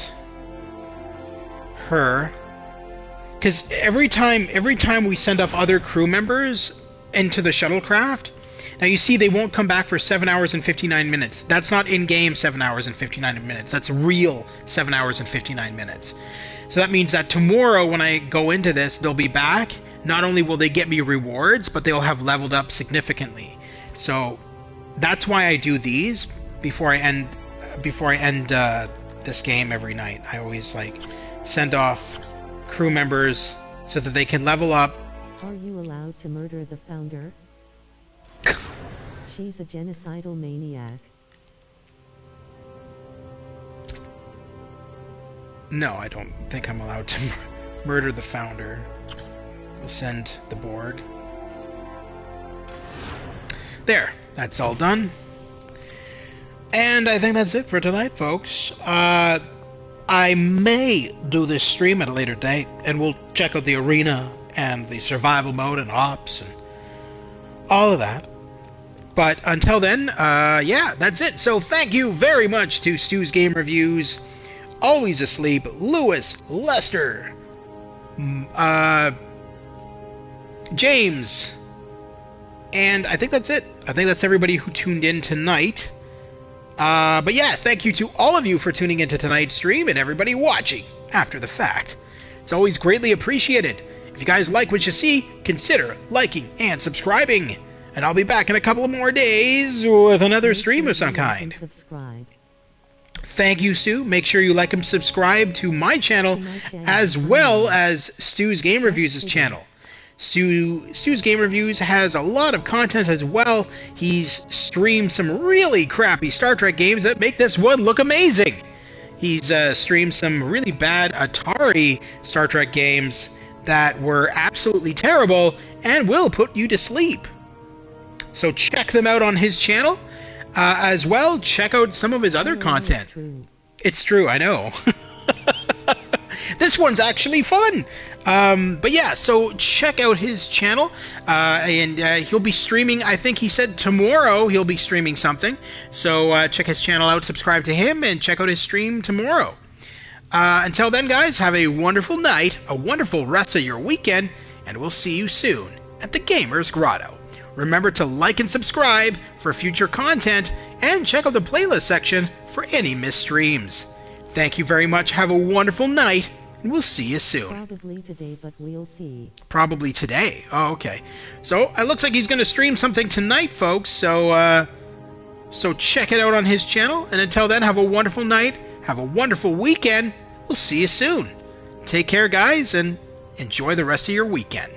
Speaker 2: her, because every time we send off other crew members into the shuttlecraft. Now you see they won't come back for 7 hours and 59 minutes. That's not in-game 7 hours and 59 minutes. That's real 7 hours and 59 minutes. So that means that tomorrow when I go into this, they'll be back. Not only will they get me rewards, but they'll have leveled up significantly. So that's why I do these before I end this game every night. I always like send off crew members so that they can level up.
Speaker 1: Are you allowed to murder the founder? She's a genocidal maniac.
Speaker 2: No, I don't think I'm allowed to murder the founder. We'll send the Borg. There, that's all done. And I think that's it for tonight, folks. I may do this stream at a later date, and we'll check out the arena and the survival mode and ops and all of that. But until then, yeah, that's it. So thank you very much to Stu's Game Reviews, Always Asleep, Lewis, Lester, James, and I think that's it. I think that's everybody who tuned in tonight. But yeah, thank you to all of you for tuning into tonight's stream and everybody watching after the fact. It's always greatly appreciated. If you guys like what you see, consider liking and subscribing. And I'll be back in a couple of more days with another stream of some kind.
Speaker 1: Subscribe.
Speaker 2: Thank you, Stu. Make sure you like and subscribe to my channel, as well as Stu's Game Reviews' channel. Stu's Game Reviews has a lot of content as well. He's streamed some really crappy Star Trek games that make this one look amazing. He's streamed some really bad Atari Star Trek games that were absolutely terrible and will put you to sleep. So check them out on his channel. As well, check out some of his other content. It's true, I know. This one's actually fun. But yeah, so check out his channel. And he'll be streaming, I think he said tomorrow he'll be streaming something. So check his channel out, subscribe to him, and check out his stream tomorrow. Until then, guys, have a wonderful night, a wonderful rest of your weekend, and we'll see you soon at the Gamer's Grotto. Remember to like and subscribe for future content, and check out the playlist section for any missed streams. Thank you very much, have a wonderful night, and we'll see you soon.
Speaker 1: Probably today, but we'll see.
Speaker 2: Probably today? Oh, okay. So, it looks like he's going to stream something tonight, folks, so check it out on his channel, and until then, have a wonderful night, have a wonderful weekend, we'll see you soon. Take care, guys, and enjoy the rest of your weekend.